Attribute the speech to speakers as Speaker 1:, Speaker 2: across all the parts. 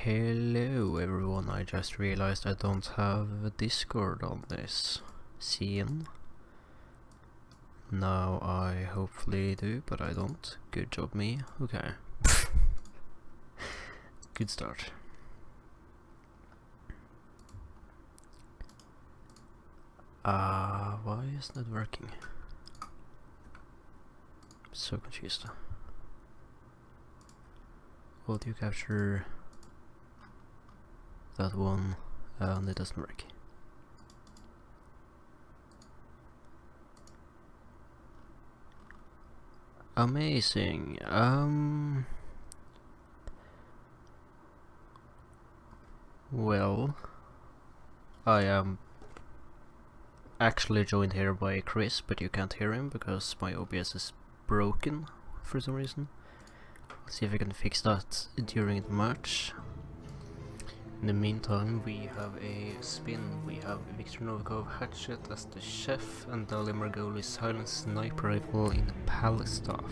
Speaker 1: Hello everyone, I just realized I don't have a Discord on this scene. Now I hopefully do, but I don't. Good job me. Okay. Good start. Why isn't it working? I'm so confused. Audio capture that one and it doesn't work. Amazing. Well, I am actually joined here by Chris, but you can't hear him because my OBS is broken for some reason. Let's see if I can fix that during the match. In the meantime, we have a spin. We have Victor Novikov Hatchet as the chef and Dali Margoli's silent sniper rifle in the palace staff.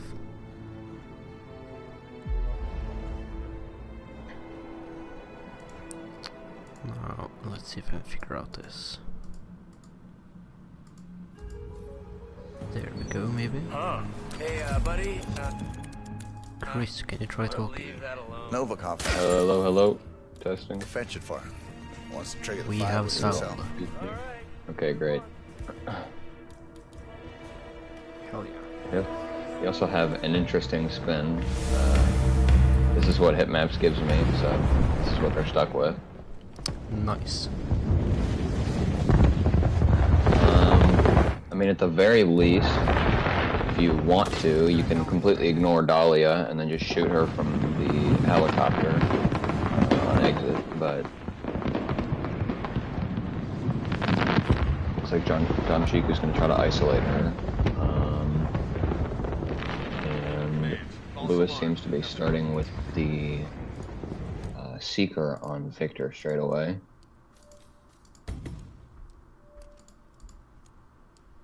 Speaker 1: Now, let's see if I can figure out this. There we go, maybe.
Speaker 2: Hey, buddy.
Speaker 1: Chris, can you try talking?
Speaker 2: Novikov.
Speaker 3: Hello, hello. Testing.
Speaker 2: Fetch it for him. Wants to trigger the
Speaker 1: We
Speaker 2: fire
Speaker 1: have
Speaker 2: with
Speaker 1: sound.
Speaker 2: himself.
Speaker 3: Okay, great.
Speaker 1: Hell yeah.
Speaker 3: Yep. We also have an interesting spin. This is what Hitmaps gives me, so this is what they're stuck with.
Speaker 1: Nice.
Speaker 3: I mean, at the very least, if you want to, you can completely ignore Dahlia and then just shoot her from the helicopter on exit, but looks like Dammchicu is going to try to isolate her. And Lewis seems to be starting with the Seeker on Victor straight away.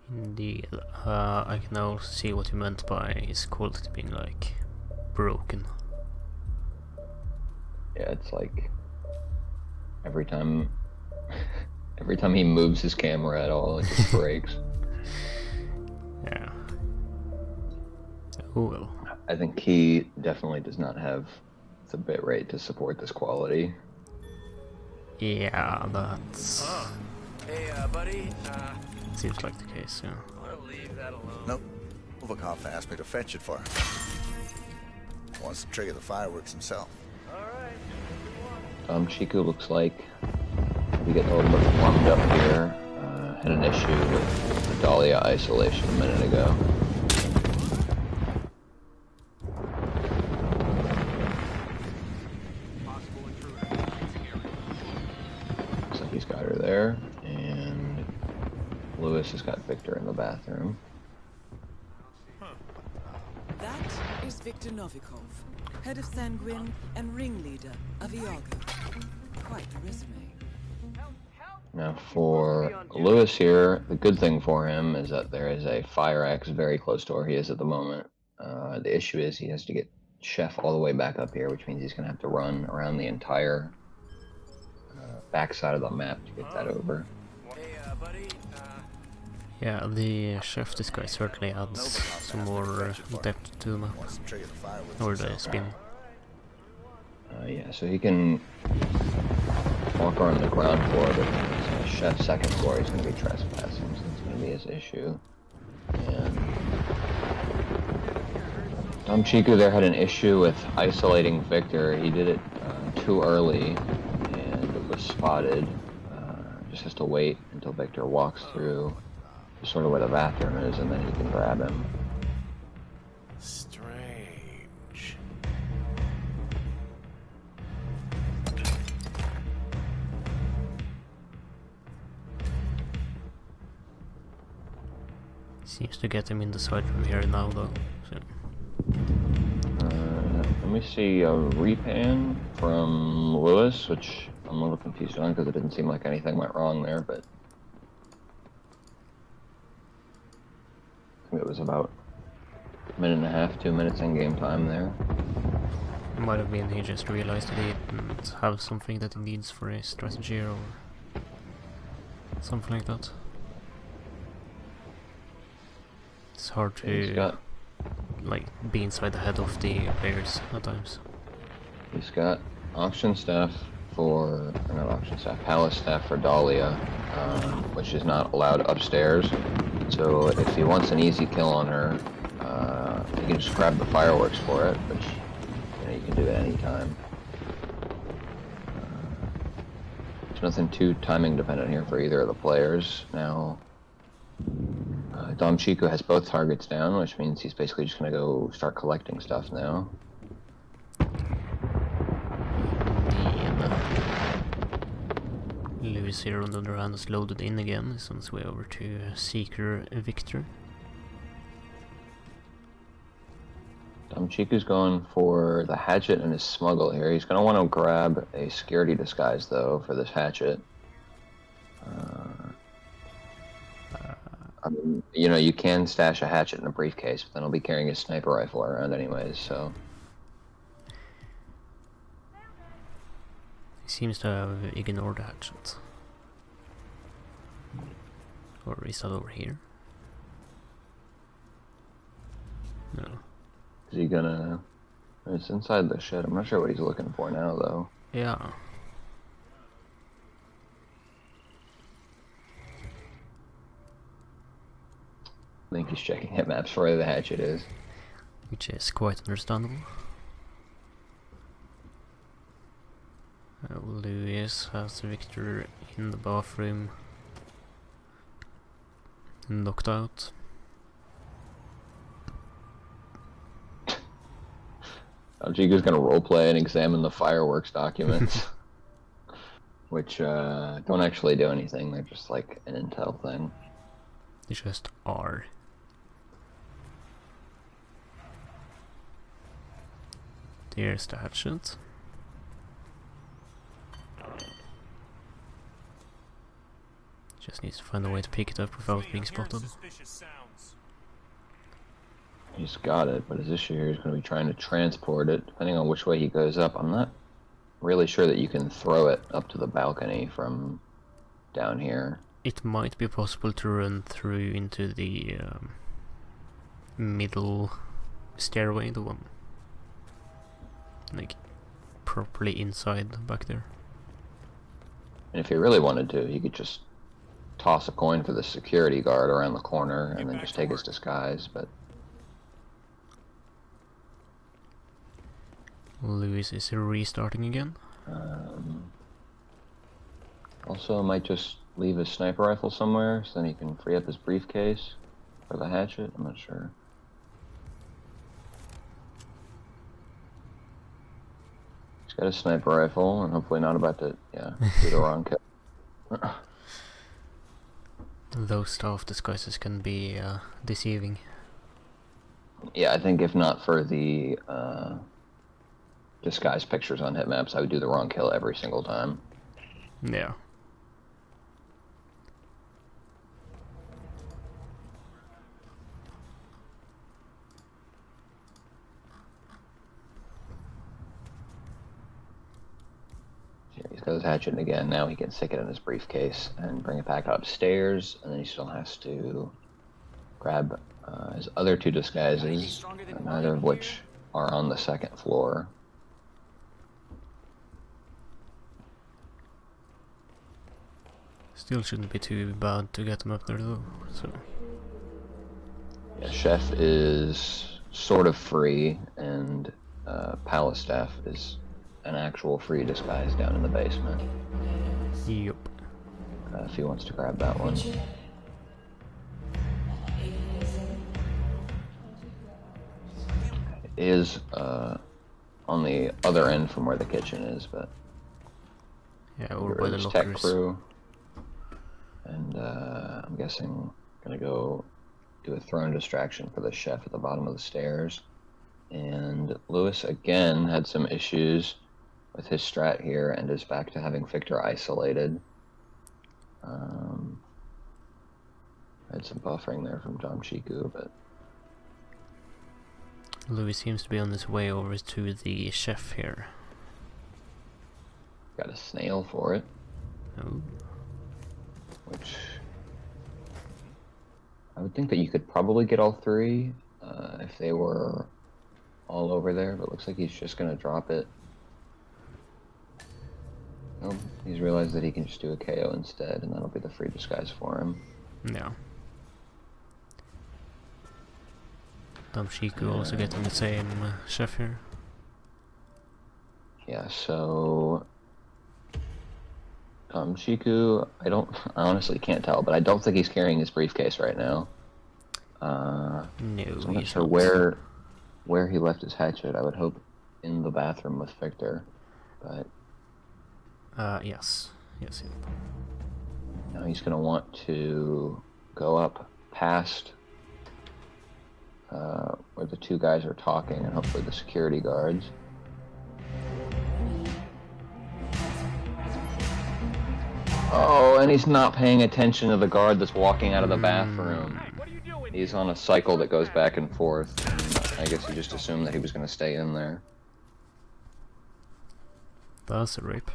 Speaker 1: Indeed. I can now see what you meant by his quality being like broken.
Speaker 3: Yeah, it's like every time he moves his camera at all, it just breaks.
Speaker 1: Yeah. Oh well.
Speaker 3: I think he definitely does not have the bitrate to support this quality.
Speaker 1: Yeah, that's...
Speaker 2: Hey, buddy.
Speaker 1: seems like the case, yeah.
Speaker 2: Wanna leave that alone? Nope. Novikov asked me to fetch it for him. Wants to trigger the fireworks himself.
Speaker 3: Chiku looks like we get a little bit warmed up here. Had an issue with the Dahlia isolation a minute ago. Looks like he's got her there, and Lewis has got Victor in the bathroom.
Speaker 4: That is Victor Novikov, head of Sanguine and ringleader of Iago. Quite a resume.
Speaker 3: Now for Lewis here, the good thing for him is that there is a fire axe very close to where he is at the moment. The issue is he has to get Chef all the way back up here, which means he's going to have to run around the entire backside of the map to get that over.
Speaker 2: Hey, buddy.
Speaker 1: Yeah, the chef, this guy certainly adds some more depth to the map.
Speaker 2: Wants to trigger the fireworks
Speaker 1: Or the
Speaker 2: himself.
Speaker 1: spin.
Speaker 3: Yeah, so he can walk around the ground floor, but Chef's second floor he's going to be trespassing, so that's going to be his issue. And Dammchicu there had an issue with isolating Victor. He did it too early, and it was spotted. Just has to wait until Victor walks through sort of where the bathroom is, and then he can grab him.
Speaker 2: Strange.
Speaker 1: Seems to get him in the side from here now though. So.
Speaker 3: Let me see a repan from Lewis, which I'm a little confused on because it didn't seem like anything went wrong there, but I think it was about a minute and a half, 2 minutes in game time there.
Speaker 1: It might have been he just realized that he didn't have something that he needs for his strategy or something like that. It's hard to like be inside the head of the players at times.
Speaker 3: He's got auction staff for, or not auction staff, palace staff for Dahlia, which is not allowed upstairs. So if he wants an easy kill on her, he can just grab the fireworks for it, which you can do at any time. There's nothing too timing dependent here for either of the players. Now, Dammchicu has both targets down, which means he's basically just going to go start collecting stuff now.
Speaker 1: Lewis here on the other hand is loaded in again. He's on his way over to Seeker Victor.
Speaker 3: Dammchicu's going for the hatchet and his smuggle here. He's going to want to grab a security disguise though for this hatchet. I mean, you know, you can stash a hatchet in a briefcase, but then he'll be carrying his sniper rifle around anyways, so.
Speaker 1: He seems to have ignored the hatchet. Or is that over here? No.
Speaker 3: Is he gonna... It's inside the shed. I'm not sure what he's looking for now, though.
Speaker 1: Yeah.
Speaker 3: I think he's checking hit maps for where the hatchet is.
Speaker 1: Which is quite understandable. Lewis has Victor in the bathroom. Knocked out.
Speaker 3: Dammchicu's gonna roleplay and examine the fireworks documents. Which don't actually do anything, they're just like an intel thing.
Speaker 1: They just are. There's the hatchet. Just needs to find a way to pick it up without being spotted.
Speaker 3: He's got it, but his issue here is going to be trying to transport it. Depending on which way he goes up, I'm not really sure that you can throw it up to the balcony from down here.
Speaker 1: It might be possible to run through into the middle stairway, the one like properly inside back there.
Speaker 3: And if he really wanted to, he could just toss a coin for the security guard around the corner and then just take his disguise, but...
Speaker 1: Lewis is restarting again.
Speaker 3: Also, might just leave his sniper rifle somewhere so then he can free up his briefcase for the hatchet. I'm not sure. He's got a sniper rifle and hopefully not about to, do the wrong kill.
Speaker 1: Those staff disguises can be deceiving.
Speaker 3: Yeah, I think if not for the disguise pictures on hitmaps, I would do the wrong kill every single time.
Speaker 1: Yeah.
Speaker 3: He's got his hatchet again. Now he can stick it in his briefcase and bring it back upstairs, and then he still has to grab his other two disguises, neither of which are on the second floor.
Speaker 1: Still shouldn't be too bad to get them up there though, so...
Speaker 3: Yeah, Chef is sort of free, and Palace Staff is an actual free disguise down in the basement.
Speaker 1: Yup.
Speaker 3: If he wants to grab that one. It is on the other end from where the kitchen is, but...
Speaker 1: Yeah, over by the lockers.
Speaker 3: Tech crew. And I'm guessing gonna go do a throne distraction for the chef at the bottom of the stairs. And Lewis again had some issues with his strat here and is back to having Victor isolated. Had some buffering there from Dammchicu, but...
Speaker 1: Louis seems to be on his way over to the chef here.
Speaker 3: Got a snail for it.
Speaker 1: Oh.
Speaker 3: Which I would think that you could probably get all three if they were all over there, but looks like he's just gonna drop it. Oh, he's realized that he can just do a KO instead, and that'll be the free disguise for him.
Speaker 1: Yeah. Dammchicu also getting the same chef here.
Speaker 3: Yeah, so Dammchicu, I honestly can't tell, but I don't think he's carrying his briefcase right now.
Speaker 1: No,
Speaker 3: so I'm not sure where he left his hatchet. I would hope in the bathroom with Victor, but
Speaker 1: yes. Yes, yeah.
Speaker 3: now he's gonna want to go up past where the two guys are talking, and hopefully the security guards. Oh, and he's not paying attention to the guard that's walking out of the bathroom. He's on a cycle that goes back and forth. And I guess he just assumed that he was going to stay in there.
Speaker 1: That's a rip.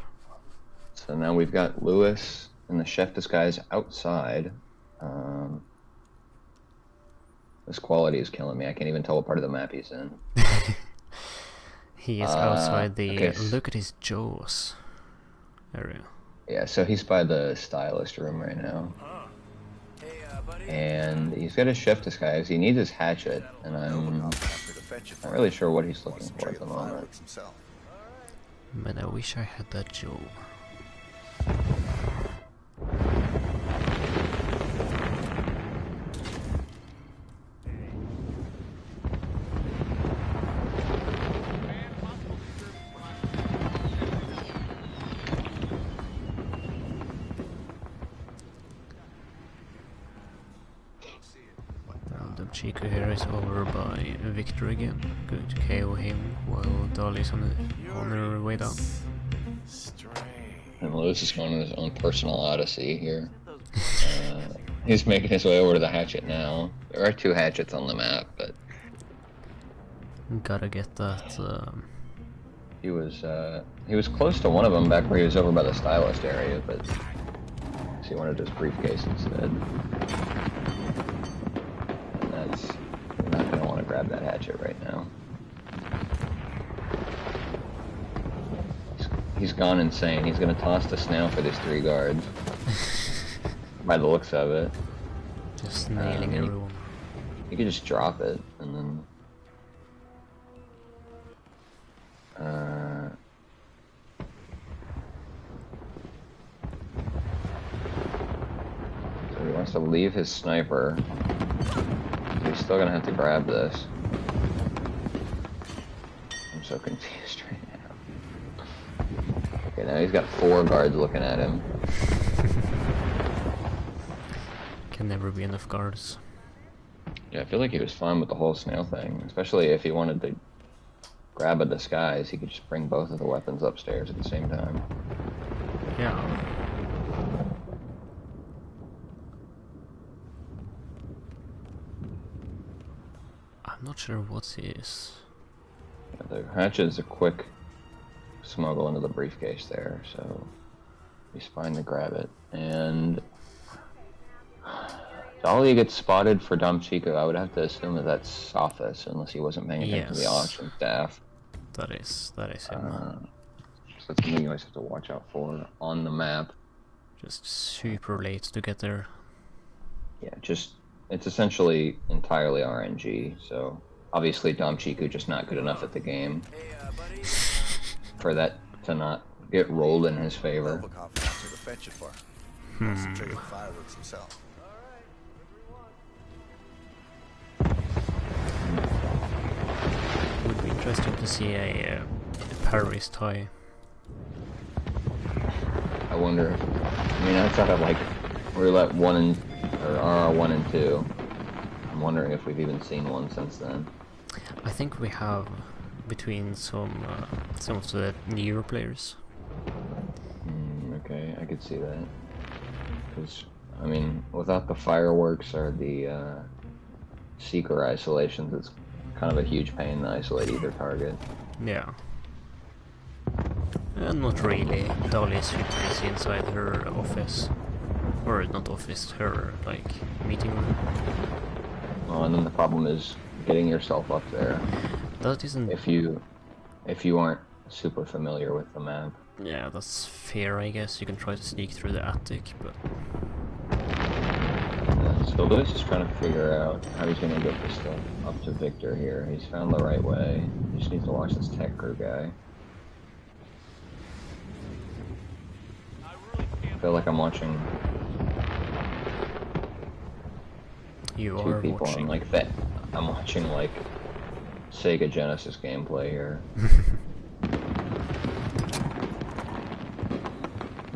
Speaker 3: So now we've got Lewis and the chef disguise outside. This quality is killing me. I can't even tell what part of the map he's in.
Speaker 1: He is outside the
Speaker 3: okay.
Speaker 1: look at his jaws area.
Speaker 3: Yeah, so he's by the stylist room right now. And he's got his chef disguise. He needs his hatchet, and I'm not really sure what he's looking for at the moment.
Speaker 1: Man, I wish I had that jaw. Dammchicu here is over by Victor again, going to KO him while Dolly's on her way down.
Speaker 3: And Lewis is going on his own personal odyssey here. He's making his way over to the hatchet now. There are two hatchets on the map, but
Speaker 1: gotta get that.
Speaker 3: He was close to one of them back where he was over by the stylist area, but he wanted his briefcase instead. We're not going to want to grab that hatchet right now. He's gone insane. He's going to toss the snail for these three guards. By the looks of it.
Speaker 1: Just nailing everyone.
Speaker 3: You could just drop it, and then... So he wants to leave his sniper. He's still gonna have to grab this. I'm so confused right now. Okay, now he's got 4 guards looking at him.
Speaker 1: Can never be enough guards.
Speaker 3: Yeah, I feel like he was fine with the whole snail thing, especially if he wanted to grab a disguise. He could just bring both of the weapons upstairs at the same time.
Speaker 1: Yeah. I'm not sure what he is.
Speaker 3: Yeah, the hatchet is a quick smuggle into the briefcase there, so he's fine to grab it. And Dolly gets spotted for Dammchicu. I would have to assume that that's Sophis, unless he wasn't paying attention to the auction staff.
Speaker 1: That is him.
Speaker 3: So that's something you always have to watch out for on the map.
Speaker 1: Just super late to get there.
Speaker 3: Yeah, it's essentially entirely RNG, so obviously Dammchicu just not good enough at the game for that to not get rolled in his favor.
Speaker 1: Would be interesting to see a Paris tie.
Speaker 3: I wonder if, I mean, outside of like Roulette 1 and or RR1 and 2, I'm wondering if we've even seen one since then.
Speaker 1: I think we have, between some of the newer players.
Speaker 3: Okay, I could see that. Because, I mean, without the fireworks or the seeker isolations, it's kind of a huge pain to isolate either target.
Speaker 1: Yeah. Not really. Dahlia is super busy inside her office. Or not office, her, like, meeting room.
Speaker 3: Well, and then the problem is getting yourself up there.
Speaker 1: That isn't...
Speaker 3: If you aren't super familiar with the map.
Speaker 1: Yeah, that's fair, I guess. You can try to sneak through the attic, but...
Speaker 3: Yeah, so Lewis is trying to figure out how he's going to get this stuff up to Victor here. He's found the right way. He just needs to watch this tech crew guy. I feel like I'm watching
Speaker 1: You
Speaker 3: two
Speaker 1: are
Speaker 3: people
Speaker 1: watching.
Speaker 3: on like that. I'm watching like Sega Genesis gameplay here.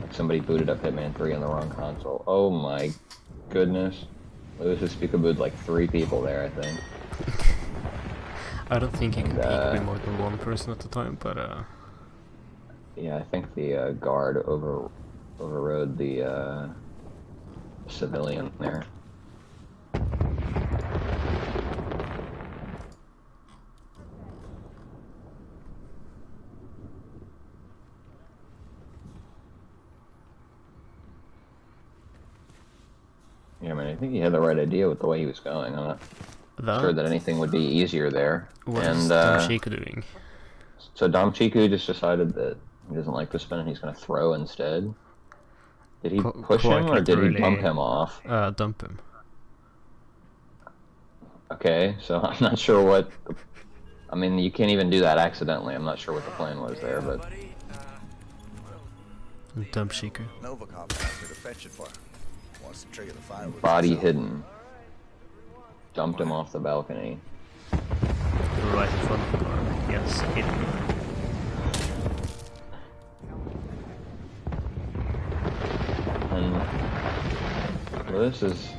Speaker 3: Like somebody booted up Hitman 3 on the wrong console. Oh my goodness. Lewis has peekabooed like 3 people there, I think.
Speaker 1: I don't think you can peek
Speaker 3: And,
Speaker 1: with more than one person at a time, but
Speaker 3: yeah, I think the guard overrode the civilian there. Yeah, I mean, I think he had the right idea with the way he was going. I'm not sure that anything would be easier there.
Speaker 1: What
Speaker 3: and
Speaker 1: is Dammchicu doing?
Speaker 3: So Dammchicu just decided that he doesn't like to spin and he's going to throw instead. Did he push him or did he bump him off?
Speaker 1: Dump him.
Speaker 3: Okay, so I'm not sure what... I mean, you can't even do that accidentally. I'm not sure what the plan was there, but...
Speaker 1: Dammchicu.
Speaker 2: Novikov asked me to fetch it for her. Wants to trigger the fireworks.
Speaker 3: Body
Speaker 2: himself.
Speaker 3: hidden. Dumped him off the balcony.
Speaker 1: Right in front of the car. Yes, hidden.
Speaker 3: And Lewis is,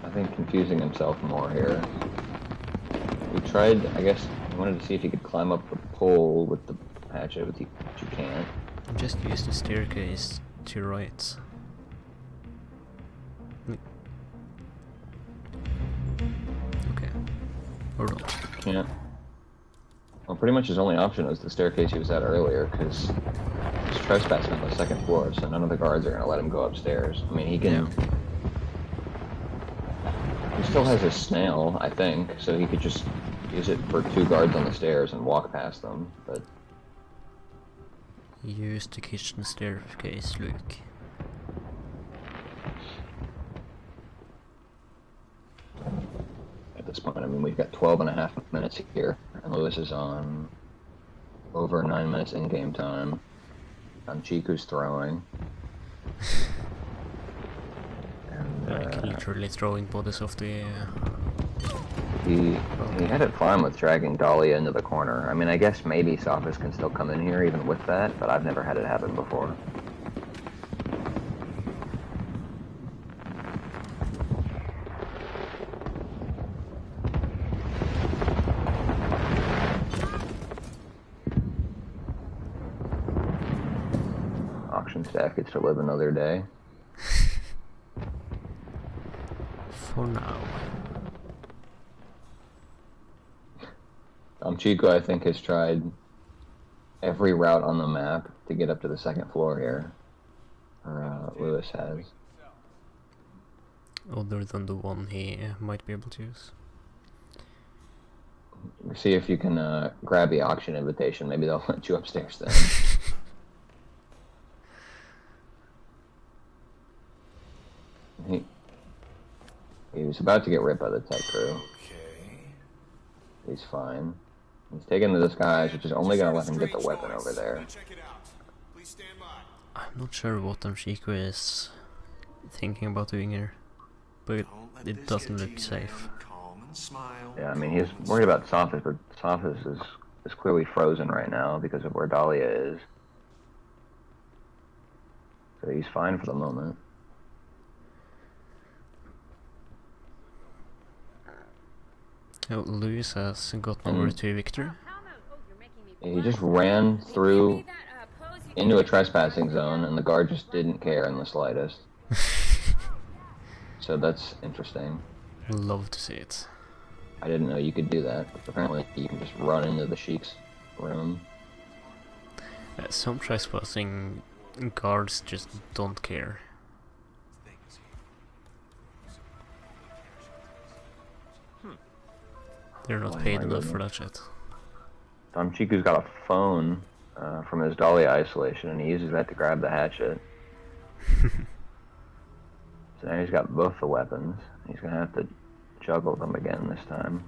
Speaker 3: I think, confusing himself more here. He tried, I guess, he wanted to see if he could climb up the pole with the hatchet, but you can't.
Speaker 1: Just use the staircase to your right. Okay. Or not.
Speaker 3: Can't. Well, pretty much his only option is the staircase he was at earlier, because he's trespassing on the 2nd floor, so none of the guards are going to let him go upstairs. I mean, he can...
Speaker 1: Yeah.
Speaker 3: He still has his snail, I think, so he could just use it for 2 guards on the stairs and walk past them, but...
Speaker 1: Use the kitchen staircase, Luke.
Speaker 3: At this point, I mean, we've got 12.5 minutes here, and Lewis is on over 9 minutes in-game time. Dammchiku's throwing. And,
Speaker 1: Like literally throwing bodies off the...
Speaker 3: he had it fine with dragging Dahlia into the corner. I mean, I guess maybe Sophis can still come in here even with that, but I've never had it happen before. Auction staff gets to live another day.
Speaker 1: For now.
Speaker 3: Dammchicu, I think, has tried every route on the map to get up to the 2nd floor here. Or Lewis has.
Speaker 1: Other than the one he might be able to use.
Speaker 3: See if you can grab the auction invitation. Maybe they'll let you upstairs then. He was about to get ripped by the tech crew.
Speaker 2: Okay.
Speaker 3: He's fine. He's taking the disguise, which is only going to let him get the weapon over there.
Speaker 1: I'm not sure what Dammchicu is thinking about doing here, but it doesn't look safe.
Speaker 3: Yeah, I mean, he's worried about Sophis, but Sophis is clearly frozen right now because of where Dahlia is. So he's fine for the moment.
Speaker 1: Oh, Lewis has gotten over to Victor.
Speaker 3: He just ran through into a trespassing zone, and the guard just didn't care in the slightest. So that's interesting.
Speaker 1: Love to see it.
Speaker 3: I didn't know you could do that. Apparently, you can just run into the Sheik's room.
Speaker 1: Some trespassing guards just don't care. They're not paid enough for that shit.
Speaker 3: Dammchicu's got a phone from his Dahlia isolation, and he uses that to grab the hatchet. So now he's got both the weapons. He's gonna have to juggle them again this time.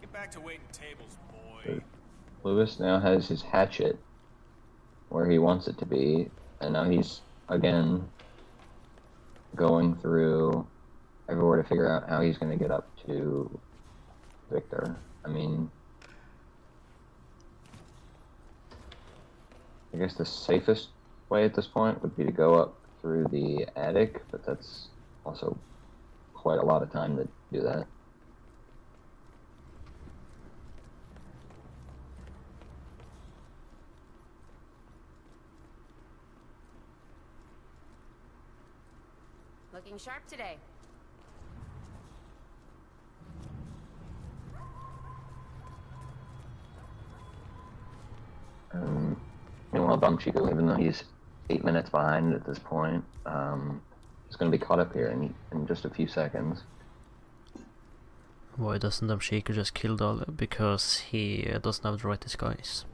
Speaker 5: Get back to waiting tables, boy.
Speaker 3: Lewis now has his hatchet where he wants it to be, and now he's again going through everywhere to figure out how he's going to get up to Victor. I mean, I guess the safest way at this point would be to go up through the attic, but that's also quite a lot of time to do that.
Speaker 6: Looking sharp today.
Speaker 3: Meanwhile, Dammchicu, even though he's 8 minutes behind at this point, is going to be caught up here in just a few seconds.
Speaker 1: Why doesn't Dammchicu just kill Dahlia? Because he doesn't have the right disguise.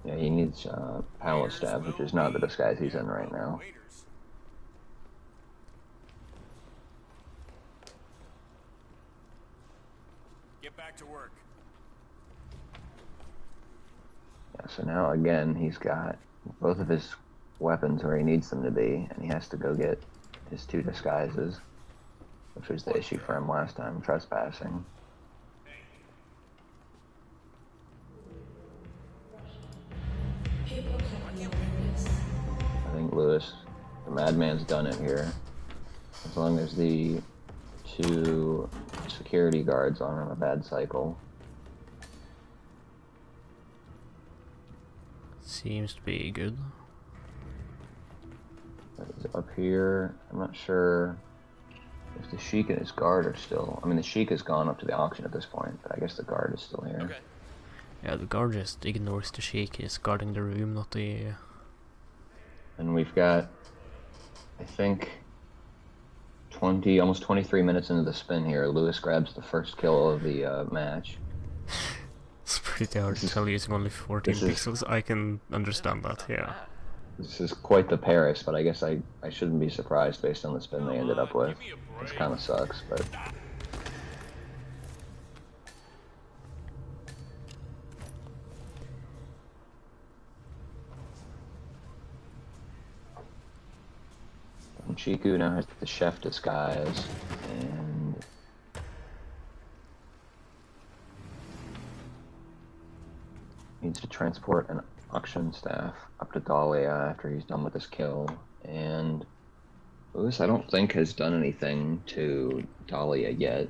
Speaker 3: Yeah, he needs Power Stab, which is not the disguise he's in right now.
Speaker 5: Get back to work.
Speaker 3: Yeah, so now again he's got both of his weapons where he needs them to be, and he has to go get his 2 disguises, which was the issue for him last time, trespassing. I think Lewis, the madman's done it here. As long as the 2 security guards aren't on a bad cycle.
Speaker 1: Seems to be good.
Speaker 3: Up here, I'm not sure if the Sheik and his guard are still... I mean, the Sheik has gone up to the auction at this point, but I guess the guard is still here.
Speaker 5: Okay.
Speaker 1: Yeah, the guard just ignores the Sheik. He's guarding the room, not the...
Speaker 3: And we've got, I think, almost 23 minutes into the spin here. Lewis grabs the first kill of the match.
Speaker 1: It's pretty hard to tell using only 14 pixels. I can understand that, yeah.
Speaker 3: This is quite the Paris, but I guess I shouldn't be surprised based on the spin they ended up with. This kind of sucks, but... Dammchicu now has the chef disguise, and... needs to transport an auction staff up to Dahlia after he's done with his kill, and Lewis, I don't think, has done anything to Dahlia yet.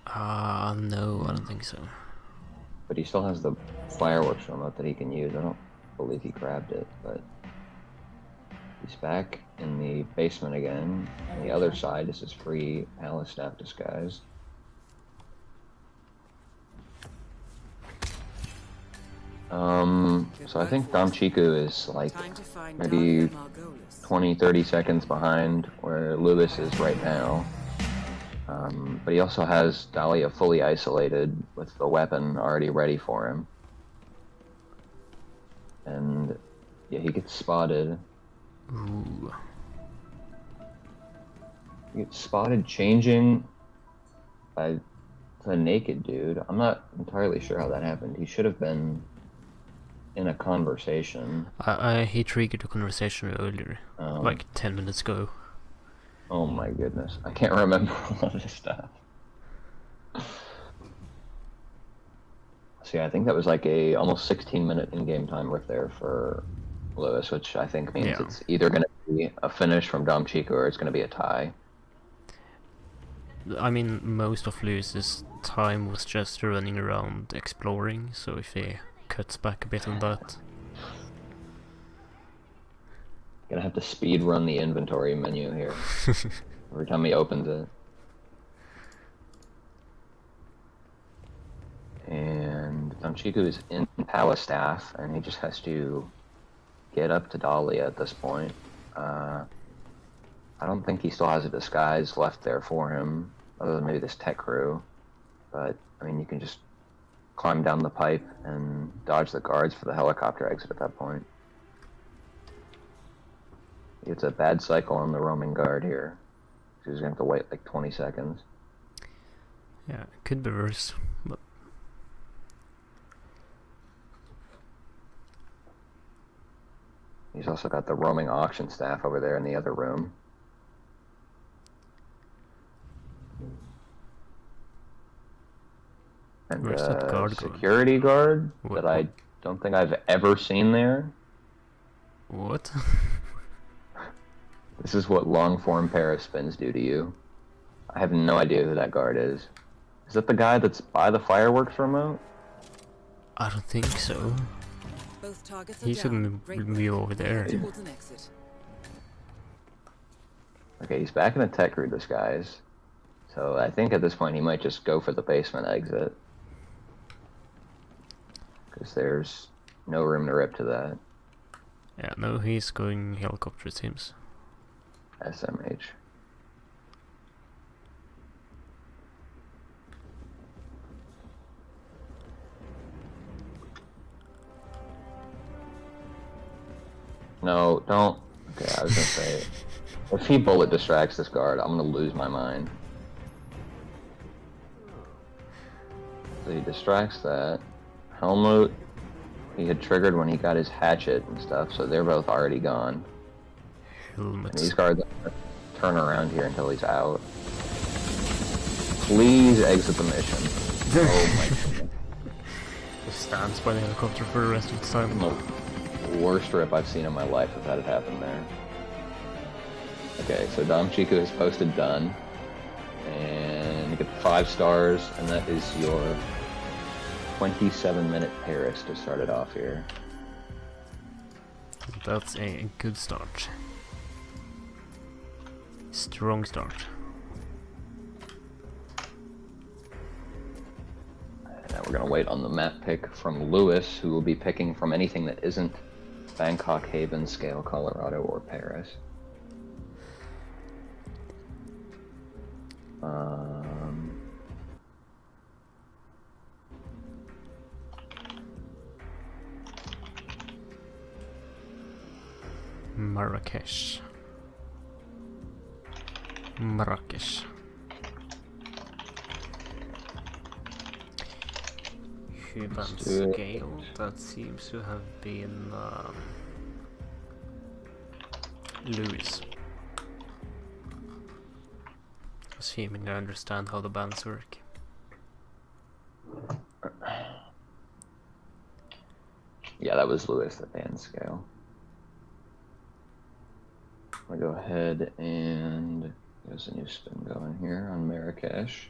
Speaker 1: No, I don't think so.
Speaker 3: But he still has the fireworks remote that he can use. I don't believe he grabbed it, but he's back in the basement again. On the other side is his free palace staff disguise. So I think Dammchicu is like maybe 20-30 seconds behind where Lewis is right now. But he also has Dahlia fully isolated with the weapon already ready for him. And yeah, he gets spotted.
Speaker 1: Ooh.
Speaker 3: He gets spotted changing by the naked dude. I'm not entirely sure how that happened. He should have been in a conversation.
Speaker 1: He triggered a conversation earlier, like 10 minutes ago.
Speaker 3: Oh my goodness, I can't remember all of this stuff. So yeah, I think that was like a almost 16-minute in-game time right there for Lewis, which I think means it's either going to be a finish from Dammchicu or it's going to be a tie.
Speaker 1: I mean, most of Lewis's time was just running around exploring, so if he cuts back a bit on that...
Speaker 3: Gonna have to speed run the inventory menu here every time he opens it. And Dammchicu is in Palace Staff, and he just has to get up to Dahlia at this point. I don't think he still has a disguise left there for him, other than maybe this tech crew. But, I mean, you can just climb down the pipe and dodge the guards for the helicopter exit at that point. It's a bad cycle on the roaming guard here. So he's going to have to wait like 20 seconds.
Speaker 1: Yeah, it could be worse, but...
Speaker 3: He's also got the roaming auction staff over there in the other room. And
Speaker 1: where's that guard
Speaker 3: security guard
Speaker 1: What?
Speaker 3: that I don't think I've ever seen there.
Speaker 1: What?
Speaker 3: This is what long-form Paris spins do to you. I have no idea who that guard is. Is that the guy that's by the fireworks remote?
Speaker 1: I don't think so.
Speaker 4: Both targets are
Speaker 1: He
Speaker 4: down.
Speaker 1: shouldn't
Speaker 4: Great
Speaker 1: be
Speaker 4: work.
Speaker 1: over there.
Speaker 4: Towards an exit.
Speaker 3: Okay, he's back in a tech crew disguise. So I think at this point he might just go for the basement exit. Because there's no room to rip to that.
Speaker 1: Yeah, no, he's going helicopter, it seems.
Speaker 3: SMH. No, don't. Okay, I was gonna say, if he bullet distracts this guard, I'm gonna lose my mind. So he distracts that. Helmut, he had triggered when he got his hatchet and stuff, so they're both already gone. And
Speaker 1: Helmets.
Speaker 3: these guards turn around here until he's out. Please exit the mission. Oh my goodness.
Speaker 1: Just stands by the helicopter for the rest of the time.
Speaker 3: The worst rip I've seen in my life if that had happened there. Okay, so Dammchicu has posted done. And you get 5 stars, and that is your 27-minute Paris to start it off here.
Speaker 1: That's a good start. Strong start.
Speaker 3: Now we're gonna wait on the map pick from Lewis, who will be picking from anything that isn't Bangkok, Haven, Scale, Colorado, or Paris.
Speaker 1: Marrakesh. Marrakesh. Human scale, that seems to have been Lewis. Assuming I understand how the bands work.
Speaker 3: Yeah, that was Lewis, the band scale. I'm gonna go ahead and there's a new spin going here on Marrakesh.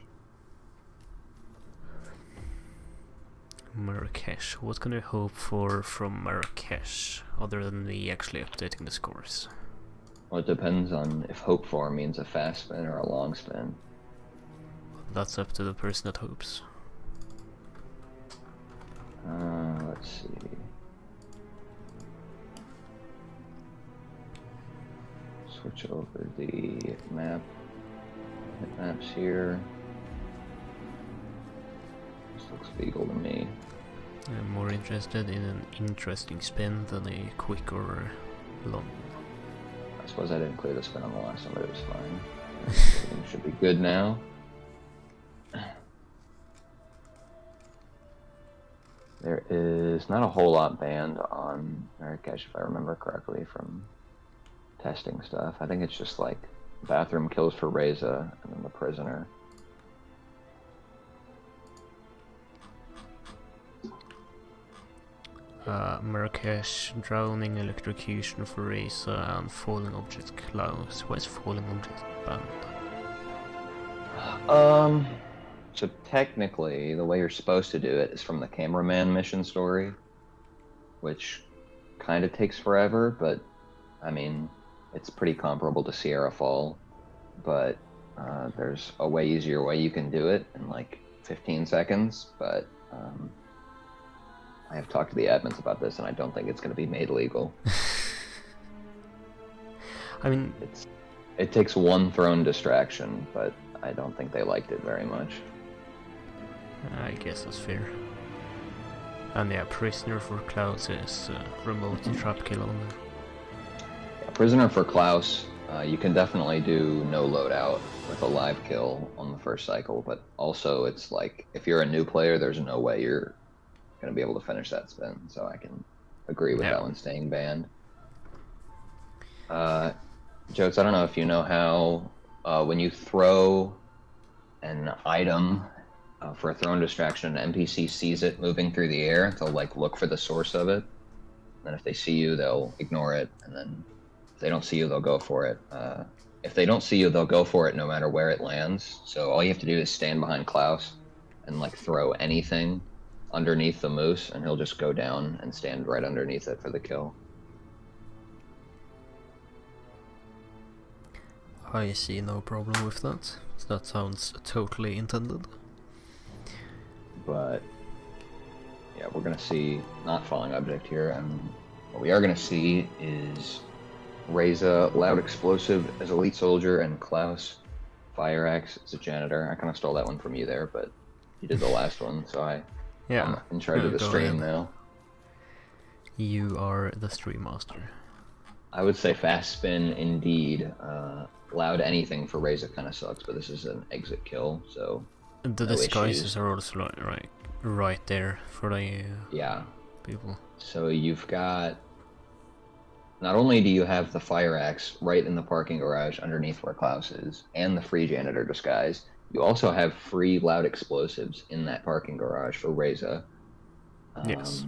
Speaker 1: Marrakesh. What can I hope for from Marrakesh, other than me actually updating the scores?
Speaker 3: Well, it depends on if hope for means a fast spin or a long spin.
Speaker 1: That's up to the person that hopes.
Speaker 3: Let's see. Switch over the map. Hit maps here. This looks legal to me.
Speaker 1: I'm more interested in an interesting spin than a quick or long.
Speaker 3: I suppose I didn't clear the spin on the last one, but it was fine. Everything should be good now. There is not a whole lot banned on Marrakesh, if I remember correctly from testing stuff. I think it's just like bathroom kills for Reza and then the prisoner.
Speaker 1: Marrakesh, drowning, electrocution for Reza, and falling object clouds. Why is falling object banned?
Speaker 3: So technically, the way you're supposed to do it is from the cameraman mission story, which kind of takes forever, but I mean, it's pretty comparable to Sierra Fall, but there's a way easier way you can do it in like 15 seconds, but I have talked to the admins about this, and I don't think it's going to be made legal.
Speaker 1: I mean,
Speaker 3: it takes one thrown distraction, but I don't think they liked it very much.
Speaker 1: I guess that's fair. And yeah, Prisoner for Klaus is remote trap kill only.
Speaker 3: Yeah, Prisoner for Klaus, you can definitely do no loadout with a live kill on the first cycle, but also it's like, if you're a new player, there's no way you're going to be able to finish that spin, so I can agree with that one staying banned. Jokes, I don't know if you know how when you throw an item for a thrown distraction, an NPC sees it moving through the air, they'll like look for the source of it. And if they see you, they'll ignore it, and then if they don't see you, they'll go for it. If they don't see you, they'll go for it no matter where it lands. So all you have to do is stand behind Klaus and like throw anything underneath the moose, and he'll just go down and stand right underneath it for the kill.
Speaker 1: I see no problem with that. That sounds totally intended.
Speaker 3: But yeah, we're gonna see not falling object here, and what we are gonna see is Reza, Loud Explosive as Elite Soldier, and Klaus, Fire Axe as a Janitor. I kind of stole that one from you there, but you did the last one, so I'm in charge of the stream now.
Speaker 1: You are the stream master.
Speaker 3: I would say fast spin indeed. Loud anything for Reza kind of sucks, but this is an exit kill, so
Speaker 1: the
Speaker 3: no
Speaker 1: disguises
Speaker 3: issues.
Speaker 1: are also like right there for the people.
Speaker 3: So you've got, not only do you have the Fire Axe right in the parking garage underneath where Klaus is, and the free Janitor disguise, you also have free Loud Explosives in that parking garage for Reza.
Speaker 1: Yes.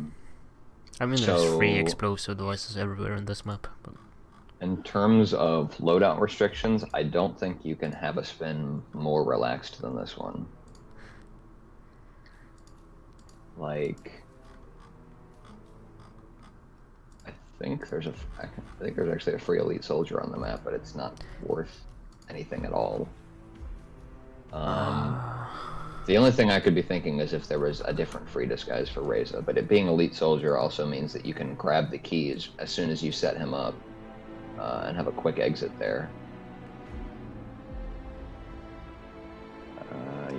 Speaker 1: I mean, there's free explosive devices everywhere in this map. But
Speaker 3: in terms of loadout restrictions, I don't think you can have a spin more relaxed than this one. Like, I think there's actually a free Elite Soldier on the map, but it's not worth anything at all. The only thing I could be thinking is if there was a different free disguise for Reza, but it being Elite Soldier also means that you can grab the keys as soon as you set him up and have a quick exit there.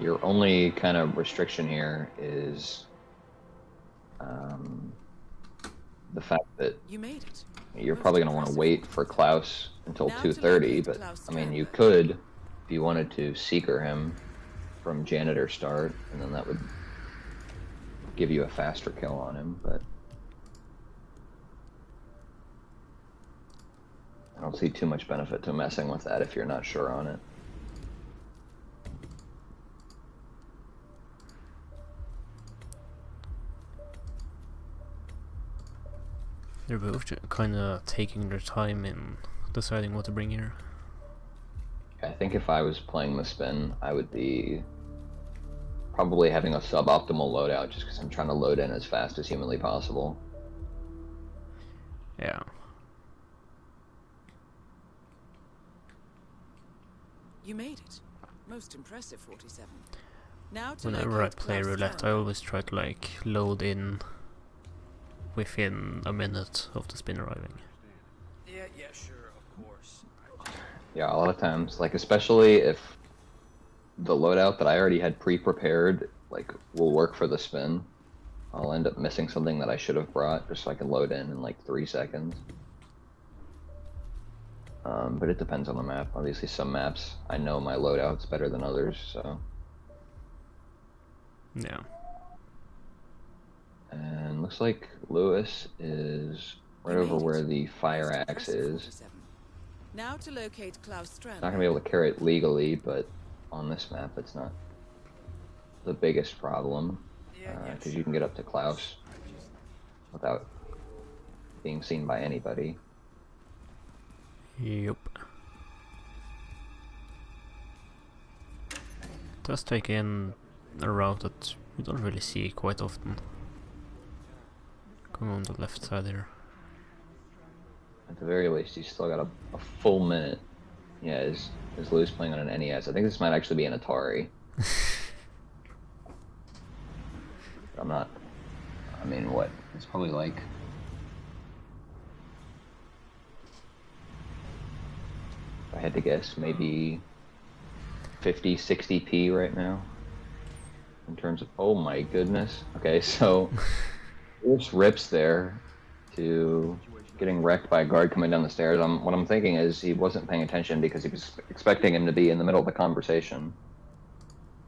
Speaker 3: Your only kind of restriction here is the fact that you're probably going to want to wait for Klaus until 2:30, but I mean, you could, if you wanted to, Seeker him from Janitor start, and then that would give you a faster kill on him, but I don't see too much benefit to messing with that if you're not sure on it.
Speaker 1: they're both kind of taking their time in deciding what to bring here.
Speaker 3: I think if I was playing the spin, I would be probably having a suboptimal loadout just because I'm trying to load in as fast as humanly possible.
Speaker 1: Yeah.
Speaker 4: You made it. Most impressive, 47. Now to
Speaker 1: Whenever I play roulette, I always try to like load in within a minute of the spin arriving.
Speaker 5: Yeah, sure, of course.
Speaker 3: Yeah, a lot of times, like especially if the loadout that I already had pre-prepared like will work for the spin, I'll end up missing something that I should have brought just so I can load in like 3 seconds. But it depends on the map. Obviously some maps I know my loadout's better than others, so.
Speaker 1: Yeah.
Speaker 3: And looks like Lewis is right over where the Fire Axe is.
Speaker 4: Now to locate Klaus Strand.
Speaker 3: Not gonna be able to carry it legally, but on this map it's not the biggest problem, because you can get up to Klaus without being seen by anybody.
Speaker 1: Yep. does take in a route that we don't really see quite often. Come on the left side here.
Speaker 3: At the very least, he's still got a full minute. Yeah, is Lewis playing on an NES? I think this might actually be an Atari. I'm not. I mean, what? It's probably like. If I had to guess, maybe 50, 60p right now. In terms of. Oh my goodness. Okay, so. Lewis rips there to getting wrecked by a guard coming down the stairs. What I'm thinking is he wasn't paying attention because he was expecting him to be in the middle of the conversation.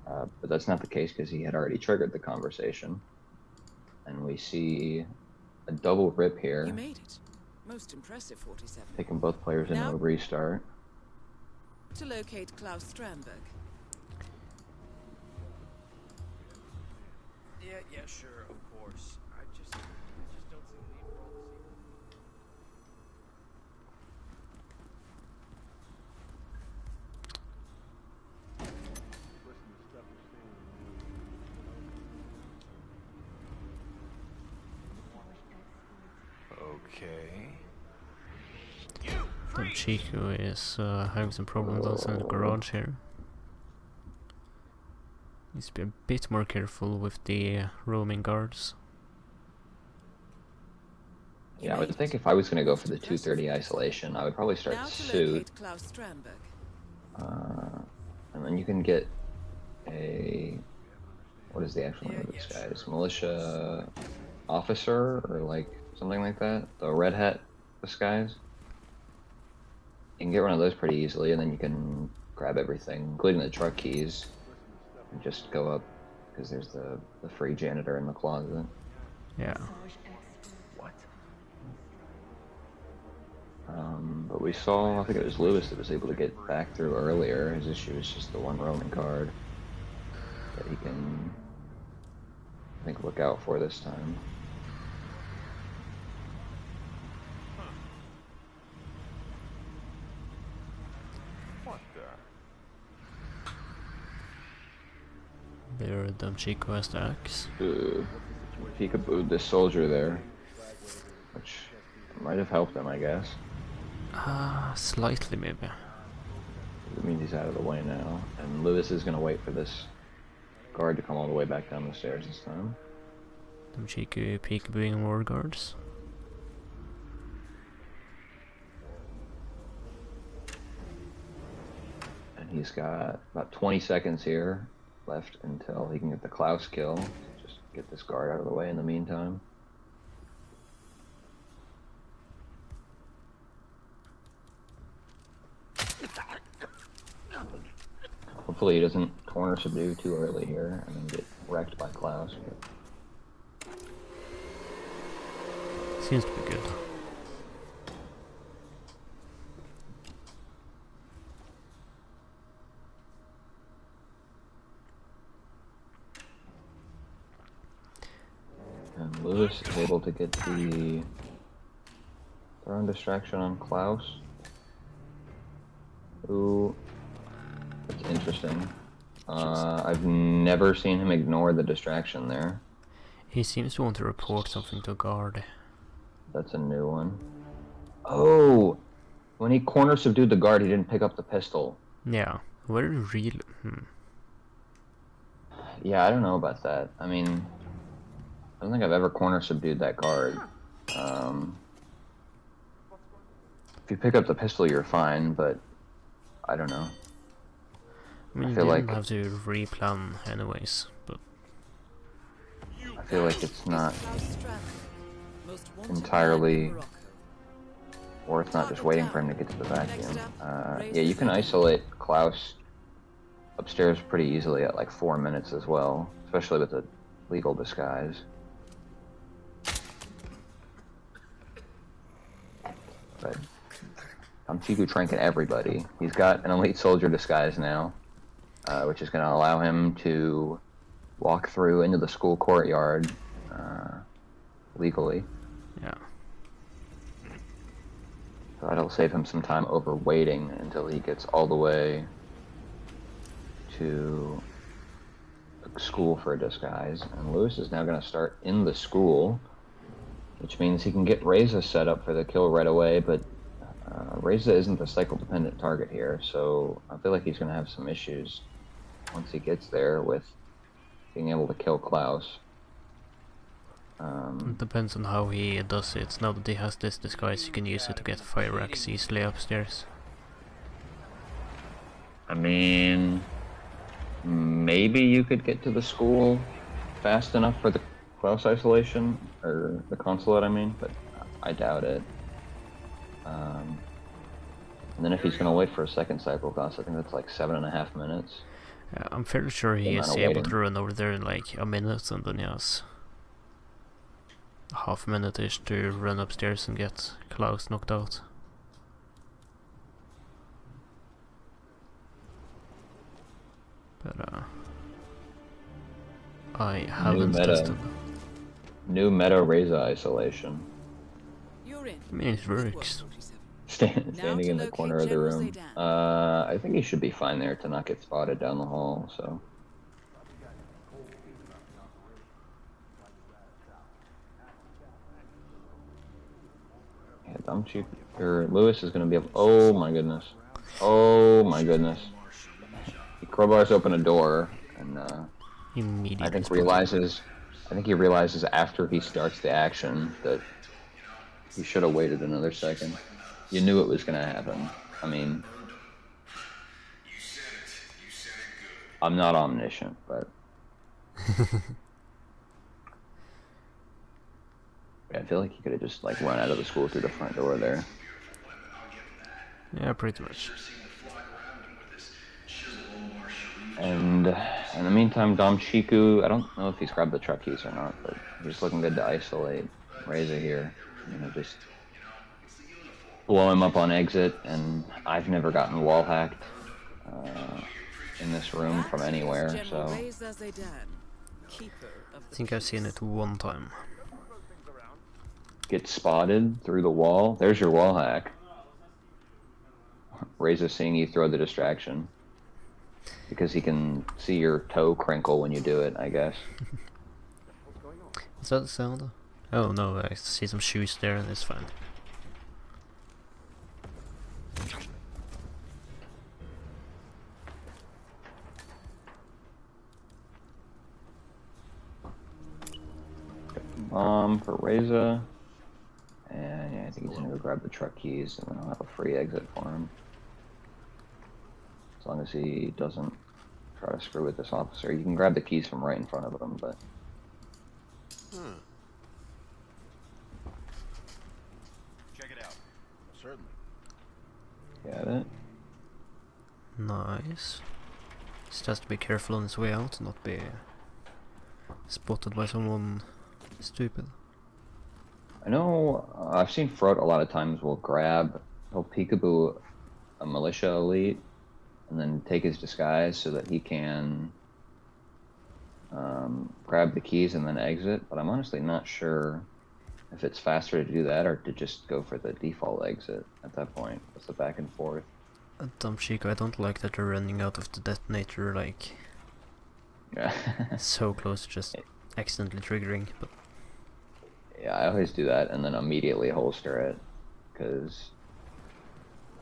Speaker 3: But that's not the case because he had already triggered the conversation. And we see a double rip here.
Speaker 4: You made it. Most impressive, 47.
Speaker 3: Taking both players into a restart.
Speaker 4: To locate Klaus Strandberg.
Speaker 5: Yeah, sure, of course. I just don't see the need for all this. Okay.
Speaker 1: Dammchicu is having some problems also in the garage here. Needs to be a bit more careful with the roaming guards.
Speaker 3: Yeah, I would think if I was going to go for the 230 isolation, I would probably start suit. And then you can get a... What is the actual name of this guy? Is militia officer or like something like that? The red hat disguise? You can get one of those pretty easily, and then you can grab everything, including the truck keys, and just go up, because there's the free janitor in the closet.
Speaker 1: Yeah.
Speaker 3: But we saw, I think it was Lewis that was able to get back through earlier. His issue is just the one roaming card that he can, I think, look out for this time.
Speaker 1: There, Dammchicu has the axe.
Speaker 3: Peekabooed this soldier there, which might have helped him, I guess.
Speaker 1: Slightly maybe.
Speaker 3: It means he's out of the way now, and Lewis is going to wait for this guard to come all the way back down the stairs this time.
Speaker 1: Dammchicu peekabooing more guards.
Speaker 3: And he's got about 20 seconds here left until he can get the Klaus kill. Just get this guard out of the way in the meantime. Hopefully he doesn't corner subdue too early here and then get wrecked by Klaus. But...
Speaker 1: Seems to be good.
Speaker 3: And Lewis is able to get the thrown distraction on Klaus. Ooh, that's interesting. I've never seen him ignore the distraction there.
Speaker 1: He seems to want to report something to a guard.
Speaker 3: That's a new one. Oh! When he corner subdued the guard, he didn't pick up the pistol.
Speaker 1: Yeah, very real.
Speaker 3: Yeah, I don't know about that. I mean, I don't think I've ever corner subdued that guard. If you pick up the pistol, you're fine, but I don't know.
Speaker 1: I mean,
Speaker 3: I feel
Speaker 1: you
Speaker 3: like
Speaker 1: don't have to replan anyways, but
Speaker 3: I feel like it's not entirely worth not just waiting for him to get to the vacuum. Yeah, you can isolate Klaus upstairs pretty easily at like 4 minutes as well, especially with a legal disguise. But Dammchicu tranking everybody. He's got an elite soldier disguise now, which is going to allow him to walk through into the school courtyard legally.
Speaker 1: yeah.
Speaker 3: So that'll save him some time over waiting until he gets all the way to school for a disguise, and Lewis is now going to start in the school, which means he can get Reza set up for the kill right away, but Reza isn't the cycle-dependent target here, so I feel like he's going to have some issues once he gets there with being able to kill Klaus.
Speaker 1: It depends on how he does it. Now that he has this disguise, he can use it to get fire axe easily upstairs.
Speaker 3: I mean, maybe you could get to the school fast enough for the Klaus isolation, or the consulate, I mean, but I doubt it. And then if he's going to wait for a second cycle cost, I think that's like 7.5 minutes.
Speaker 1: Yeah, I'm fairly sure he is able to run over there in like a minute, and then he has half a minute-ish to run upstairs and get Klaus knocked out. But I haven't tested.
Speaker 3: New meta Reza isolation.
Speaker 4: You're in.
Speaker 1: I mean, it works.
Speaker 3: Standing in the corner of the room. I think he should be fine there to not get spotted down the hall, so. Yeah, Dammchicu, or Lewis is going to be able. Oh my goodness. Oh my goodness. He crowbars open a door, and
Speaker 1: Immediately
Speaker 3: I think he realizes after he starts the action that he should have waited another second. You knew it was going to happen. I mean, I'm not omniscient, but I feel like he could have just like run out of the school through the front door there.
Speaker 1: Yeah, pretty much.
Speaker 3: And in the meantime, Dammchicu, I don't know if he's grabbed the truck keys or not, but he's looking good to isolate Reza here. You know, just blow him up on exit, and I've never gotten wall hacked in this room from anywhere, so.
Speaker 1: I think I've seen it one time.
Speaker 3: Get spotted through the wall. There's your wall hack. Reza seeing you throw the distraction. Because he can see your toe crinkle when you do it, I guess.
Speaker 1: Is that the sound? Oh no, I see some shoes there and it's fine.
Speaker 3: For Reza. And yeah, I think he's gonna go grab the truck keys and then I'll have a free exit for him. As long as he doesn't try to screw with this officer. You can grab the keys from right in front of him, but...
Speaker 2: Check it out. Certainly.
Speaker 3: Got it.
Speaker 1: Nice. Just has to be careful on his way out, not be spotted by someone stupid.
Speaker 3: I know I've seen Frot a lot of times will grab, he'll peekaboo a militia elite and then take his disguise so that he can grab the keys and then exit, but I'm honestly not sure if it's faster to do that or to just go for the default exit at that point. It's the back and forth.
Speaker 1: Dammchicu, I don't like that they're running out of the detonator, like,
Speaker 3: Yeah.
Speaker 1: so close to just accidentally triggering, but...
Speaker 3: Yeah, I always do that and then immediately holster it, because,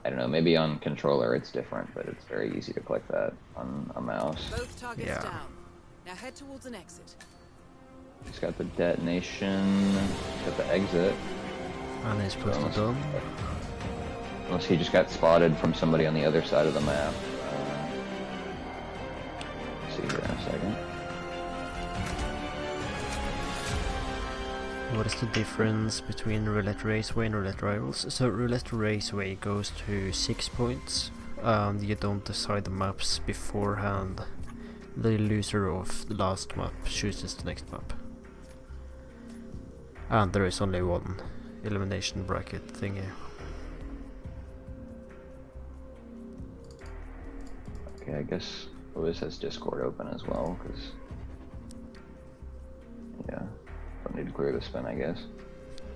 Speaker 3: I don't know, maybe on controller it's different, but it's very easy to click that on a mouse.
Speaker 4: Both targets
Speaker 1: Yeah.
Speaker 4: down. Now head towards an exit.
Speaker 3: He's got the detonation, he's got the exit.
Speaker 1: And he's supposed to done.
Speaker 3: Unless he just got spotted from somebody on the other side of the map. Let's see here in a second.
Speaker 1: What is the difference between Roulette Raceway and Roulette Rivals? So Roulette Raceway goes to 6 points, and you don't decide the maps beforehand. The loser of the last map chooses the next map. And there is only one elimination bracket thingy.
Speaker 3: Okay, I guess Lewis has Discord open as well, because... Yeah, don't need to clear the spin, I guess.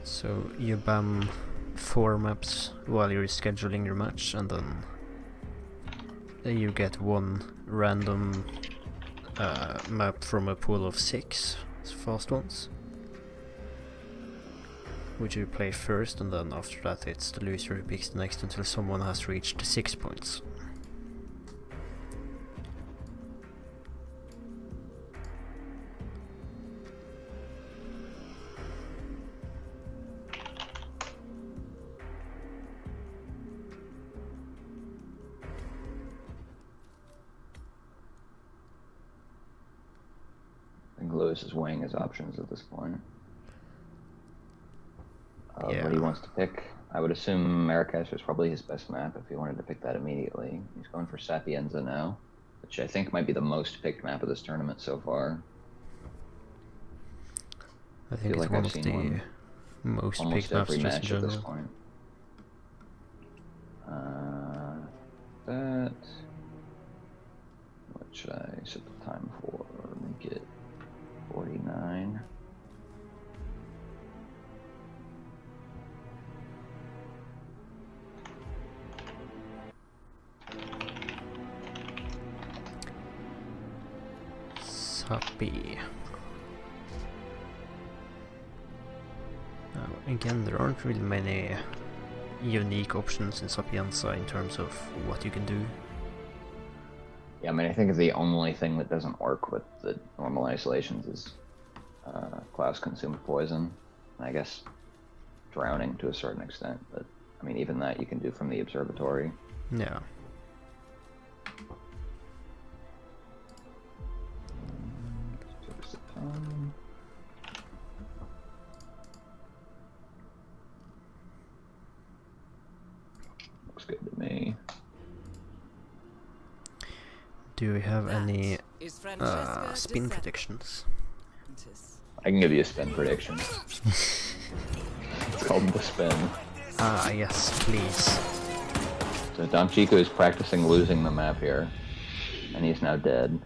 Speaker 1: So you ban 4 maps while you're scheduling your match, and then you get one random map from a pool of 6 fast ones. Which you play first, and then after that it's the loser who picks the next until someone has reached 6 points.
Speaker 3: I think Lewis is weighing his options at this point.
Speaker 1: Yeah.
Speaker 3: What he wants to pick. I would assume Marrakesh is probably his best map if he wanted to pick that immediately. He's going for Sapienza now, which I think might be the most picked map of this tournament so far.
Speaker 1: I think
Speaker 3: feel
Speaker 1: it's
Speaker 3: like
Speaker 1: one
Speaker 3: I've
Speaker 1: of
Speaker 3: seen
Speaker 1: the
Speaker 3: one
Speaker 1: most
Speaker 3: almost
Speaker 1: picked maps
Speaker 3: every
Speaker 1: just in
Speaker 3: match at this
Speaker 1: general.
Speaker 3: point. That. What should I set the time for? Make it 49.
Speaker 1: Sapi. Now, again, there aren't really many unique options in Sapienza in terms of what you can do.
Speaker 3: Yeah, I mean, I think the only thing that doesn't work with the normal isolations is Klaus consumed poison. I guess drowning to a certain extent, but I mean, even that you can do from the observatory.
Speaker 1: Yeah.
Speaker 3: Looks good to me.
Speaker 1: Do we have any
Speaker 4: That is Francesca de
Speaker 1: spin
Speaker 4: Santis.
Speaker 1: predictions?
Speaker 3: I can give you a spin prediction. It's called the spin.
Speaker 1: Ah, yes, please.
Speaker 3: So Dammchicu is practicing losing the map here, and he's now dead.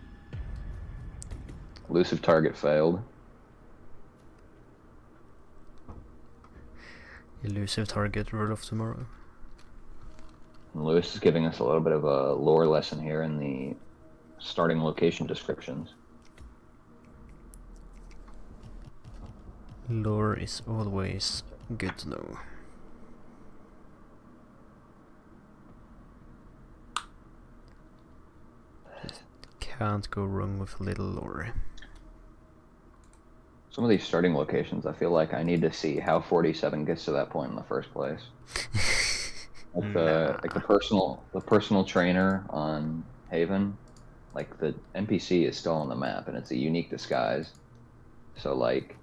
Speaker 3: Elusive target failed.
Speaker 1: Elusive target rule of tomorrow.
Speaker 3: And Lewis is giving us a little bit of a lore lesson here in the starting location descriptions.
Speaker 1: Lore is always good to know. Can't go wrong with a little lore.
Speaker 3: Some of these starting locations, I feel like I need to see how 47 gets to that point in the first place. Like the personal trainer on Haven, like the NPC is still on the map and it's a unique disguise. So like,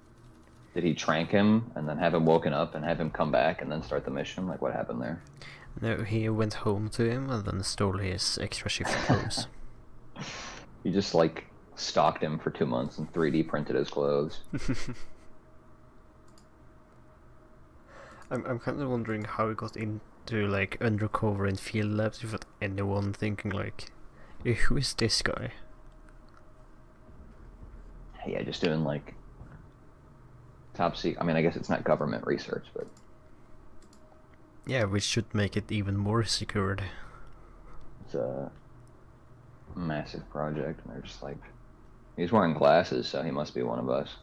Speaker 3: did he trank him and then have him woken up and have him come back and then start the mission? Like, what happened there?
Speaker 1: No, he went home to him and then stole his extra shift clothes.
Speaker 3: He just like stalked him for 2 months and 3D printed his clothes.
Speaker 1: I'm kind of wondering how he got into like undercover in field labs without anyone thinking like, who is this guy?
Speaker 3: Yeah, just doing like top secret. I mean, I guess it's not government research, but
Speaker 1: Yeah, which should make it even more secured.
Speaker 3: it's a massive project, and they're just like, he's wearing glasses, so he must be one of us.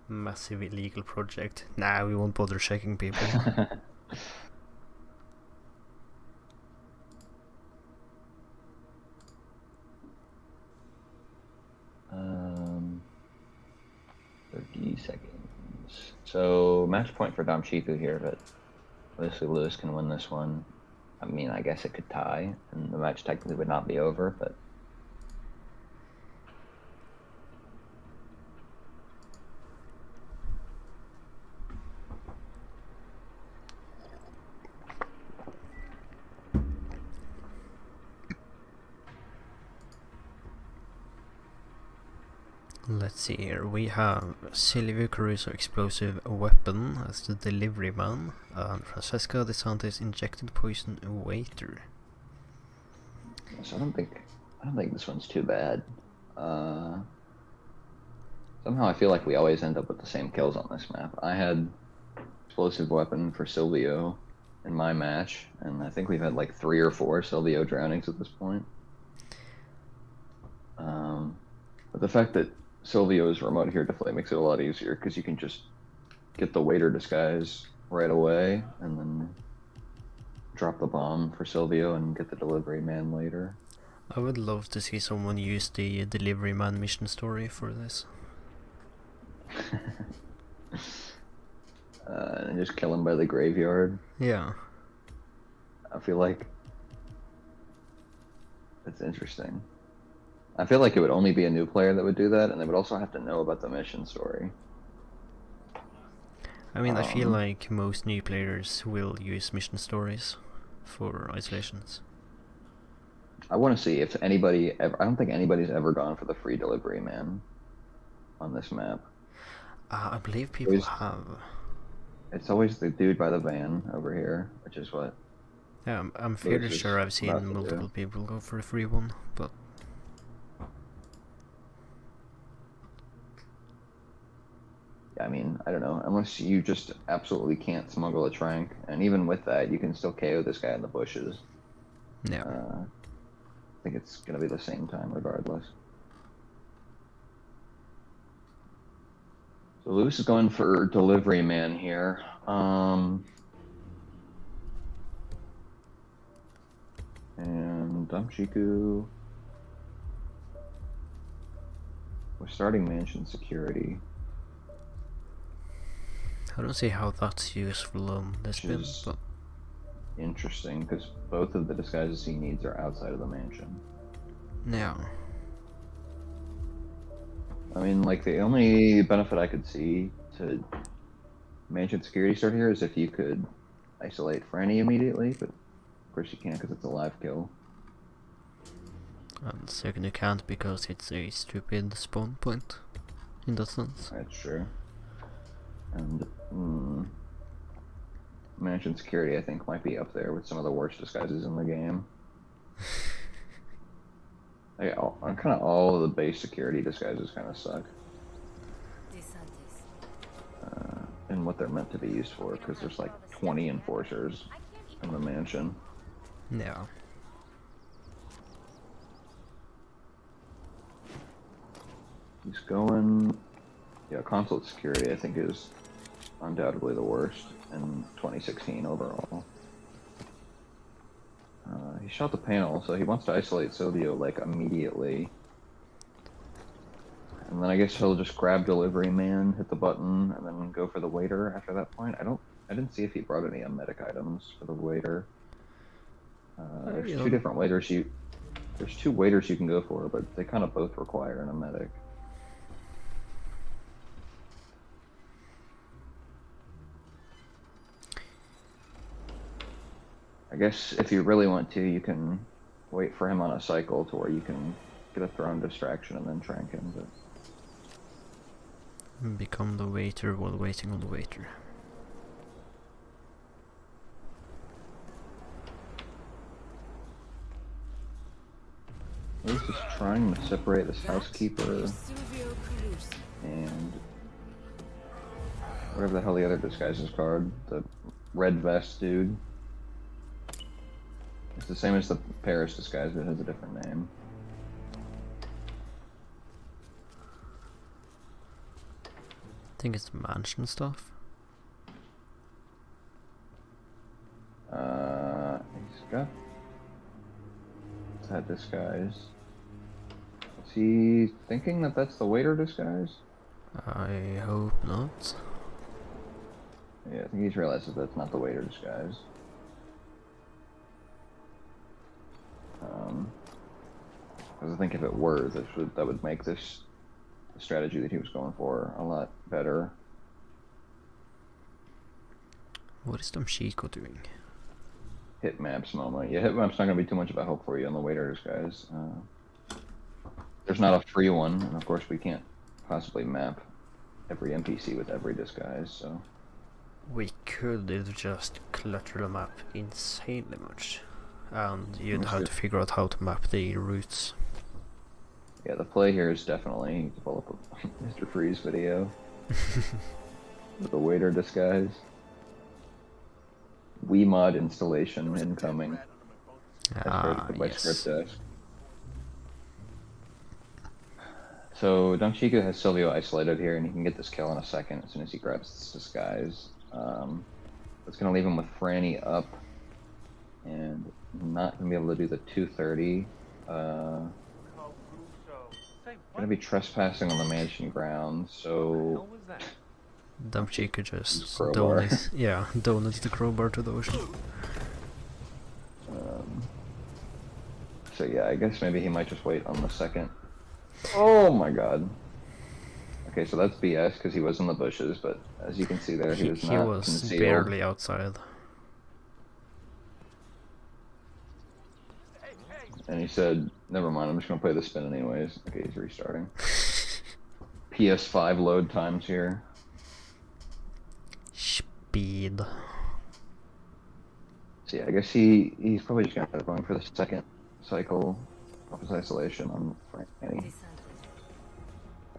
Speaker 1: Massive illegal project. Nah, we won't bother checking people.
Speaker 3: 30 seconds. So match point for Dammchicu here, but obviously Lewis can win this one. I mean, I guess it could tie, and the match technically would not be over, but
Speaker 1: Let's see here, we have Silvio Caruso Explosive Weapon as the delivery man, and Francesca De Santis Injected Poison Waiter.
Speaker 3: so I don't think this one's too bad. Somehow I feel like we always end up with the same kills on this map. I had Explosive Weapon for Silvio in my match, and I think we've had like 3 or 4 Silvio drownings at this point. But the fact that Silvio is remote here definitely makes it a lot easier because you can just get the waiter disguise right away and then drop the bomb for Silvio and get the delivery man later.
Speaker 1: I would love to see someone use the delivery man mission story for this.
Speaker 3: And just kill him by the graveyard.
Speaker 1: Yeah.
Speaker 3: I feel like that's interesting. I feel like it would only be a new player that would do that, and they would also have to know about the mission story.
Speaker 1: I mean, I feel like most new players will use mission stories for isolations.
Speaker 3: I want to see if anybody ever. I don't think anybody's ever gone for the free delivery man on this map.
Speaker 1: I believe people have.
Speaker 3: It's always the dude by the van over here, which is what.
Speaker 1: Yeah, I'm fairly sure I've seen multiple people go for the free one, but.
Speaker 3: I mean, I don't know, unless you just absolutely can't smuggle a trank, and even with that, you can still KO this guy in the bushes.
Speaker 1: Yeah.
Speaker 3: I think it's gonna be the same time regardless. So Lewis is going for delivery man here. And Dammchicu. We're starting mansion security.
Speaker 1: I don't see how that's useful on this bit, but...
Speaker 3: Interesting, because both of the disguises he needs are outside of the mansion.
Speaker 1: Yeah.
Speaker 3: I mean, like, the only benefit I could see to mansion security start here is if you could isolate Franny immediately, but of course you can't because it's a live kill.
Speaker 1: And second you can't because it's a stupid spawn point, in that sense.
Speaker 3: That's true. And, mansion security, I think, might be up there with some of the worst disguises in the game. Kind of all of the base security disguises kind of suck. And what they're meant to be used for, because there's like 20 enforcers in the mansion.
Speaker 1: Yeah.
Speaker 3: He's going... Yeah, consulate security, I think, is undoubtedly the worst in 2016 overall. He shot the panel, so he wants to isolate Silvio, like, immediately. And then I guess he'll just grab delivery man, hit the button, and then go for the waiter after that point. I didn't see if he brought any medic items for the waiter. There's two different waiters there's two waiters you can go for, but they kind of both require an medic. I guess if you really want to, you can wait for him on a cycle to where you can get a thrown distraction and then trank him. But...
Speaker 1: Become the waiter while waiting on the waiter.
Speaker 3: He's just trying to separate this housekeeper and whatever the hell the other disguise is called, the red vest dude. It's the same as the Paris disguise, but it has a different name.
Speaker 1: I think it's the mansion stuff.
Speaker 3: He's got that disguise. Is he thinking that that's the waiter disguise?
Speaker 1: I hope not.
Speaker 3: Yeah, I think he's realized that that's not the waiter disguise. Because I think if it were, that would make this strategy that he was going for a lot better.
Speaker 1: What is Dammchicu doing?
Speaker 3: Hit maps moment. Yeah, hit maps not going to be too much of a help for you on the waiter disguise. There's not a free one, and of course we can't possibly map every NPC with every disguise, so...
Speaker 1: We could have just cluttered the map insanely much. And you'd have to figure out how to map the routes.
Speaker 3: Yeah, the play here is definitely, you can pull up a Mr. Freeze video. With the waiter disguise. Wii mod installation incoming.
Speaker 1: Yes.
Speaker 3: So So Dammchicu has Silvio isolated here, and he can get this kill in a second as soon as he grabs this disguise. It's going to leave him with Franny up, and not going to be able to do the 230. Going to be trespassing on the mansion grounds, so...
Speaker 1: Dammchicu just
Speaker 3: Crowbar.
Speaker 1: donates the crowbar to the ocean.
Speaker 3: So yeah, I guess maybe he might just wait on the second. Oh my god. Okay, so that's BS because he was in the bushes, but as you can see there, he was not concealed.
Speaker 1: Barely outside.
Speaker 3: And he said, never mind, I'm just going to play the spin anyways. Okay, he's restarting. PS5 load times here.
Speaker 1: Speed.
Speaker 3: So yeah, I guess he's probably just going to end up going for the second cycle of his isolation on Franny.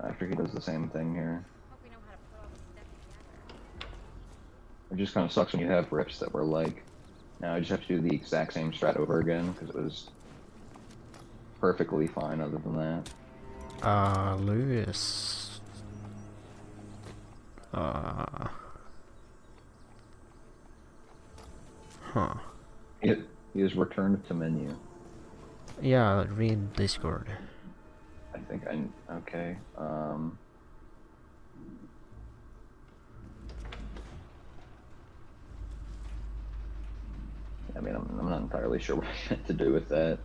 Speaker 3: After he does the same thing here. It just kind of sucks when you have rips that were like, now I just have to do the exact same strat over again because it was perfectly fine other than that.
Speaker 1: Lewis. Huh.
Speaker 3: He is returned to menu.
Speaker 1: Yeah, read Discord.
Speaker 3: I think okay. I mean, I'm not entirely sure what I meant to do with that.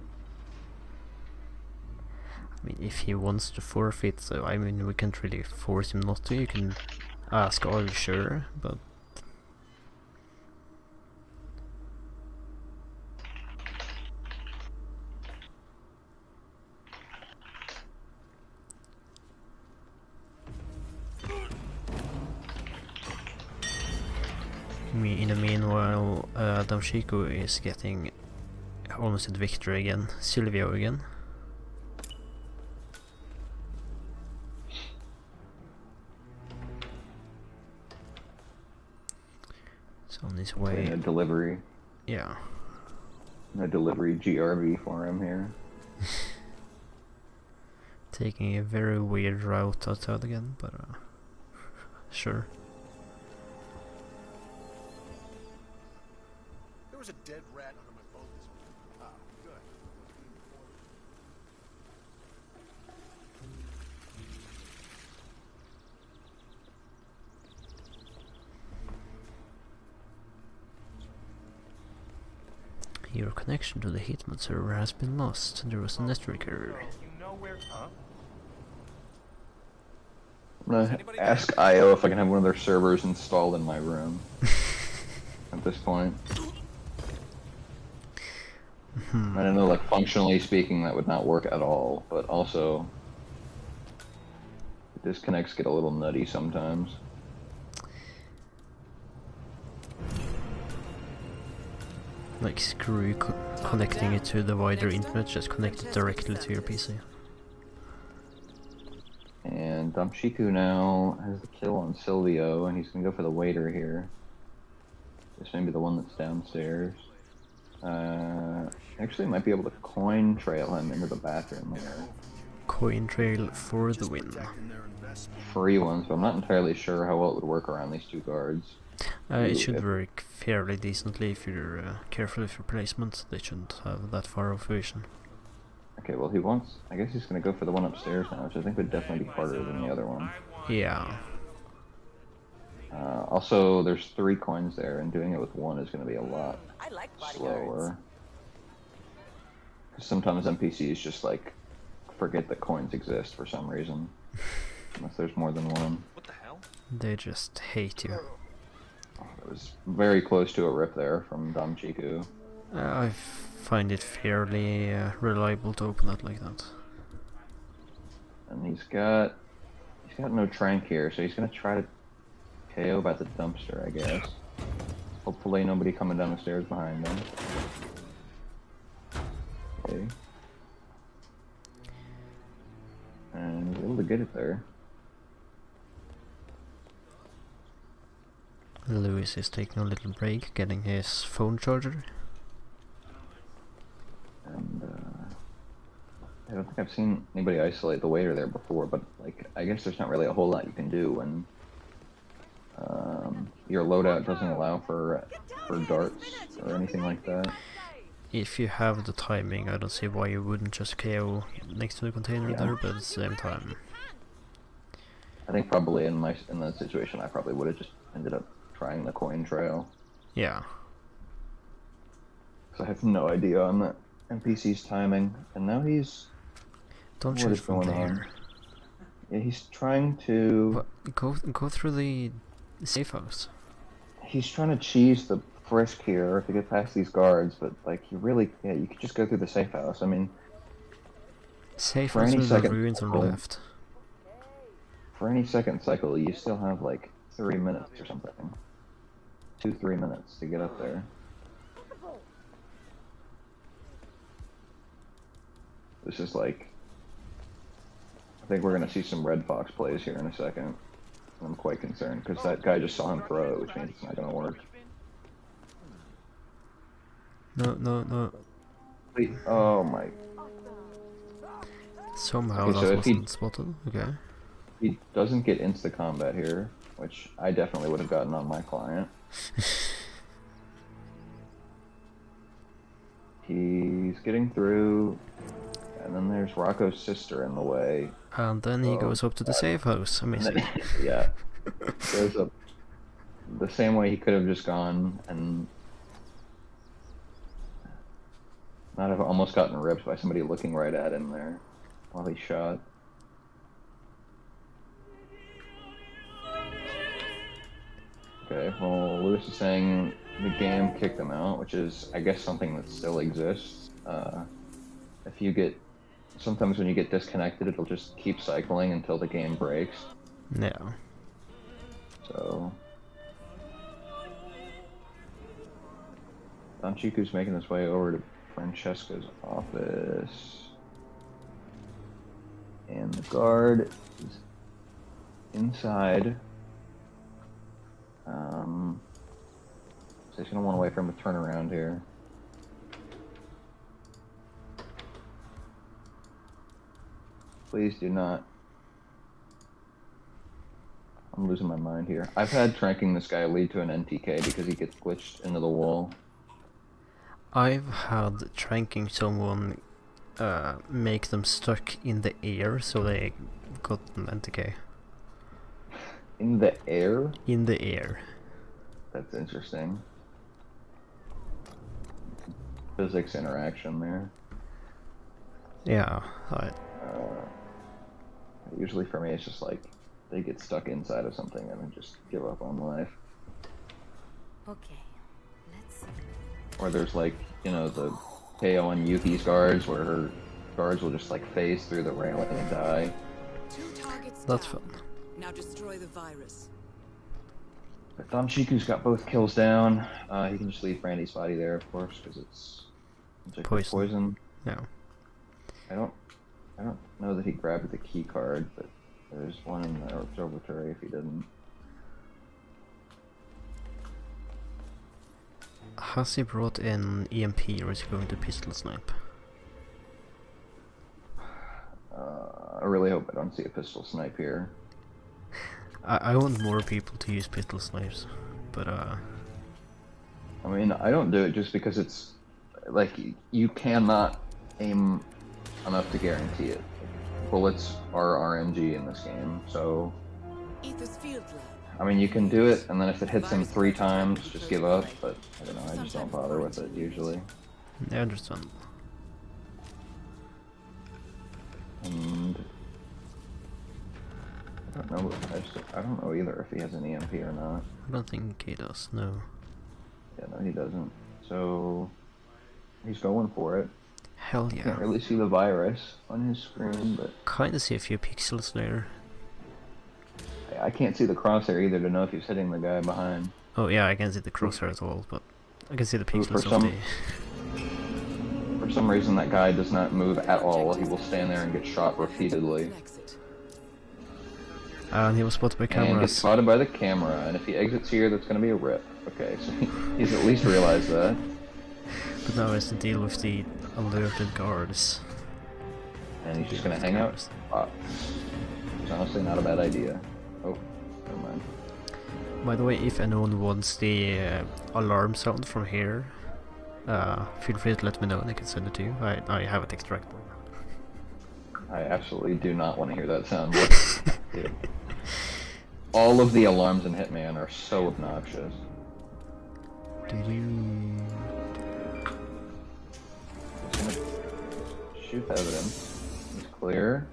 Speaker 1: I mean, if he wants to forfeit, so I mean, we can't really force him not to. You can ask, are you sure? But in the meanwhile, Dammchicu is getting almost at victory again. Silvio again. So on his way.
Speaker 3: A delivery.
Speaker 1: Yeah.
Speaker 3: A delivery GRV for him here.
Speaker 1: Taking a very weird route outside again, but sure.
Speaker 6: There was a dead rat under my boat this morning. Oh, good.
Speaker 1: Your connection to the Hitman server has been lost. There was a network error.
Speaker 5: You know where, huh?
Speaker 3: I'm gonna ask IO if I can have one of their servers installed in my room. At this point. I don't know, like functionally speaking, that would not work at all, but also disconnects get a little nutty sometimes.
Speaker 1: Like screw connecting it to the wider internet, just connect it directly to your PC.
Speaker 3: And Dammchicu now has the kill on Silvio, and he's gonna go for the waiter here. This may be the one that's downstairs. Actually might be able to coin trail him into the bathroom here.
Speaker 1: Coin trail for the win.
Speaker 3: Free ones, but I'm not entirely sure how well it would work around these two guards.
Speaker 1: It should work fairly decently if you're careful with your placement. They shouldn't have that far of vision.
Speaker 3: Okay, well he wants... I guess he's gonna go for the one upstairs now, which I think would definitely be harder than the other one.
Speaker 1: Yeah.
Speaker 3: Also, there's 3 coins there, and doing it with 1 is gonna be a lot slower. Because sometimes NPCs just like forget that coins exist for some reason. Unless there's more than one.
Speaker 5: What the hell?
Speaker 1: They just hate you.
Speaker 3: It was very close to a rip there from Dammchicu.
Speaker 1: I find it fairly reliable to open that like that.
Speaker 3: And he's got no trank here, so he's gonna try to KO by the dumpster, I guess. Hopefully nobody coming down the stairs behind him. Okay. And he's able to get it there.
Speaker 1: Lewis is taking a little break, getting his phone charger.
Speaker 3: And I don't think I've seen anybody isolate the waiter there before, but like I guess there's not really a whole lot you can do when your loadout doesn't allow for darts or anything like that.
Speaker 1: If you have the timing, I don't see why you wouldn't just KO next to the container there, but at the same time...
Speaker 3: I think probably in that situation I probably would have just ended up trying the coin trail.
Speaker 1: Yeah.
Speaker 3: So I have no idea on the NPC's timing, and now he's...
Speaker 1: Don't
Speaker 3: what
Speaker 1: shoot
Speaker 3: is
Speaker 1: from
Speaker 3: going
Speaker 1: there.
Speaker 3: on? Yeah, he's trying to...
Speaker 1: What? Go through the safe house.
Speaker 3: He's trying to cheese the frisk here to get past these guards, but like you really... Yeah, you could just go through the safe house. I mean...
Speaker 1: Safe
Speaker 3: For
Speaker 1: house
Speaker 3: any
Speaker 1: with the
Speaker 3: second
Speaker 1: ruins on the
Speaker 3: cycle-
Speaker 1: left.
Speaker 3: For any second cycle, you still have like 3 minutes or something. 2-3 minutes to get up there. This is like... I think we're gonna see some Red Fox plays here in a second. I'm quite concerned, because that guy just saw him throw it, which means it's not gonna work.
Speaker 1: No.
Speaker 3: Wait, oh my...
Speaker 1: Somehow
Speaker 3: Okay, so
Speaker 1: that
Speaker 3: if he-
Speaker 1: wasn't spotted. Okay.
Speaker 3: He doesn't get insta-combat here, which I definitely would have gotten on my client. He's getting through, and then there's Rocco's sister in the way.
Speaker 1: And then he
Speaker 3: Oh,
Speaker 1: goes up to the safe house.
Speaker 3: And
Speaker 1: Amazing.
Speaker 3: then, yeah, goes up the same way he could have just gone and not have almost gotten ripped by somebody looking right at him there while he shot. Okay, well, Lewis is saying the game kicked him out, which is, I guess, something that still exists. If you get, sometimes when you get disconnected, it'll just keep cycling until the game breaks.
Speaker 1: Yeah.
Speaker 3: So, Dammchicu's making his way over to Francesca's office, and the guard is inside. So he's gonna want to wait for him to turn around here. Please do not. I'm losing my mind here. I've had tranking this guy lead to an NTK because he gets glitched into the wall.
Speaker 1: I've had tranking someone make them stuck in the air so they got an NTK.
Speaker 3: In the air?
Speaker 1: In the air.
Speaker 3: That's interesting. Physics interaction there.
Speaker 1: Yeah.
Speaker 3: Usually for me it's just like they get stuck inside of something and then just give up on life.
Speaker 7: Okay, let's see.
Speaker 3: Or there's like, you know, the KO on Yuki's guards where her guards will just like phase through the railing and die.
Speaker 4: 2 targets
Speaker 1: That's
Speaker 4: down.
Speaker 1: fun.
Speaker 4: Now destroy the virus.
Speaker 3: But Dammchiku's got both kills down. He can just leave Brandy's body there, of course, because it's poison.
Speaker 1: Yeah.
Speaker 3: I don't know that he grabbed the key card, but there's one in the observatory if he didn't.
Speaker 1: Has he brought in EMP or is he going to pistol snipe?
Speaker 3: I really hope I don't see a pistol snipe here.
Speaker 1: I want more people to use pistol snipes, but
Speaker 3: I mean, I don't do it just because it's like you cannot aim enough to guarantee it. Bullets are RNG in this game, so
Speaker 4: Ether's field lab.
Speaker 3: I mean, you can do it, and then if it hits him 3 times, just give up. But I don't know, I just don't bother with it usually.
Speaker 1: I understand.
Speaker 3: And I don't know. I don't know either if he has an EMP or not.
Speaker 1: I don't think he does. No.
Speaker 3: Yeah, no, he doesn't. So he's going for it.
Speaker 1: Hell
Speaker 3: Can't
Speaker 1: yeah.
Speaker 3: really see the virus on his screen, but
Speaker 1: Kinda see a few pixels there.
Speaker 3: I can't see the crosshair either to know if he's hitting the guy behind.
Speaker 1: Oh yeah, I can see the crosshair at all, but I can see the
Speaker 3: For
Speaker 1: pixels of
Speaker 3: some-
Speaker 1: the...
Speaker 3: For some reason, that guy does not move at all. He will stand there and get shot repeatedly.
Speaker 4: An exit.
Speaker 1: And he was spotted by
Speaker 3: And gets
Speaker 1: cameras.
Speaker 3: spotted by the camera, and if he exits here, that's going to be a rip. Okay, so he's at least realized that.
Speaker 1: But now it's to deal with the alerted guards.
Speaker 3: And he's just gonna hang out. It's honestly not a bad idea. Oh, never mind.
Speaker 1: By the way, if anyone wants the alarm sound from here, feel free to let me know and I can send it to you. I have it extracted.
Speaker 3: I absolutely do not want to hear that sound. Dude. All of the alarms in Hitman are so obnoxious. Shoot the evidence. It's clear.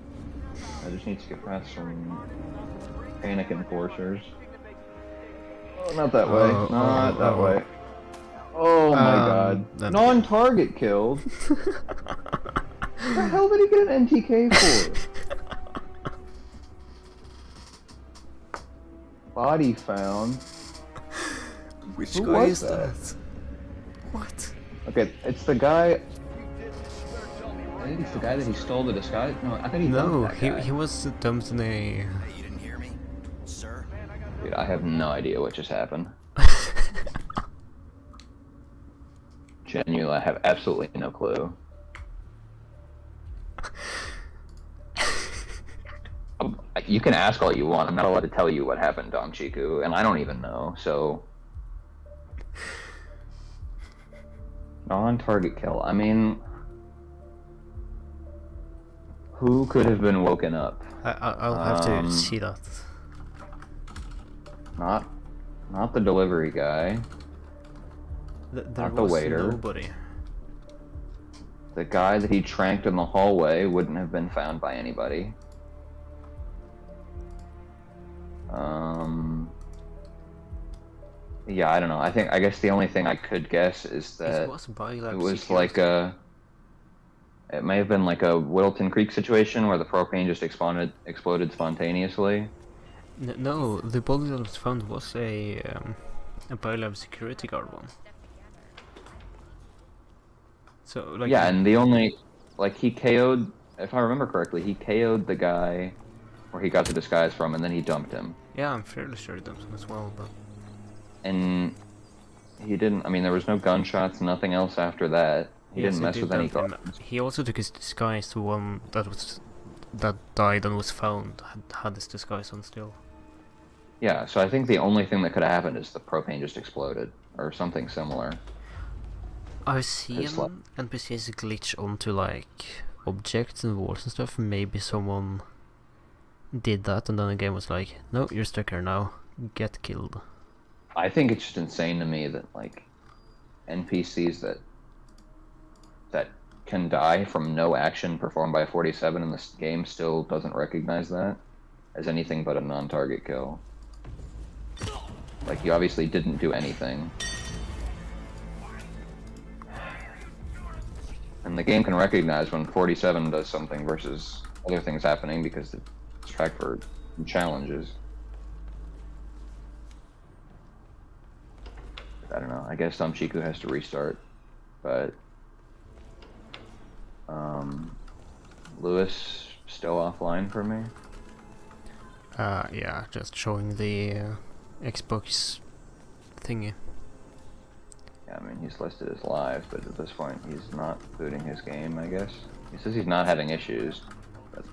Speaker 3: I just need to get past some panic enforcers. Oh, not that way. Not that way. Oh my god. Non-target killed? What the hell did he get an NTK for? Body found.
Speaker 1: Which
Speaker 3: Who
Speaker 1: guy
Speaker 3: was
Speaker 1: is that? What?
Speaker 3: Okay, it's the guy. I think it's the guy that he stole the disguise. No, I think he dumped that guy.
Speaker 1: he was dumped in a.
Speaker 2: Hey, you didn't hear me? Sir?
Speaker 3: Dude, I have no idea what just happened. Genuinely, I have absolutely no clue. You can ask all you want. I'm not allowed to tell you what happened, Dammchicu, and I don't even know, so... Non-target kill. I mean... Who could have been woken up?
Speaker 1: I'll have to see that.
Speaker 3: Not the delivery guy.
Speaker 1: There
Speaker 3: not the
Speaker 1: was
Speaker 3: waiter.
Speaker 1: Nobody.
Speaker 3: The guy that he tranked in the hallway wouldn't have been found by anybody. Yeah, I don't know. I guess the only thing I could guess is that it was like a... It may have been like a Whittleton Creek situation where the propane just exploded spontaneously.
Speaker 1: No, the body that was found was a biolab security guard one. So like
Speaker 3: yeah, and the only he KO'd, if I remember correctly, he KO'd the guy where he got the disguise from, and then he dumped him.
Speaker 1: Yeah, I'm fairly sure he dumped him as well, but.
Speaker 3: And he didn't. I mean, there was no gunshots, nothing else after that. He didn't mess with any guns.
Speaker 1: He also took his disguise. The one that died and was found had his disguise on still.
Speaker 3: Yeah, so I think the only thing that could have happened is the propane just exploded, or something similar.
Speaker 1: I've seen NPCs glitch onto like objects and walls and stuff. Maybe someone did that, and then the game was like, "No, you're stuck here now. Get killed."
Speaker 3: I think it's just insane to me that like NPCs that can die from no action performed by a 47 and this game still doesn't recognize that as anything but a non-target kill. Like, you obviously didn't do anything. And the game can recognize when 47 does something versus other things happening because it's tracked for challenges. I don't know, I guess Dammchicu has to restart, but Lewis still offline for me?
Speaker 1: Yeah, just showing the Xbox thingy.
Speaker 3: Yeah, I mean, he's listed as live, but at this point he's not booting his game, I guess. He says he's not having issues, but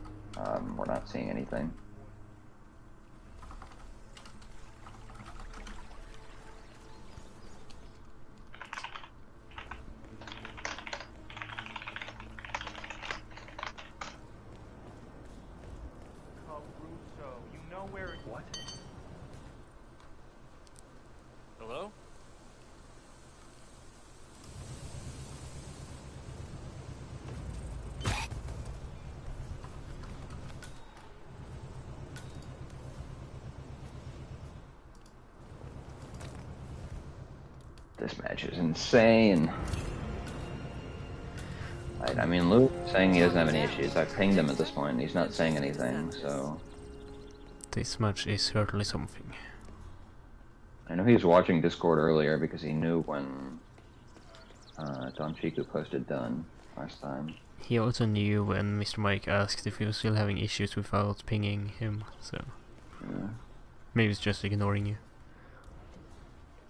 Speaker 3: we're not seeing anything.
Speaker 5: What? Hello?
Speaker 3: This match is insane. I mean, Luke saying he doesn't have any issues. I've pinged him at this point, and he's not saying anything, so...
Speaker 1: This match is certainly something.
Speaker 3: I know he was watching Discord earlier because he knew when Dammchicu posted done last time.
Speaker 1: He also knew when Mr. Mike asked if he was still having issues without pinging him, so...
Speaker 3: Yeah.
Speaker 1: Maybe it's just ignoring you.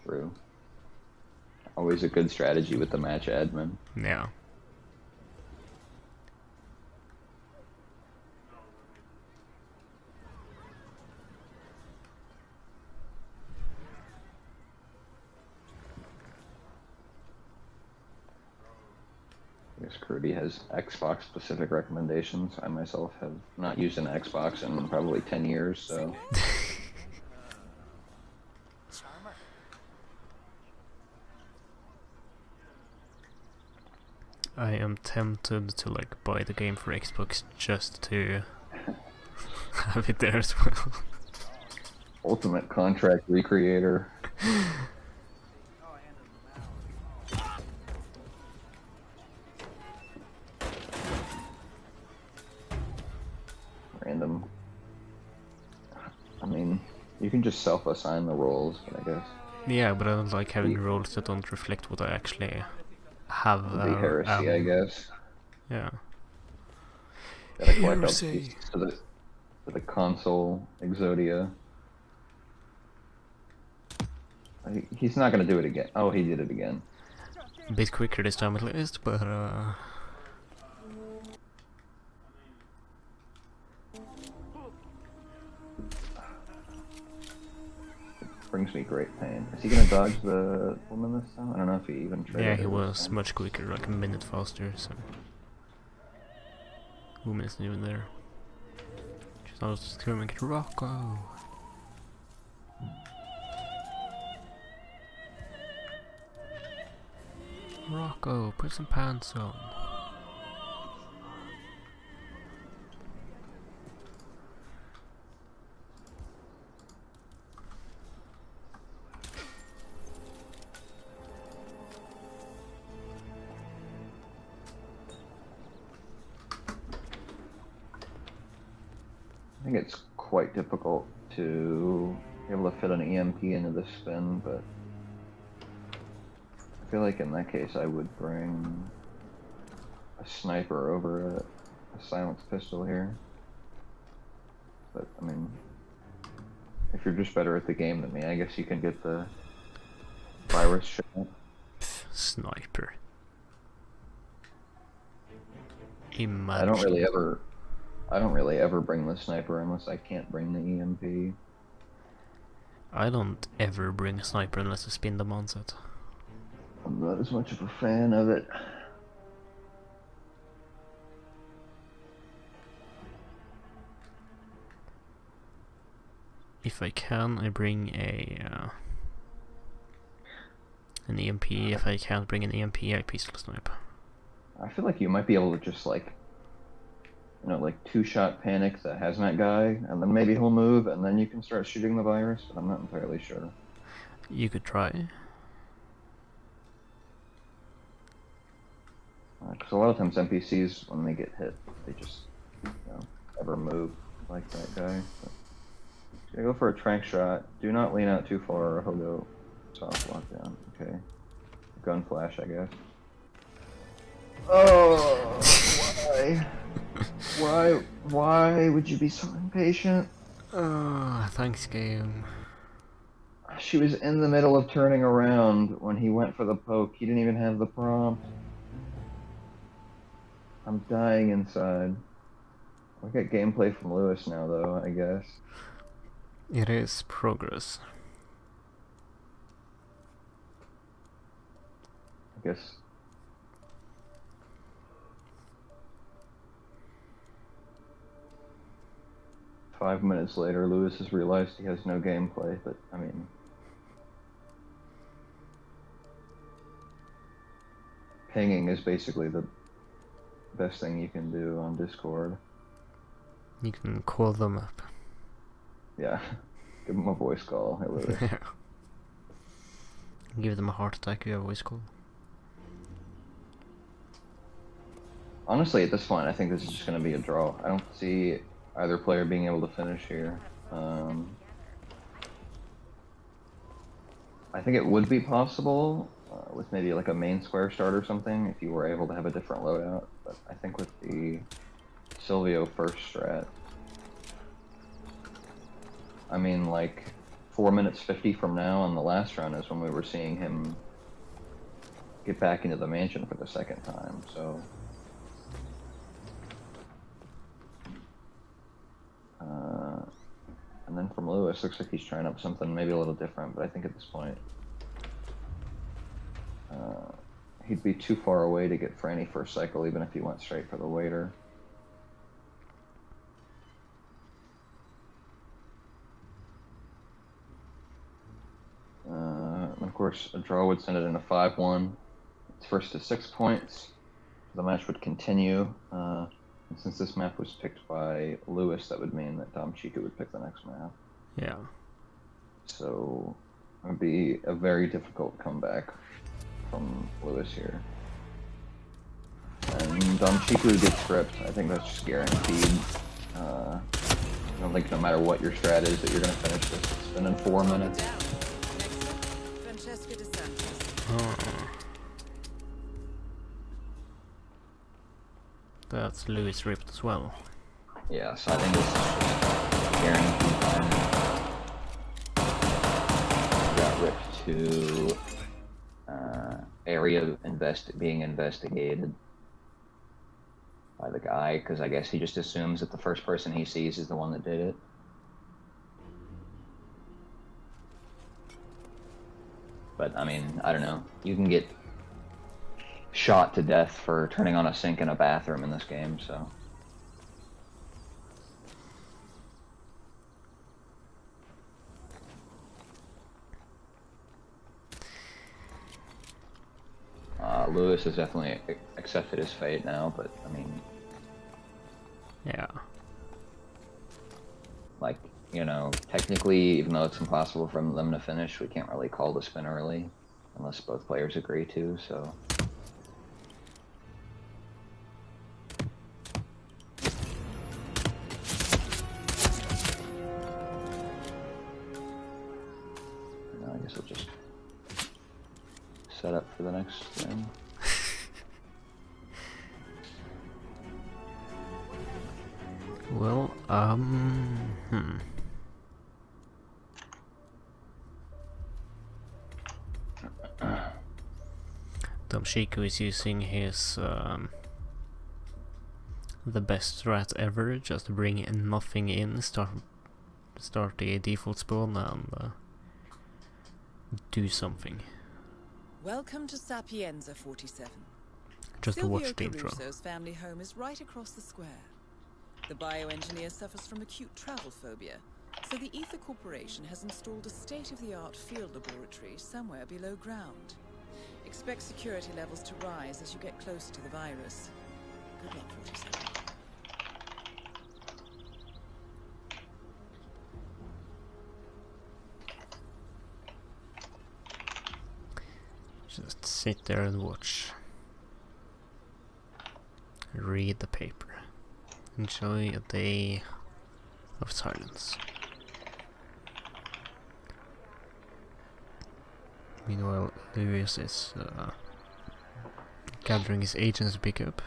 Speaker 3: True. Always a good strategy with the match admin.
Speaker 1: Yeah.
Speaker 3: guess Crudy has Xbox specific recommendations. I myself have not used an Xbox in probably 10 years, so.
Speaker 6: Charmer.
Speaker 1: I am tempted to like buy the game for Xbox just to have it there as well.
Speaker 3: Ultimate Contract Recreator. Random. I mean, you can just self-assign the roles, but I guess.
Speaker 1: Yeah, but I don't like having roles that don't reflect what I actually have.
Speaker 3: Would be heresy, I guess.
Speaker 1: Yeah.
Speaker 3: Gotta collect all the pieces for the console Exodia. He's not gonna do it again. Oh, he did it again.
Speaker 1: A bit quicker this time at least, but
Speaker 3: Brings me great pain. Is he gonna dodge the woman this time? I don't know if he even tried.
Speaker 1: yeah, he was much quicker, like a minute faster, so woman isn't even there. She's not screaming at Rocco. Rocco, put some pants on.
Speaker 3: I think it's quite difficult to be able to fit an EMP into this spin, but I feel like in that case I would bring a sniper over a silenced pistol here. But, I mean, if you're just better at the game than me, I guess you can get the virus shot.
Speaker 1: Sniper. Imagine.
Speaker 3: I don't really ever bring the sniper unless I can't bring the EMP.
Speaker 1: I don't ever bring a sniper unless I spin them on set.
Speaker 3: I'm not as much of a fan of it.
Speaker 1: If I can, I bring an EMP. If I can't bring an EMP, I pistol snipe.
Speaker 3: I feel like you might be able to just like, you know, like two-shot panic the hazmat guy, and then maybe he'll move, and then you can start shooting the virus, but I'm not entirely sure.
Speaker 1: You could try.
Speaker 3: Because a lot of times NPCs, when they get hit, they just, you know, never move like that guy. But, so go for a trank shot. Do not lean out too far, or he'll go soft lockdown. Okay. Gun flash, I guess. Oh, why? Why would you be so impatient?
Speaker 1: Oh, thanks, game.
Speaker 3: She was in the middle of turning around when he went for the poke. He didn't even have the prompt. I'm dying inside. We get gameplay from Lewis now, though, I guess.
Speaker 1: It is progress.
Speaker 3: I guess. Five minutes later, Lewis has realized he has no gameplay, but, I mean... Pinging is basically the best thing you can do on Discord.
Speaker 1: You can call them up.
Speaker 3: Yeah. Give them a voice call. Hey, Lewis.
Speaker 1: Give them a heart attack, you have a voice call.
Speaker 3: Honestly, at this point, I think this is just going to be a draw. I don't see either player being able to finish here. I think it would be possible with maybe like a main square start or something if you were able to have a different loadout. But I think with the Silvio first strat, I mean, like 4 minutes 50 from now on the last run is when we were seeing him get back into the mansion for the second time. So. And then from Lewis, looks like he's trying up something maybe a little different, but I think at this point, he'd be too far away to get for any first cycle, even if he went straight for the waiter. And of course, a draw would send it in a 5-1. It's first to 6 points. The match would continue. And since this map was picked by Lewis, that would mean that Dammchicu would pick the next map.
Speaker 1: Yeah.
Speaker 3: So it would be a very difficult comeback from Lewis here. And Dammchicu gets ripped. I think that's just guaranteed. I don't think no matter what your strat is that you're going to finish this. It's been in 4 minutes.
Speaker 1: That's Lewis ripped as well.
Speaker 3: Yeah, so I think this is just guaranteed time. Got ripped to area being investigated by the guy, because I guess he just assumes that the first person he sees is the one that did it. But, I mean, I don't know. You can get shot to death for turning on a sink in a bathroom in this game, so... Lewis has definitely accepted his fate now, but, I mean...
Speaker 1: Yeah.
Speaker 3: Like, you know, technically, even though it's impossible for them to finish, we can't really call the spin early, unless both players agree to, so... I guess we'll just set up for the next spin.
Speaker 1: Well, Dammchicu is using his the best strat ever, just to bring nothing in, start the default spawn and do something.
Speaker 4: Welcome to Sapienza 47.
Speaker 1: Just to watch the
Speaker 4: Silvio
Speaker 1: intro.
Speaker 4: Caruso's family home is right across the square. The bioengineer suffers from acute travel phobia, so the Ether Corporation has installed a state-of-the-art field laboratory somewhere below ground. Expect security levels to rise as you get closer to the virus. Good luck, 47.
Speaker 1: Just sit there and watch. Read the paper. Enjoy a day of silence. Meanwhile, Lewis is gathering his agents to pick up.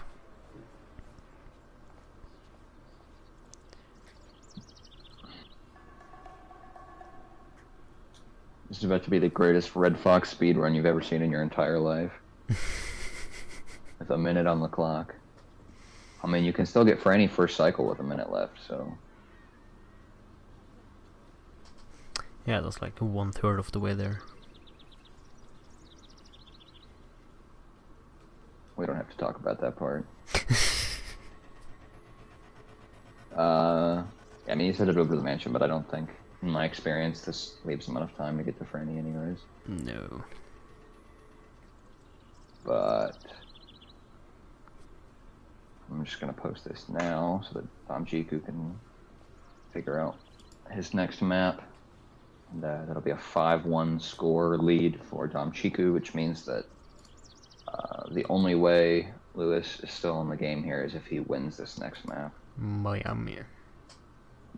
Speaker 3: This is about to be the greatest Red Fox speedrun you've ever seen in your entire life. With a minute on the clock. I mean, you can still get for any first cycle with a minute left, so...
Speaker 1: Yeah, that's like 1/3 of the way there.
Speaker 3: We don't have to talk about that part. I mean, you said it over the mansion, but I don't think, in my experience, this leaves him enough time to get to Franny anyways.
Speaker 1: No.
Speaker 3: But... I'm just gonna post this now so that Dammchicu can figure out his next map. And that'll be a 5-1 score lead for Dammchicu, which means that the only way Lewis is still in the game here is if he wins this next map.
Speaker 1: Miami.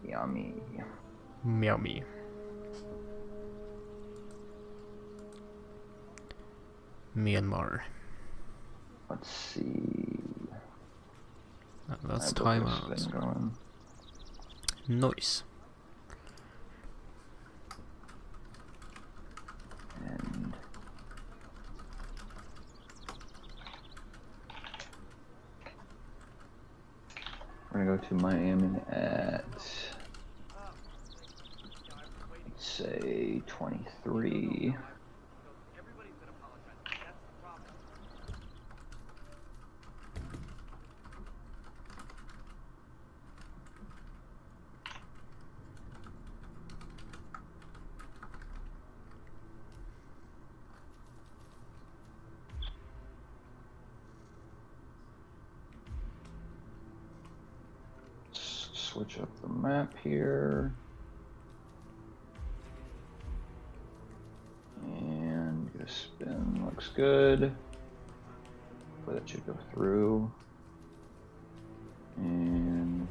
Speaker 3: Yummy.
Speaker 1: Miami. Myanmar.
Speaker 3: Let's see.
Speaker 1: That's
Speaker 3: I
Speaker 1: time
Speaker 3: got this
Speaker 1: out.
Speaker 3: thing going.
Speaker 1: Nice.
Speaker 3: And we're gonna go to Miami at, let's say, 23. switch up the map here. And get a spin, looks good. Hopefully that should go through. And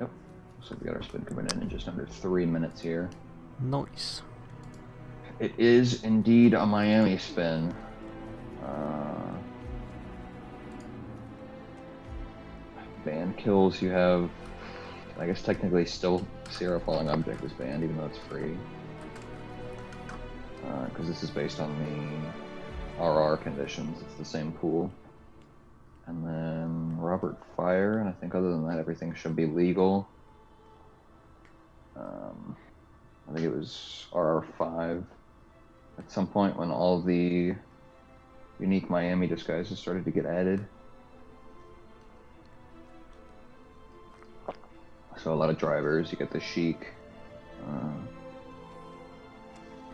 Speaker 3: yep, so we got our spin coming in just under 3 minutes here.
Speaker 1: Nice.
Speaker 3: It is indeed a Miami spin. Banned kills, you have, I guess technically still Sierra Falling Object is banned even though it's free. Because this is based on the RR conditions, it's the same pool. And then Robert Fire, and I think other than that everything should be legal. I think it was RR5 at some point when all the unique Miami disguises started to get added. So a lot of drivers, you get the Chic.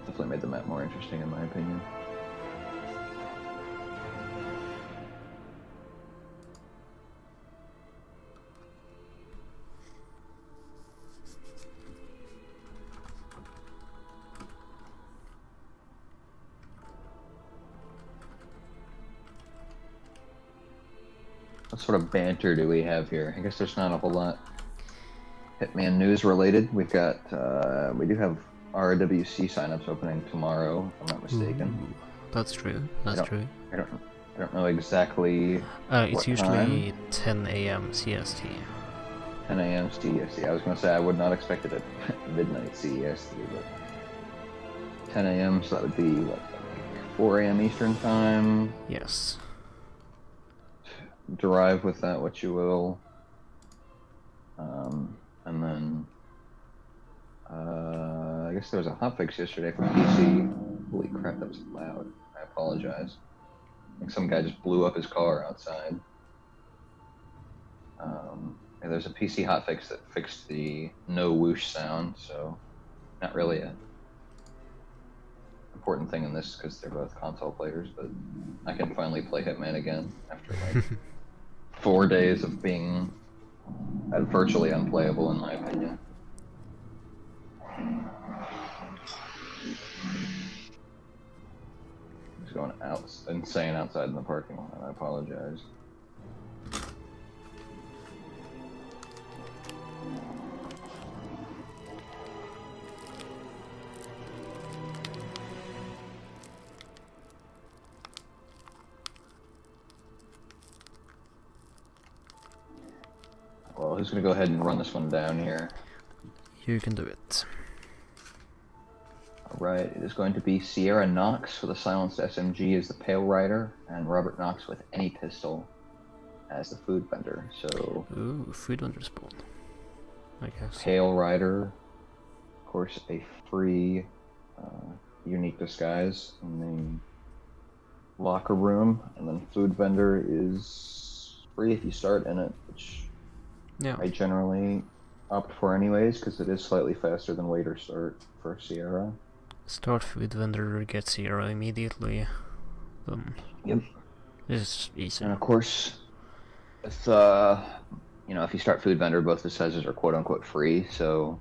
Speaker 3: Definitely made the map more interesting in my opinion. What sort of banter do we have here? I guess there's not a whole lot Hitman news related. We've got, we do have RWC signups opening tomorrow, if I'm not mistaken.
Speaker 1: Ooh, that's true. That's true.
Speaker 3: I don't know exactly.
Speaker 1: It's usually
Speaker 3: time.
Speaker 1: 10 a.m. CST.
Speaker 3: 10 a.m. CST. I was going to say I would not expect it at midnight CST, but 10 a.m. So that would be what, 4 a.m. Eastern time.
Speaker 1: Yes.
Speaker 3: Derive with that what you will. And then I guess there was a hotfix yesterday for PC. Holy crap, that was loud. I apologize. I think some guy just blew up his car outside. And there's a PC hotfix that fixed the no whoosh sound, so not really a important thing in this because they're both console players, but I can finally play Hitman again after like 4 days of being virtually unplayable in my opinion. He's going insane outside in the parking lot. I apologize. Well, who's going to go ahead and run this one down here?
Speaker 1: You can do it.
Speaker 3: Alright, it is going to be Sierra Knox with a silenced SMG as the Pale Rider, and Robert Knox with any pistol as the Food Vendor. So,
Speaker 1: Ooh, Food Vendor spawn, I guess.
Speaker 3: Pale Rider, of course, a free unique disguise in the locker room, and then Food Vendor is free if you start in it, which
Speaker 1: Yeah.
Speaker 3: I generally opt for anyways, because it is slightly faster than wait or start for Sierra.
Speaker 1: Start Food Vendor, get Sierra immediately.
Speaker 3: Yep.
Speaker 1: It's easy.
Speaker 3: And of course, if if you start Food Vendor, both disguises are quote-unquote free, so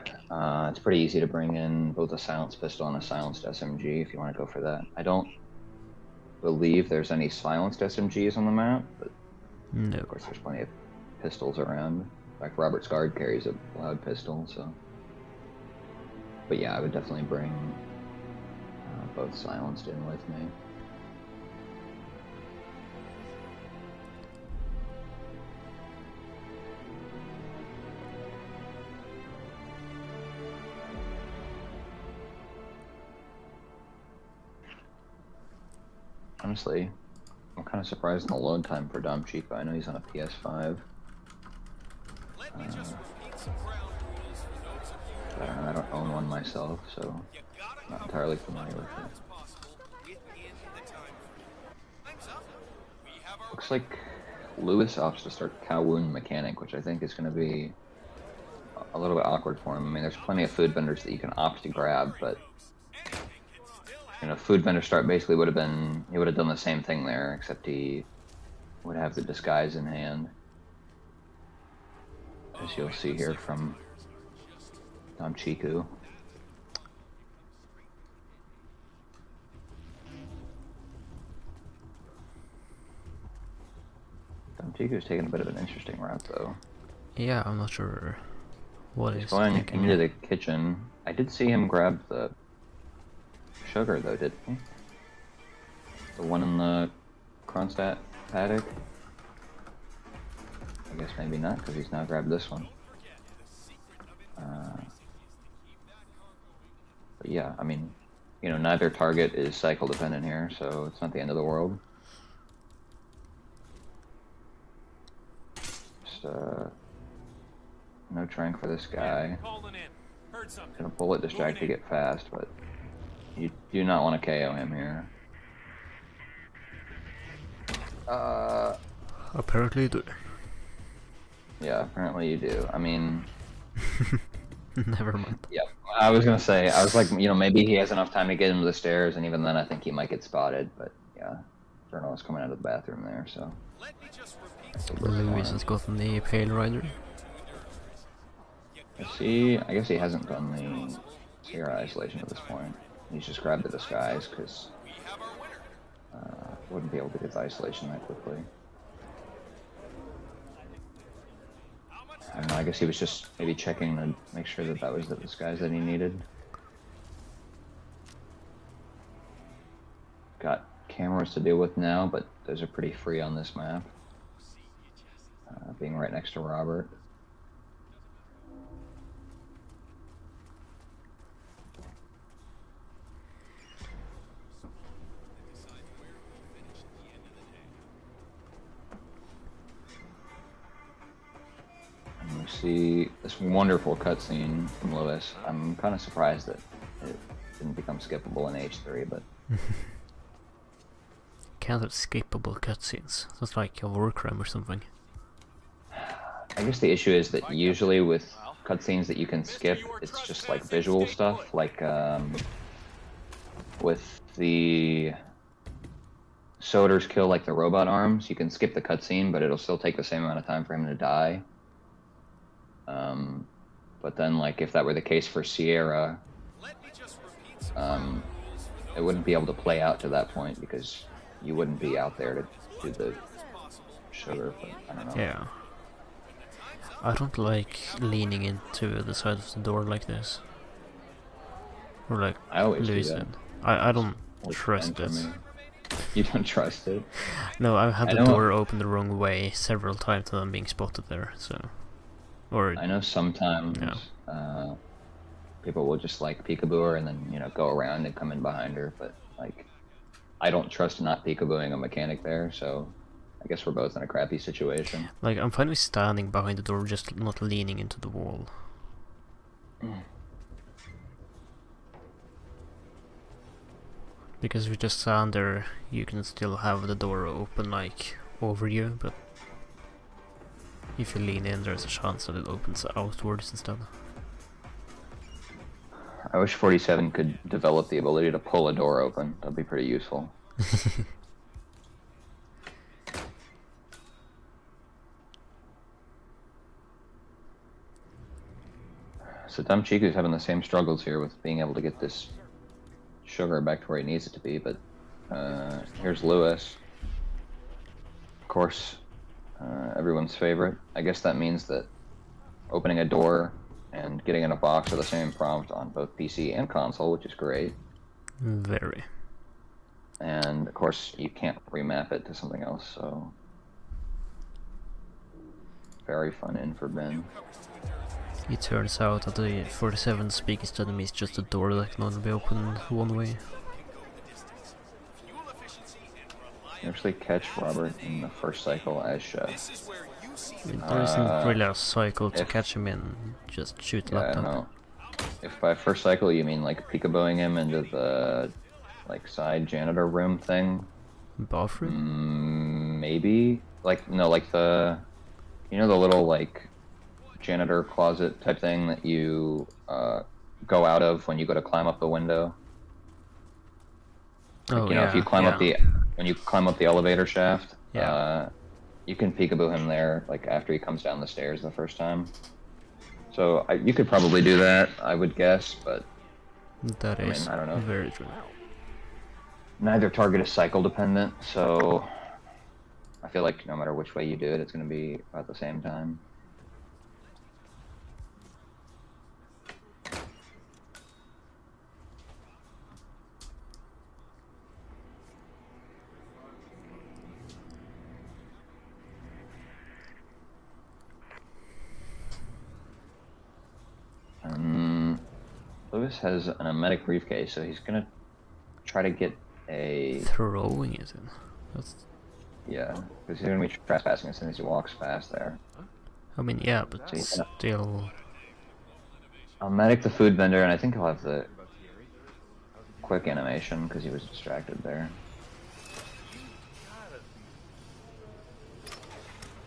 Speaker 3: it's pretty easy to bring in both a silenced pistol and a silenced SMG if you want to go for that. I don't believe there's any silenced SMGs on the map, but
Speaker 1: No.
Speaker 3: of course there's plenty of pistols around. In fact, Robert's guard carries a loud pistol, so. But yeah, I would definitely bring both silenced in with me. Honestly, I'm kind of surprised in the load time for Dammchicu. I know he's on a PS5. I don't own one myself, so I'm not entirely familiar with it. Looks like Lewis opts to start Kowloon Mechanic, which I think is going to be a little bit awkward for him. I mean, there's plenty of Food Vendors that you can opt to grab, but Food Vendor start basically would have been, he would have done the same thing there, except he would have the disguise in hand. as you'll see here from Dammchicu. Dammchicu's taking a bit of an interesting route, though.
Speaker 1: Yeah, I'm not sure what
Speaker 3: He's
Speaker 1: he's
Speaker 3: going
Speaker 1: thinking.
Speaker 3: into the kitchen. I did see him grab the sugar, though, didn't he? The one in the Kronstadt paddock? I guess maybe not, because he's now grabbed this one. But yeah, I mean, you know, neither target is cycle dependent here, so it's not the end of the world. Just, no trank for this guy. Gonna bullet distract to get fast, but you do not want to KO him here.
Speaker 1: Apparently you do.
Speaker 3: Yeah, apparently you do. I mean,
Speaker 1: Never mind.
Speaker 3: yeah, I was gonna say, I was like, you know, maybe he has enough time to get him to the stairs, and even then I think he might get spotted, but yeah, Bruno was coming out of the bathroom there, so.
Speaker 1: Lewis has gotten the Pale Rider.
Speaker 3: I guess he hasn't done the Sierra isolation at this point. He's just grabbed the disguise, because wouldn't be able to get the isolation that quickly. I don't know, I guess he was just maybe checking to make sure that that was the disguise that he needed. Got cameras to deal with now, but those are pretty free on this map. Being right next to Robert. And we see this wonderful cutscene from Lewis. I'm kind of surprised that it didn't become skippable in H3, but...
Speaker 1: Can't have skippable cutscenes. That's like a war crime or something.
Speaker 3: I guess the issue is that usually with cutscenes that you can skip, it's just like visual stuff, like with the Soder's kill, like the robot arms, you can skip the cutscene, but it'll still take the same amount of time for him to die. But then, like, if that were the case for Sierra, it wouldn't be able to play out to that point because you wouldn't be out there to do the sugar, but I don't know.
Speaker 1: Yeah. I don't like leaning into the side of the door like this. Or like
Speaker 3: I always do
Speaker 1: Lewis
Speaker 3: that.
Speaker 1: did. I don't
Speaker 3: Works
Speaker 1: trust
Speaker 3: fine for
Speaker 1: this.
Speaker 3: me. You don't trust it?
Speaker 1: No, I've had
Speaker 3: I
Speaker 1: the
Speaker 3: know-
Speaker 1: door open the wrong way several times and I'm being spotted there, so... Or...
Speaker 3: I know sometimes people will just like peekaboo her and then, you know, go around and come in behind her, but like, I don't trust not peekabooing a mechanic there, so I guess we're both in a crappy situation.
Speaker 1: Like, I'm fine with standing behind the door, just not leaning into the wall. Because if you just stand there, you can still have the door open, like, over you, but... If you lean in, there's a chance that it opens outwards instead.
Speaker 3: I wish 47 could develop the ability to pull a door open. That'd be pretty useful. So Dammchicu's having the same struggles here with being able to get this sugar back to where it needs it to be, but here's Lewis. Of course, everyone's favorite. I guess that means that opening a door and getting in a box are the same prompt on both PC and console, which is great.
Speaker 1: Very.
Speaker 3: And of course, you can't remap it to something else, so very fun in for Ben.
Speaker 1: It turns out that the 47's biggest enemy is just a door that can only be opened one way.
Speaker 3: You actually catch Robert in the first cycle as Chef.
Speaker 1: There isn't really a cycle to
Speaker 3: if-
Speaker 1: catch him in, just shoot the
Speaker 3: Yeah, I
Speaker 1: laptop.
Speaker 3: know. If by first cycle you mean like peekabooing him into the like side janitor room thing,
Speaker 1: Bathroom?
Speaker 3: maybe. Like no, like the, you know, the little like janitor closet type thing that you go out of when you go to climb up the window. Like,
Speaker 1: Oh,
Speaker 3: you know, if you climb up
Speaker 1: yeah.
Speaker 3: when you climb up the elevator shaft,
Speaker 1: Yeah.
Speaker 3: you can peekaboo him there, like after he comes down the stairs the first time. So you could probably do that, I would guess, but
Speaker 1: That
Speaker 3: I mean,
Speaker 1: is
Speaker 3: I don't know.
Speaker 1: very true.
Speaker 3: Neither target is cycle dependent, so I feel like no matter which way you do it, it's going to be about the same time. Lewis has an emetic briefcase, so he's gonna try to get a...
Speaker 1: Throwing it in. That's...
Speaker 3: Yeah, because he's gonna be trespassing as soon as he walks past there.
Speaker 1: I mean, yeah, but still...
Speaker 3: I'll medic the food vendor, and I think he'll have the quick animation, because he was distracted there.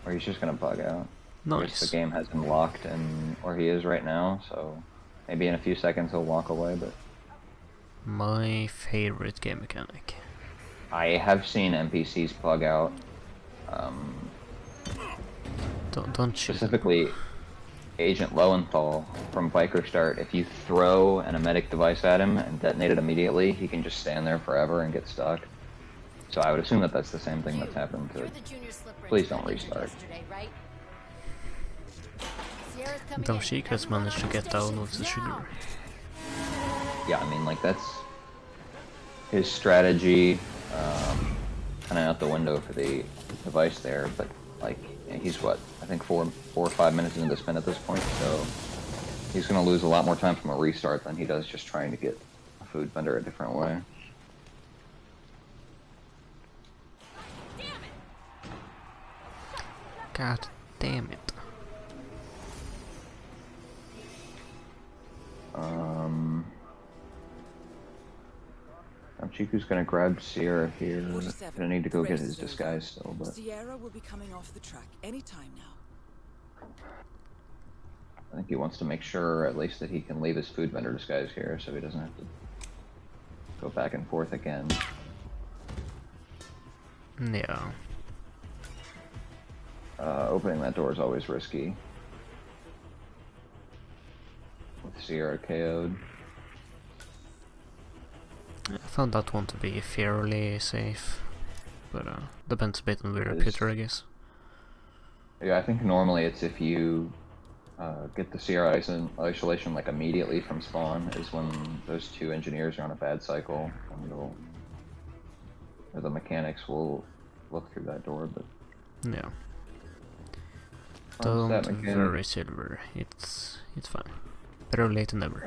Speaker 3: Or he's just gonna bug out.
Speaker 1: Nice.
Speaker 3: The game has him locked in where he is right now, so maybe in a few seconds he'll walk away, but...
Speaker 1: My favorite game mechanic.
Speaker 3: I have seen NPCs bug out.
Speaker 1: Don't shoot.
Speaker 3: Specifically, Agent Lowenthal from Biker Start, if you throw an emetic device at him and detonate it immediately, he can just stand there forever and get stuck. So I would assume that that's the same thing that's happened to... Please don't restart.
Speaker 1: Dammchicu has managed to get down with the sugar.
Speaker 3: Yeah, I mean, like, that's his strategy, kind of out the window for the device there, but, like, he's what, I think 4 or 5 minutes into the spin at this point, so he's going to lose a lot more time from a restart than he does just trying to get a food vendor a different way.
Speaker 1: God damn it.
Speaker 3: Dammchicu's gonna grab Sierra here. Gonna need to go get his disguise still, but
Speaker 4: Sierra will be coming off the track any time now.
Speaker 3: I think he wants to make sure at least that he can leave his food vendor disguise here so he doesn't have to go back and forth again.
Speaker 1: Yeah.
Speaker 3: Opening that door is always risky. With Sierra KO'd.
Speaker 1: I found that one to be fairly safe, but depends a bit on the repeater, I guess.
Speaker 3: Yeah, I think normally it's if you get the Sierra isolation like immediately from spawn is when those two engineers are on a bad cycle, and or the mechanics will look through that door, but...
Speaker 1: Yeah. Don't worry, Silver. It's fine. Better late than never.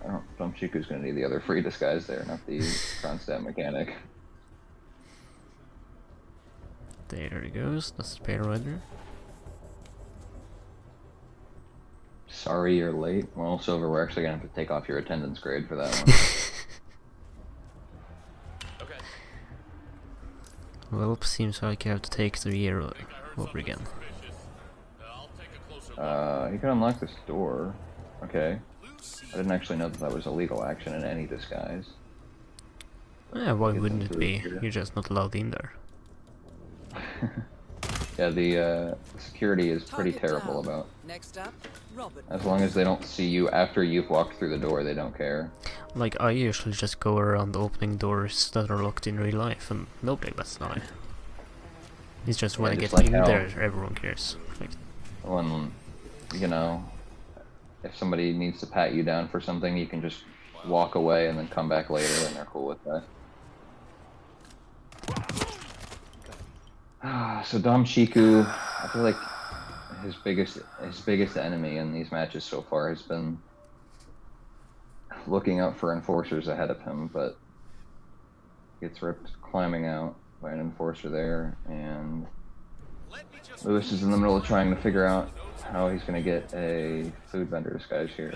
Speaker 3: Yeah, Dammchicu's gonna need the other free disguise there, not the Kronstadt mechanic.
Speaker 1: There he goes. That's the Spear Rider.
Speaker 3: Sorry you're late. Well, Silver, we're actually gonna have to take off your attendance grade for that one.
Speaker 5: Okay.
Speaker 1: Well, seems like you have to take the year over again.
Speaker 3: You can unlock this door. Okay. I didn't actually know that that was a legal action in any disguise.
Speaker 1: Yeah, why wouldn't it be? You're just not allowed in there.
Speaker 3: Yeah, the security is pretty terrible about.
Speaker 4: Next up, Robert.
Speaker 3: As long as they don't see you after you've walked through the door, they don't care.
Speaker 1: Like, I usually just go around opening doors that are locked in real life, and nobody bats an eye. It's just when I get
Speaker 3: like
Speaker 1: in
Speaker 3: how
Speaker 1: there, everyone cares. Like,
Speaker 3: when, you know, if somebody needs to pat you down for something, you can just walk away and then come back later, and they're cool with that. So Dammchicu, I feel like his biggest enemy in these matches so far has been looking out for enforcers ahead of him, but gets ripped climbing out by an enforcer there, and Lewis is in the middle of trying to figure out how he's going to get a food vendor disguise here.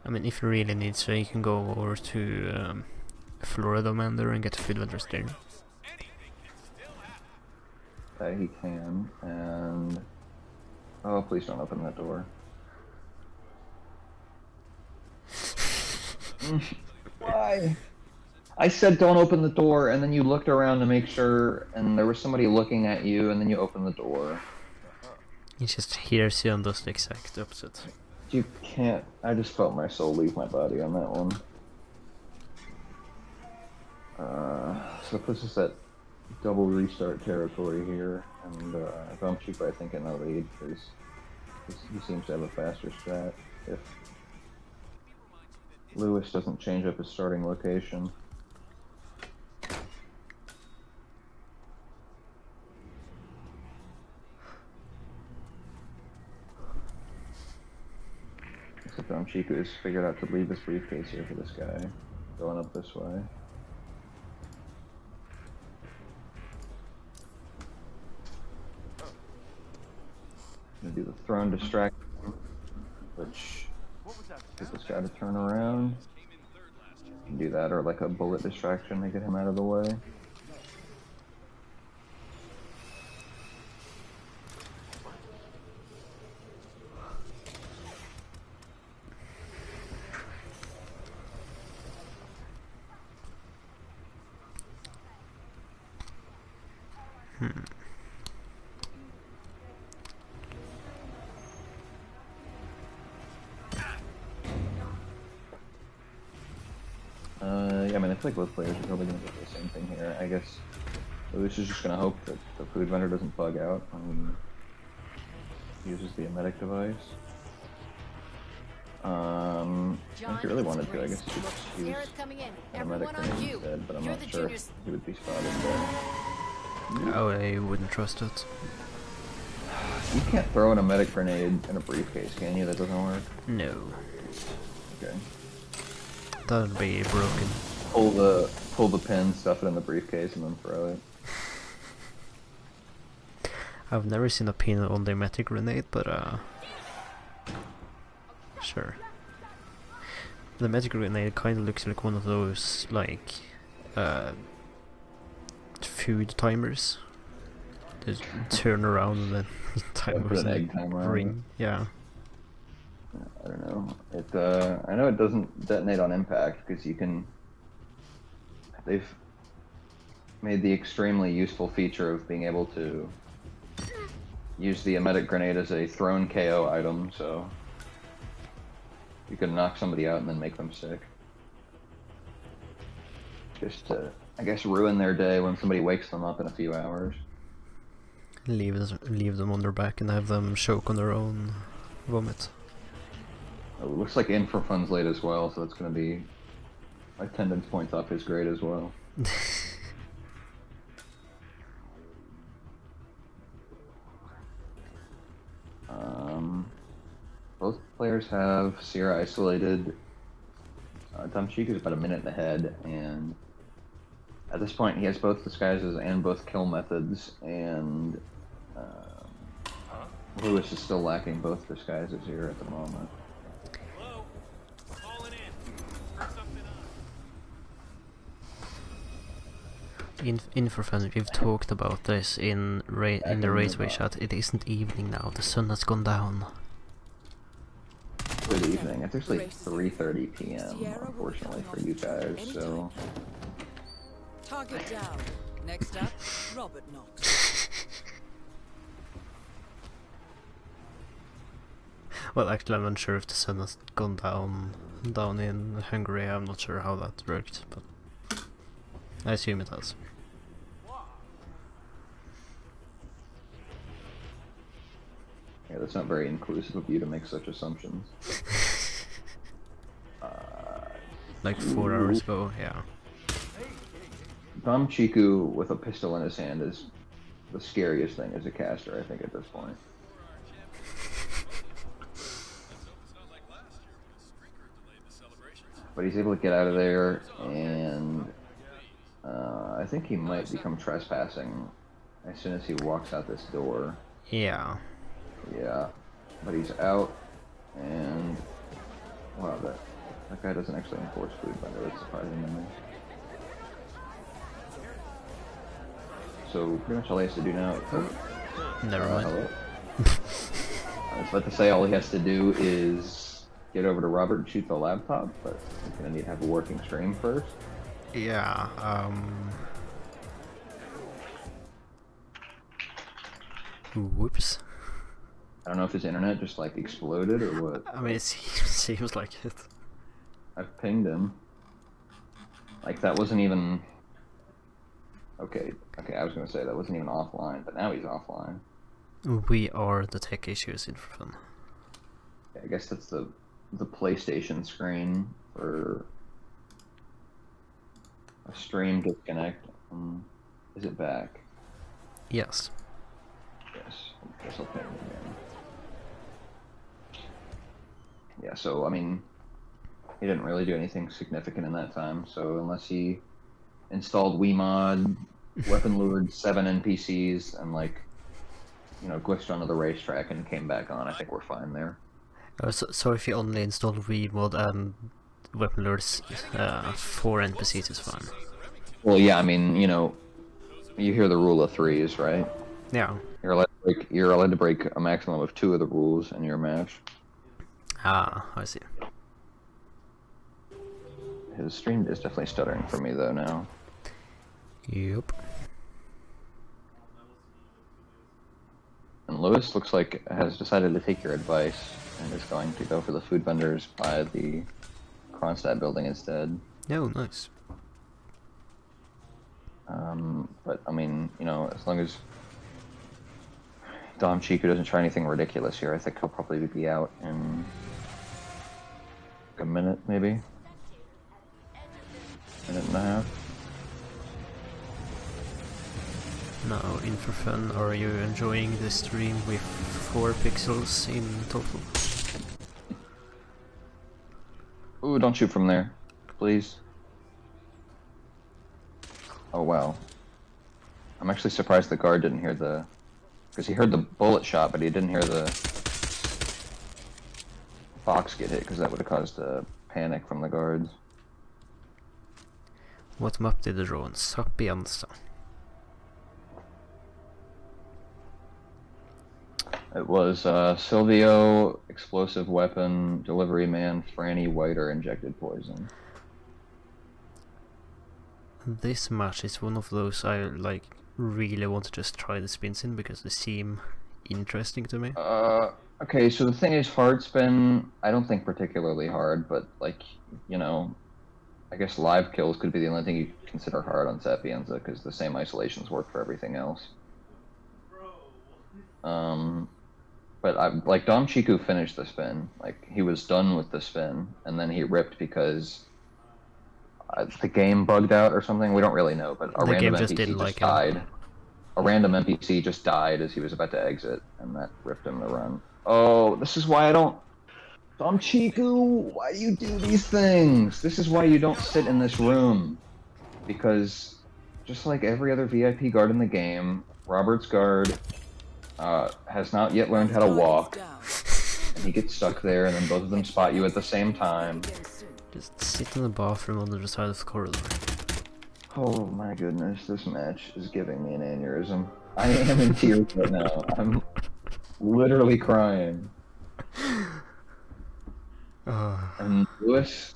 Speaker 1: I mean, if you really need to, you can go over to Florida Mander and get food vendors there.
Speaker 3: He can, and... Oh, please don't open that door. Why? I said don't open the door, and then you looked around to make sure, and there was somebody looking at you, and then you opened the door.
Speaker 1: He just hears you and does the exact opposite.
Speaker 3: You can't. I just felt my soul leave my body on that one. So it puts us at double restart territory here, and Dammchicu, I think, in the lead, because he seems to have a faster strat. If Lewis doesn't change up his starting location. Except Dammchicu has figured out to leave his briefcase here for this guy, going up this way. Gonna do the throne distraction, which get this guy to turn around. You can do that, or like a bullet distraction to get him out of the way. Yeah, I mean, I feel like both players are probably going to get the same thing here. I guess Lewis is just going to hope that the food vendor doesn't bug out when he uses the emetic device. If he really wanted to, I guess he could use an emetic grenade instead, but I'm not sure if he would be spotted there.
Speaker 1: Oh, I wouldn't trust it.
Speaker 3: You can't throw an emetic grenade in a briefcase, can you? That doesn't work?
Speaker 1: No.
Speaker 3: Okay.
Speaker 1: That'd be broken.
Speaker 3: Pull the pin, stuff it in the briefcase, and then throw it.
Speaker 1: I've never seen a pin on the emetic grenade, but sure. The emetic grenade kind of looks like one of those, like, food timers. Just turn around and then timers
Speaker 3: an egg timer
Speaker 1: ring. Yeah.
Speaker 3: I don't know. It. I know it doesn't detonate on impact because you can. They've made the extremely useful feature of being able to use the emetic grenade as a thrown KO item, so you can knock somebody out and then make them sick. Just to, I guess, ruin their day when somebody wakes them up in a few hours.
Speaker 1: Leave them on their back and have them choke on their own vomit.
Speaker 3: Oh, it looks like in for funds late as well, so that's going to be attendance points off his grade as well. Both players have Sierra isolated. Dammchicu is about a minute ahead, and at this point he has both disguises and both kill methods, and Lewis is still lacking both disguises here at the moment.
Speaker 5: Hello? Calling in. Heard something on.
Speaker 1: In for fun, we've talked about this in the Raceway chat. It isn't evening now. The sun has gone down.
Speaker 3: Good evening. It's actually 3:30 p.m. unfortunately for you guys. So.
Speaker 4: Target down. Next up, Robert Knox.
Speaker 1: Well, actually, I'm not sure if the sun has gone down in Hungary. I'm not sure how that worked, but I assume it has.
Speaker 3: Yeah, that's not very inclusive of you to make such assumptions.
Speaker 1: Like 4 hours ago, yeah.
Speaker 3: Dammchicu with a pistol in his hand is the scariest thing as a caster, I think, at this point. But he's able to get out of there, and I think he might become trespassing as soon as he walks out this door.
Speaker 1: Yeah.
Speaker 3: Yeah, but he's out, and wow, that guy doesn't actually enforce food vendor. That's surprising to me. So pretty much all he has to do now.
Speaker 1: Never mind.
Speaker 3: Hello? I was about to say all he has to do is get over to Robert and shoot the laptop, but he's gonna need to have a working stream first.
Speaker 1: Yeah, whoops.
Speaker 3: I don't know if his internet just like exploded or what.
Speaker 1: I mean, it seems like it.
Speaker 3: I've pinged him. Like that wasn't even... Okay, I was gonna say that wasn't even offline, but now he's offline.
Speaker 1: We are the tech issues in fun.
Speaker 3: Yeah, I guess that's the PlayStation screen for a stream disconnect. Is it back?
Speaker 1: Yes.
Speaker 3: Yes. I guess I'll ping him again. Yeah, so I mean, he didn't really do anything significant in that time. So unless he installed Wiimod, weapon lured 7 NPCs, and like, you know, glitched onto the racetrack and came back on, I think we're fine there.
Speaker 1: So if you only install Wiimod and weapon lures, 4 NPCs is fine.
Speaker 3: Well, yeah, I mean, you know, you hear the rule of threes, right?
Speaker 1: Yeah.
Speaker 3: You're allowed to break a maximum of 2 of the rules in your match.
Speaker 1: Ah, I see.
Speaker 3: His stream is definitely stuttering for me though now.
Speaker 1: Yep.
Speaker 3: And Lewis looks like has decided to take your advice and is going to go for the food vendors by the Kronstadt building instead.
Speaker 1: Oh, nice.
Speaker 3: But I mean, you know, as long as Dammchicu doesn't try anything ridiculous here, I think he'll probably be out in a minute, maybe. Minute and a half.
Speaker 1: Now, in for fun, are you enjoying the stream with 4 pixels in total?
Speaker 3: Ooh, don't shoot from there, please. Oh wow. I'm actually surprised the guard didn't hear the... Because he heard the bullet shot, but he didn't hear the box get hit, because that would have caused a panic from the guards.
Speaker 1: What map did the drone? Sapienza.
Speaker 3: It was Silvio, explosive weapon, delivery man, Franny, Whiter, injected poison.
Speaker 1: This match is one of those I like really want to just try the spins in because they seem interesting to me.
Speaker 3: Okay, so the thing is, hard spin, I don't think particularly hard, but like, you know, I guess live kills could be the only thing you consider hard on Sapienza because the same isolations work for everything else. But like Dammchicu finished the spin, like he was done with the spin, and then he ripped because the game bugged out or something. We don't really know, but a random NPC just died. A random NPC just died as he was about to exit, and that ripped him the run. Oh, this is why I don't... Dammchicu, why do you do these things? This is why you don't sit in this room. Because, just like every other VIP guard in the game, Robert's guard has not yet learned how to walk, and he gets stuck there, and then both of them spot you at the same time.
Speaker 1: Just sit in the bathroom on the other side of the corridor.
Speaker 3: Oh my goodness, this match is giving me an aneurysm. I am in tears right now. I'm literally crying. And Lewis...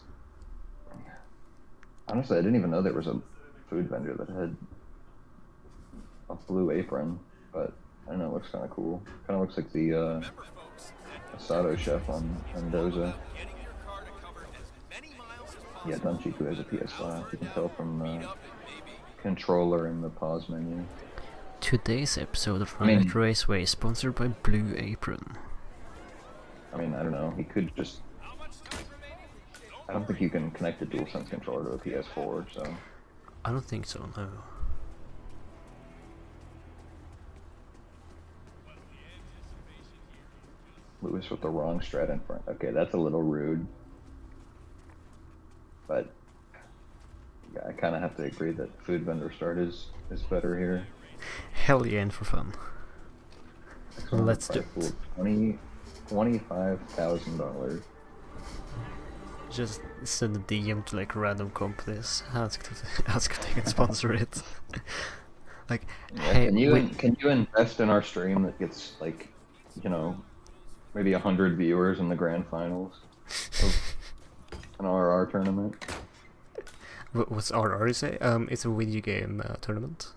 Speaker 3: Honestly, I didn't even know there was a food vendor that had a blue apron, but I don't know, it looks kind of cool. Kind of looks like the asado chef on Mendoza. Yeah, Dammchicu has a PS5. You can tell from the controller in the pause menu.
Speaker 1: Today's episode of Roulette Raceway is sponsored by Blue Apron.
Speaker 3: I mean, I don't know. He could just... I don't think you can connect a DualSense controller to a PS4, so...
Speaker 1: I don't think so, no.
Speaker 3: Lewis with the wrong strat in front. Okay, that's a little rude. But yeah, I kind of have to agree that food vendor start is better here.
Speaker 1: Hell yeah, in for fun. Let's do it.
Speaker 3: $25,000.
Speaker 1: Just send a DM to like random companies, ask if they can sponsor it. Like,
Speaker 3: yeah,
Speaker 1: hey,
Speaker 3: can you invest in our stream that gets like, you know, maybe 100 viewers in the grand finals? of an RR tournament.
Speaker 1: What's RR say? It's a video game tournament.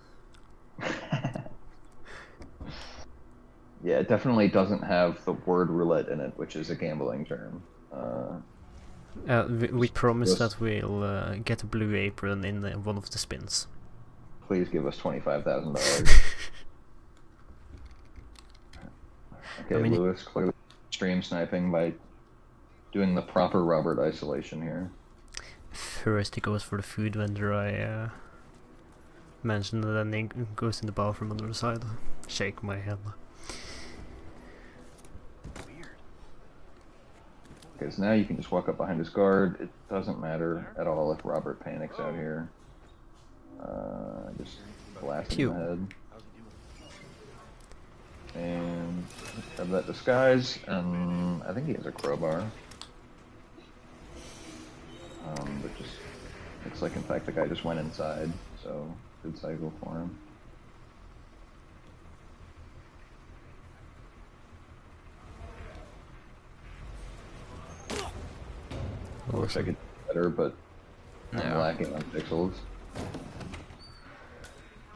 Speaker 3: Yeah, it definitely doesn't have the word roulette in it, which is a gambling term.
Speaker 1: We promise
Speaker 3: Yes.
Speaker 1: that we'll get a blue apron in one of the spins.
Speaker 3: Please give us $25,000. Okay,
Speaker 1: I mean,
Speaker 3: Lewis clearly stream sniping by doing the proper Robert isolation here.
Speaker 1: first he goes for the food vendor I mentioned, and then he goes in the bathroom on the other side. Shake my head.
Speaker 3: Okay, so now you can just walk up behind his guard. It doesn't matter at all if Robert panics out here. Just blast him in the head. And grab that disguise, and I think he has a crowbar. But just looks like, in fact, the guy just went inside, so good cycle for him. I wish I could do better, but I'm lacking on pixels.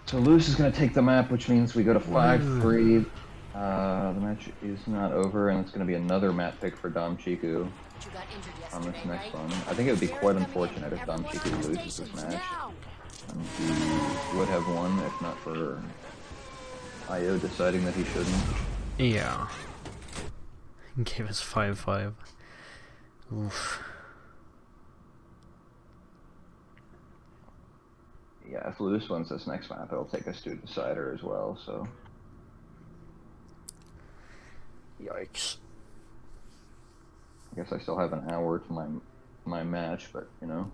Speaker 3: So Lewis is going to take the map, which means we go to 5-3. The match is not over, and it's going to be another map pick for Dammchicu on this next one. I think it would be quite unfortunate if Dammchicu loses this match. And he would have won if not for IO deciding that he shouldn't.
Speaker 1: Yeah. Gave us 5-5. Oof.
Speaker 3: Yeah, if Lewis wins this next map, it'll take us to a decider as well, so...
Speaker 1: Yikes.
Speaker 3: I guess I still have an hour to my match, but, you know...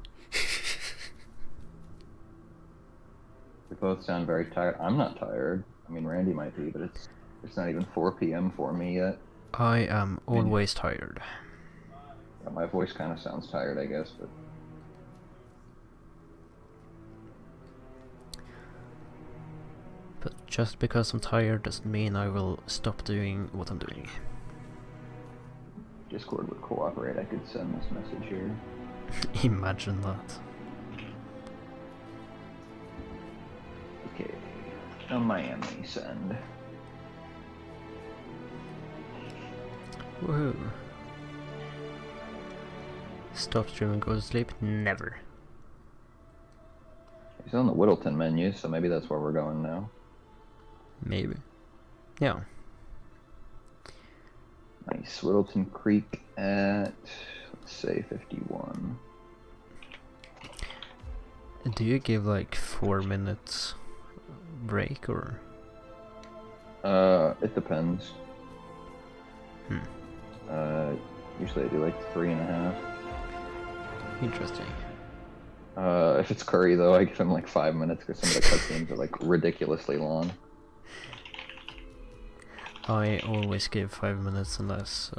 Speaker 3: We both sound very tired. I'm not tired. I mean, Randy might be, but it's not even 4 p.m. for me yet.
Speaker 1: I am always tired.
Speaker 3: Yeah, my voice kind of sounds tired, I guess, but...
Speaker 1: But just because I'm tired doesn't mean I will stop doing what I'm doing.
Speaker 3: Discord would cooperate, I could send this message here.
Speaker 1: Imagine that.
Speaker 3: Okay, now Miami, send.
Speaker 1: Woohoo. Stop streaming, go to sleep? Never.
Speaker 3: He's on the Whittleton menu, so maybe that's where we're going now.
Speaker 1: Maybe. Yeah.
Speaker 3: Nice. Whittleton Creek at, let's say, 51.
Speaker 1: Do you give like 4 minutes break or?
Speaker 3: It depends. Usually I do like 3.5.
Speaker 1: Interesting.
Speaker 3: If it's Curry though, I give him like 5 minutes because some of the cutscenes are like ridiculously long.
Speaker 1: I always give 5 minutes unless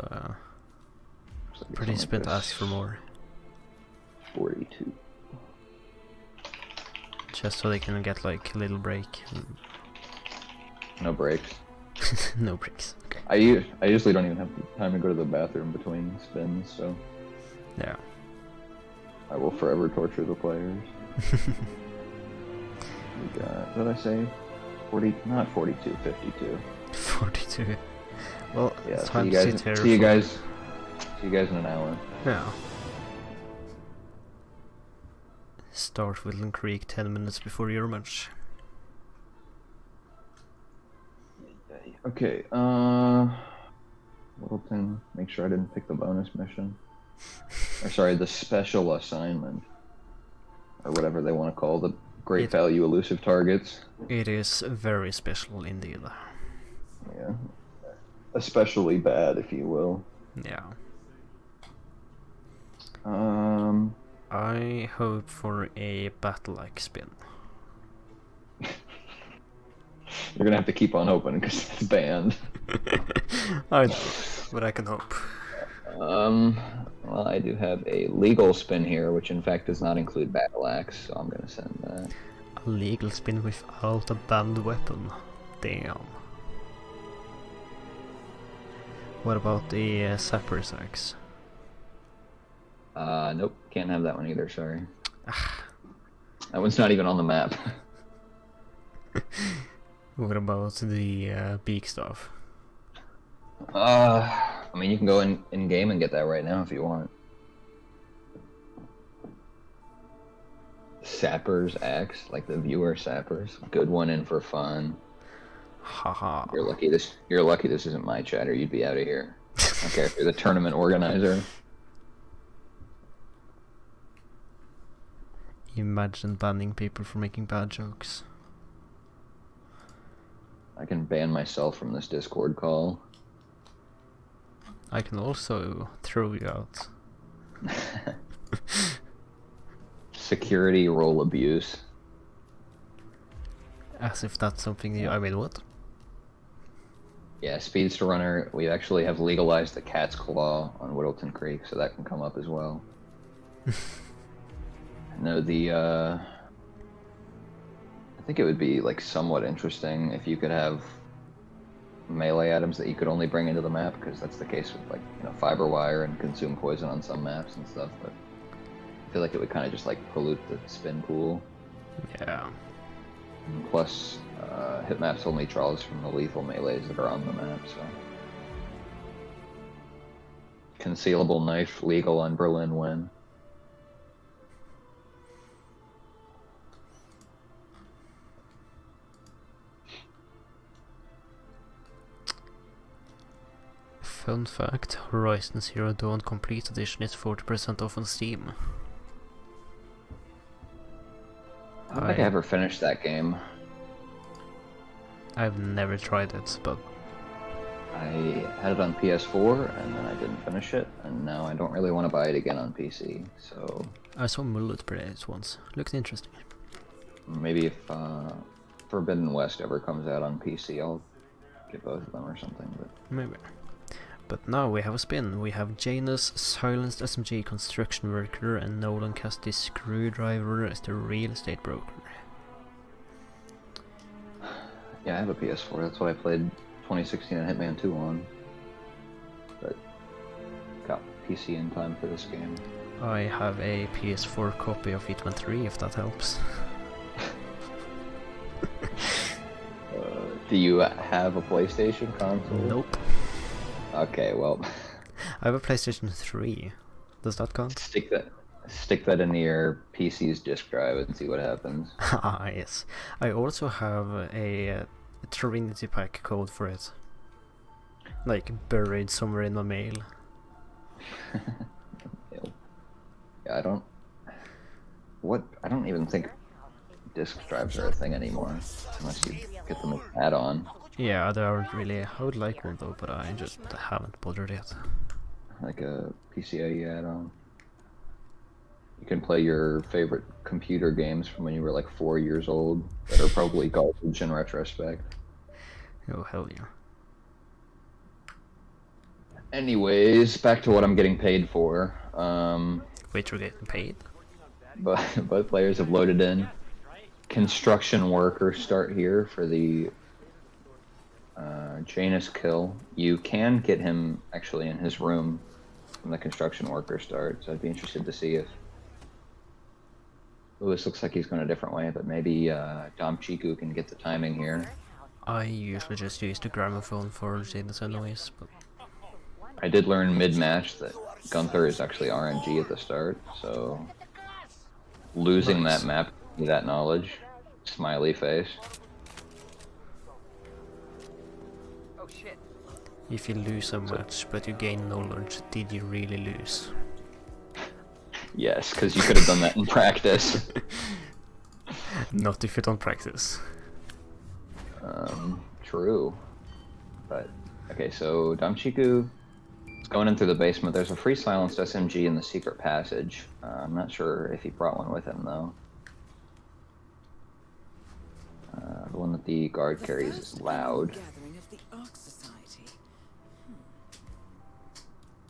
Speaker 1: participant asks for more.
Speaker 3: 42.
Speaker 1: Just so they can get like a little break.
Speaker 3: No breaks.
Speaker 1: No breaks. Okay.
Speaker 3: I usually don't even have time to go to the bathroom between spins, so
Speaker 1: Yeah.
Speaker 3: I will forever torture the players. We got, what did I say? 40, not 42, 52.
Speaker 1: 42. Well,
Speaker 3: Yeah,
Speaker 1: it's time
Speaker 3: see
Speaker 1: to
Speaker 3: you
Speaker 1: sit here.
Speaker 3: guys. See you guys in an hour.
Speaker 1: Yeah. Start Whittleton Creek 10 minutes before your match.
Speaker 3: Okay, Littleton, make sure I didn't pick the bonus mission. Or sorry, the special assignment. Or whatever they want to call the great value elusive targets.
Speaker 1: It is very special indeed.
Speaker 3: Yeah. Especially bad, if you will.
Speaker 1: Yeah.
Speaker 3: I
Speaker 1: I hope for a battle-like spin.
Speaker 3: You're gonna have to keep on hoping because it's banned.
Speaker 1: I know, but I can hope.
Speaker 3: Well, I do have a legal spin here, which in fact does not include battle axe, so I'm gonna send that.
Speaker 1: A legal spin without a banned weapon. Damn. What about the Sapper's axe?
Speaker 3: Nope, can't have that one either, sorry. That one's not even on the map.
Speaker 1: What about the beak stuff?
Speaker 3: I mean, you can go in game and get that right now if you want. Sapper's axe, like the viewer sappers. Good one in for fun.
Speaker 1: Haha.
Speaker 3: You're lucky this isn't my chat, or you'd be out of here. Okay, if you're the tournament organizer.
Speaker 1: Imagine banning people for making bad jokes.
Speaker 3: I can ban myself from this Discord call.
Speaker 1: I can also throw you out.
Speaker 3: Security role abuse.
Speaker 1: As if that's something you... I mean, what?
Speaker 3: Yeah, Speedrunner, we actually have legalized the cat's claw on Whittleton Creek, so that can come up as well. No, I think it would be like somewhat interesting if you could have melee items that you could only bring into the map, because that's the case with, like, you know, fiber wire and consume poison on some maps and stuff, but I feel like it would kind of just like pollute the spin pool.
Speaker 1: Yeah.
Speaker 3: And plus, hit maps only draws from the lethal melees that are on the map, so. Concealable knife legal on Berlin when.
Speaker 1: Fun fact, Horizon Zero Dawn Complete Edition is 40% off on Steam.
Speaker 3: I don't think I ever finished that game.
Speaker 1: I've never tried it, but...
Speaker 3: I had it on PS4, and then I didn't finish it, and now I don't really want to buy it again on PC, so...
Speaker 1: I saw Mullet play it once. Looked interesting.
Speaker 3: Maybe if Forbidden West ever comes out on PC, I'll get both of them or something, but...
Speaker 1: Maybe. But now we have a spin. We have Janus, Silenced SMG Construction Worker, and Nolan Casti Screwdriver as the real estate broker.
Speaker 3: Yeah, I have a PS4, that's what I played 2016 and Hitman 2 on. But got PC in time for this game.
Speaker 1: I have a PS4 copy of Hitman 3, if that helps.
Speaker 3: Do you have a PlayStation console?
Speaker 1: Nope.
Speaker 3: Okay, well...
Speaker 1: I have a PlayStation 3. Does that count?
Speaker 3: Stick that into your PC's disk drive and see what happens.
Speaker 1: Ah, yes. I also have a Trinity pack code for it. Like, buried somewhere in my mail.
Speaker 3: Yeah, I don't even think disk drives are a thing anymore, unless you get them as add-on.
Speaker 1: Yeah, they aren't really. I would like one though, but I just haven't bothered yet.
Speaker 3: Like a PCIe add-on. You can play your favorite computer games from when you were like 4 years old that are probably garbage in retrospect.
Speaker 1: Oh, hell yeah.
Speaker 3: Anyways, back to what I'm getting paid for.
Speaker 1: Wait, you're getting paid?
Speaker 3: But both players have loaded in. Construction worker start here for the Janus kill. You can get him actually in his room from the construction worker start, so I'd be interested to see if Lewis looks like he's going a different way, but maybe Dammchicu can get the timing here.
Speaker 1: I usually just use the gramophone for Janus anyways, but...
Speaker 3: I did learn mid-match that Gunther is actually RNG at the start, so losing
Speaker 1: Nice.
Speaker 3: that map, that knowledge, smiley face.
Speaker 1: If you lose a match but you gain knowledge, did you really lose?
Speaker 3: Yes, because you could have done that in practice.
Speaker 1: Not if you don't practice.
Speaker 3: True. But, okay, so Dammchicu is going in through the basement. There's a free silenced SMG in the secret passage. I'm not sure if he brought one with him, though. The one that the guard carries is loud.
Speaker 4: Gathering of the Ark Society.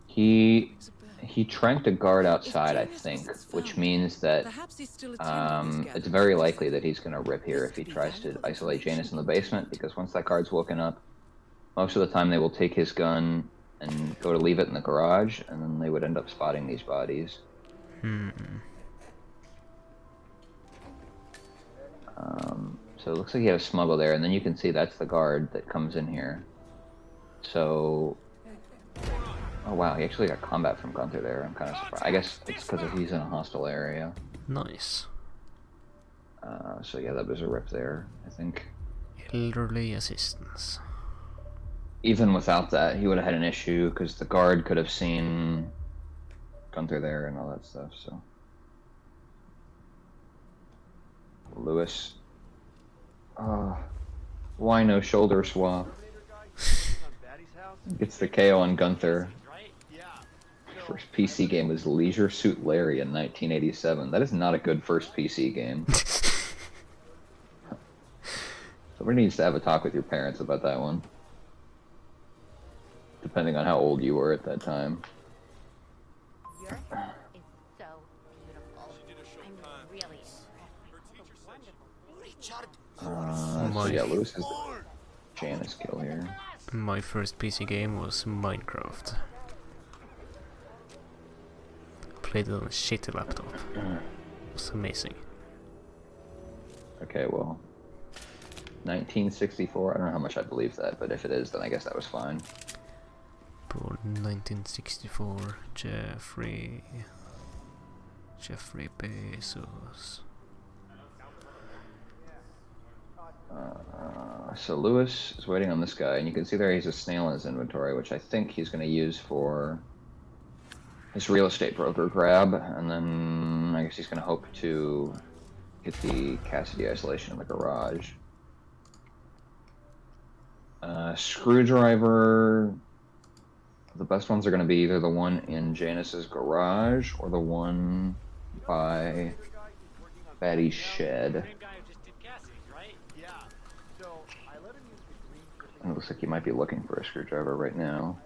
Speaker 3: He tranked a guard outside, I think, which means that
Speaker 4: Perhaps he's still attending this
Speaker 3: it's
Speaker 4: gathering.
Speaker 3: very likely that he's going to rip here if he tries to isolate Janus in the basement, because once that guard's woken up, most of the time they will take his gun and go to leave it in the garage, and then they would end up spotting these bodies. So it looks like you have a smuggle there, and then you can see that's the guard that comes in here. So, oh wow, he actually got combat from Gunther there. I'm kind of surprised. I guess it's because he's in a hostile area.
Speaker 1: Nice.
Speaker 3: So yeah, that was a rip there, I think.
Speaker 1: Elderly assistance.
Speaker 3: Even without that, he would have had an issue because the guard could have seen Gunther there and all that stuff. So Lewis, why no shoulder swap? Gets the KO on Gunther. First PC game was Leisure Suit Larry in 1987. That is not a good first PC game. Somebody needs to have a talk with your parents about that one. Depending on how old you were at that time.
Speaker 7: Your hair is so beautiful. I'm really impressed.
Speaker 3: So yeah, Lewis has the Janice kill here.
Speaker 1: My first PC game was Minecraft. Played it on a shitty laptop. It was amazing.
Speaker 3: Okay, well, 1964. I don't know how much I believe that, but if it is, then I guess that was fine.
Speaker 1: Born 1964, Jeffrey Bezos.
Speaker 3: So Lewis is waiting on this guy, and you can see there he's a snail in his inventory, which I think he's going to use for his real estate broker grab, and then I guess he's going to hope to get the Cassidy isolation in the garage. Screwdriver, the best ones are going to be either the one in Janice's garage or the one by Batty's shed. And it looks like he might be looking for a screwdriver right now.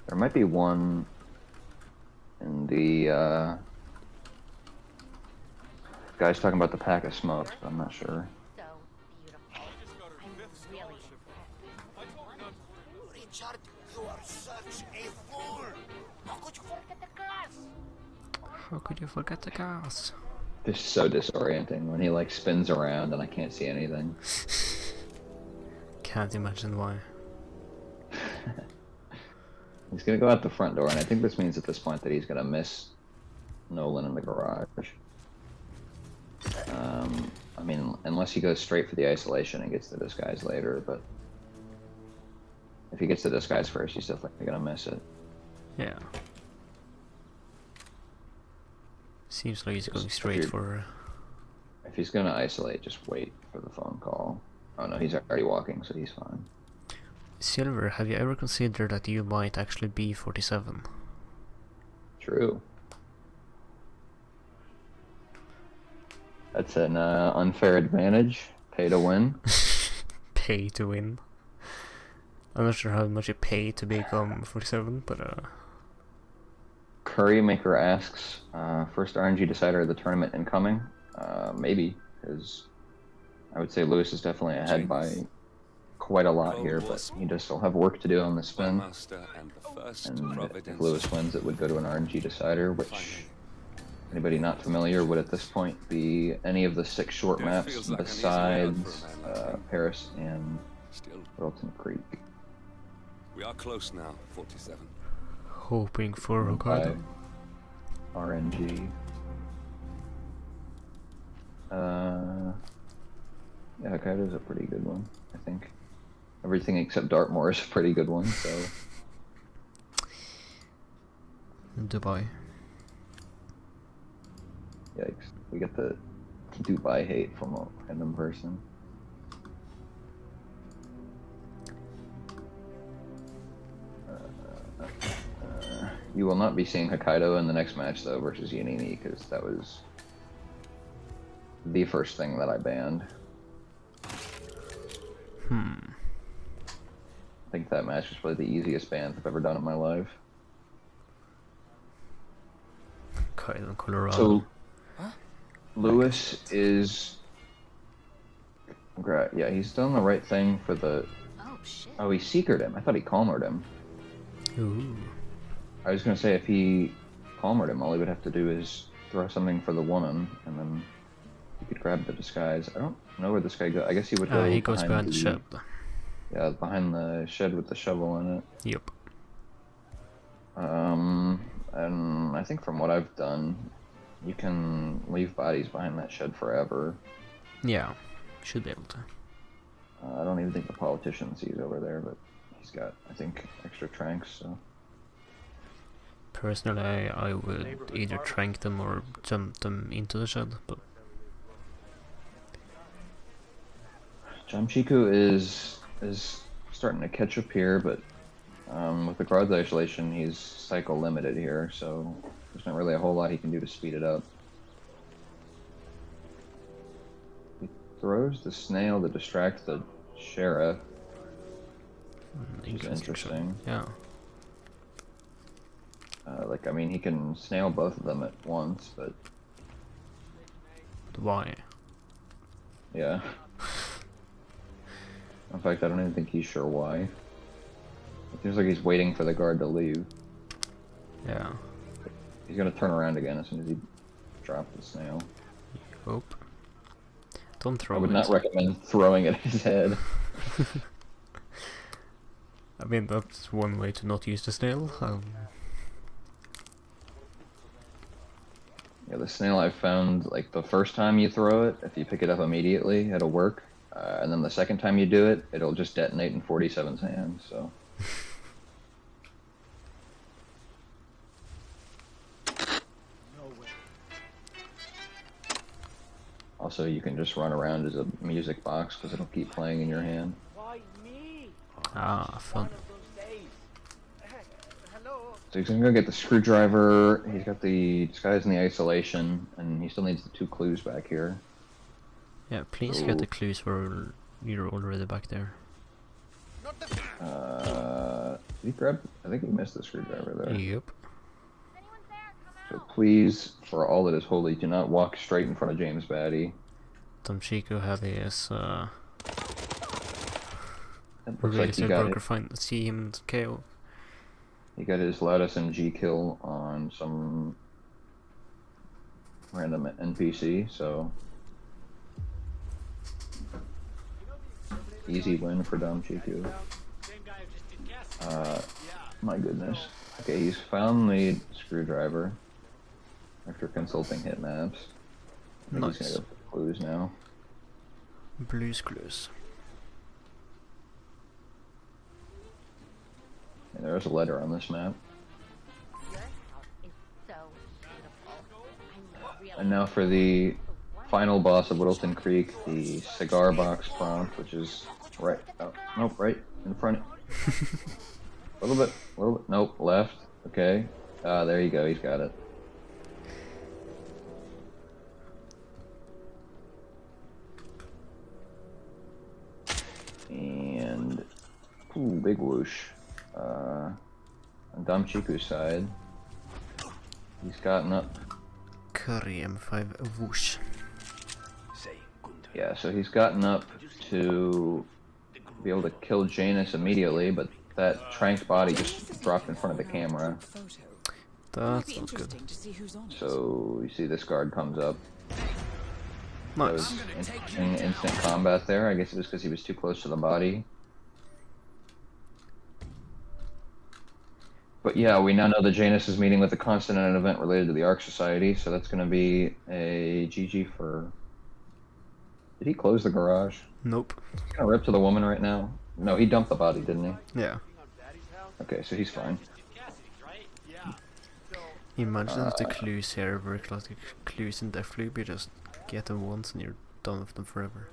Speaker 3: There might be one in the guy's talking about the pack of smokes, but I'm not sure.
Speaker 7: So beautiful. I'm really impressed.
Speaker 6: Richard, you are such a fool! How could you forget the class?
Speaker 1: How could you forget the gas?
Speaker 3: This is so disorienting when he like spins around and I can't see anything.
Speaker 1: Can't imagine why.
Speaker 3: He's gonna go out the front door, and I think this means at this point that he's gonna miss Nolan in the garage. I mean, unless he goes straight for the isolation and gets the disguise later, but if he gets the disguise first, he's definitely gonna miss it.
Speaker 1: Yeah. Seems like he's going straight for...
Speaker 3: If he's gonna isolate, just wait for the phone call. Oh no, he's already walking, so he's fine.
Speaker 1: Silver, have you ever considered that you might actually be 47?
Speaker 3: True. That's an unfair advantage. Pay to win.
Speaker 1: Pay to win. I'm not sure how much you pay to become 47, but
Speaker 3: Currymaker asks, first RNG decider of the tournament incoming? Maybe, because I would say Lewis is definitely ahead by quite a lot here, but he does still have work to do on the spin. And if Lewis wins, it would go to an RNG decider, which anybody not familiar would at this point be any of the 6 short maps besides Paris and Littleton Creek.
Speaker 8: We are close now, 47.
Speaker 1: hoping for Hokkaido.
Speaker 3: RNG. Yeah, Hokkaido's a pretty good one, I think. Everything except Dartmoor is a pretty good one, so...
Speaker 1: Dubai.
Speaker 3: Yikes. We get the Dubai hate from a random person. You will not be seeing Hokkaido in the next match, though, versus Yanini, because that was the first thing that I banned. I think that match was probably the easiest ban I've ever done in my life.
Speaker 1: Hokkaido, Colorado.
Speaker 3: So, Lewis is... Yeah, he's done the right thing for the...
Speaker 7: Oh, shit.
Speaker 3: Oh, he secret him. I thought he calmered him.
Speaker 1: Ooh.
Speaker 3: I was gonna say if he palmered him, all he would have to do is throw something for the woman, and then he could grab the disguise. I don't know where this guy goes. I guess he would go.
Speaker 1: He goes behind the shed.
Speaker 3: Yeah, behind the shed with the shovel in it.
Speaker 1: Yep.
Speaker 3: And I think from what I've done, you can leave bodies behind that shed forever.
Speaker 1: Yeah, should be able to.
Speaker 3: I don't even think the politician sees over there, but he's got, I think, extra tranks, so...
Speaker 1: Personally, I would either trank them or jump them into the shed, but...
Speaker 3: Dammchicu is starting to catch up here, but with the guard's isolation, he's cycle limited here, so there's not really a whole lot he can do to speed it up. He throws the snail to distract the sheriff, which is interesting.
Speaker 1: Yeah.
Speaker 3: Like, I mean, he can snail both of them at once, but...
Speaker 1: Why?
Speaker 3: Yeah. In fact, I don't even think he's sure why. It seems like he's waiting for the guard to leave.
Speaker 1: Yeah.
Speaker 3: He's gonna turn around again as soon as he drops the snail.
Speaker 1: Hope. Don't throw it.
Speaker 3: I would not recommend throwing it at his head.
Speaker 1: I mean, that's one way to not use the snail.
Speaker 3: Yeah, the snail I've found, like, the first time you throw it, if you pick it up immediately, it'll work. And then the second time you do it, it'll just detonate in 47's hand, so... Also, you can just run around as a music box, because it'll keep playing in your hand.
Speaker 5: Why me?
Speaker 1: Ah, fun.
Speaker 3: So he's gonna go get the screwdriver, he's got the disguise and the isolation, and he still needs the 2 clues back here.
Speaker 1: Yeah, please get the clues for you're already back there.
Speaker 3: Did he grab? I think he missed the screwdriver there.
Speaker 1: Yep.
Speaker 3: So please, for all that is holy, do not walk straight in front of James Batty.
Speaker 1: Dammchicu have his
Speaker 3: Looks like he got it.
Speaker 1: See him KO.
Speaker 3: He got his loud SMG kill on some random NPC, so easy win for Dammchicu. My goodness. Okay, he's found the screwdriver after consulting hit maps. I think
Speaker 1: Nice.
Speaker 3: He's gonna go for clues now.
Speaker 1: Blues clues.
Speaker 3: And there's a letter on this map.
Speaker 7: Your house is so beautiful. I'm really
Speaker 3: And now for the final boss of Whittleton Creek, the cigar box prompt, which is right, oh, nope, right in front. A little bit, nope, left, okay. There you go, he's got it. And, ooh, big whoosh. On Dammchiku's side, he's gotten up.
Speaker 1: Curry M5 whoosh.
Speaker 3: Yeah, so he's gotten up to be able to kill Janus immediately, but that tranked body just dropped in front of the camera.
Speaker 1: That's not good.
Speaker 3: So you see this guard comes up. That
Speaker 1: Nice.
Speaker 3: was instant combat there. I guess it was because he was too close to the body. But yeah, we now know that Janus is meeting with a constant at an event related to the Ark Society, so that's going to be a GG for... Did he close the garage?
Speaker 1: Nope.
Speaker 3: He's going to rip to the woman right now. No, he dumped the body, didn't he?
Speaker 1: Yeah.
Speaker 3: Okay, so he's fine.
Speaker 1: Imagine if the clues here work like the clues in Deathloop. You just get them once and you're done with them forever.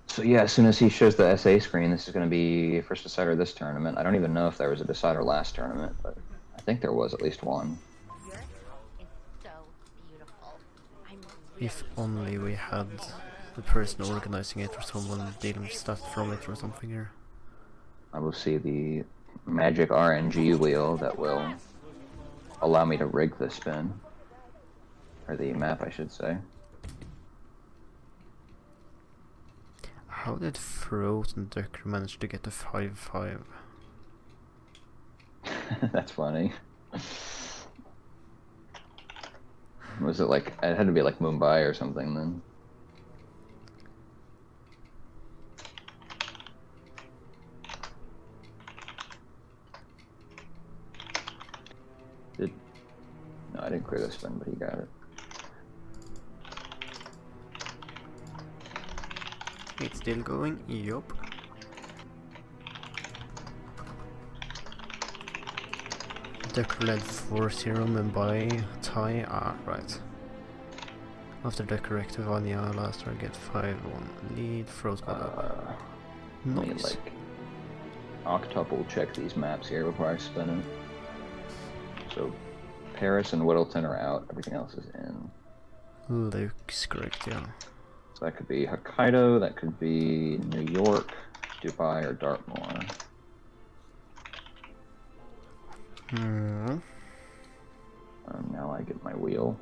Speaker 3: So yeah, as soon as he shows the SA screen, this is going to be first decider this tournament. I don't even know if there was a decider last tournament, but I think there was at least one.
Speaker 7: Your house is so beautiful. I'm really
Speaker 1: If only we had the person organizing it or someone dealing with stuff from it or something here.
Speaker 3: I will see the magic RNG wheel that will allow me to rig the spin. Or the map, I should say.
Speaker 1: How did Frozen Ducker manage to get a 5-5?
Speaker 3: That's funny. Was it like, it had to be like Mumbai or something then. No, I didn't clear the spin, but he got it.
Speaker 1: It's still going, yup. Duck led 4-0 Mumbai tie, right. After the correct Vanya last target 5-1 lead, froze got up.
Speaker 3: Let me,
Speaker 1: Nice.
Speaker 3: like, octuple check these maps here before I spin it. So, Paris and Whittleton are out, everything else is in.
Speaker 1: Looks correct, yeah.
Speaker 3: So that could be Hokkaido, that could be New York, Dubai, or Dartmoor. Now I get my wheel.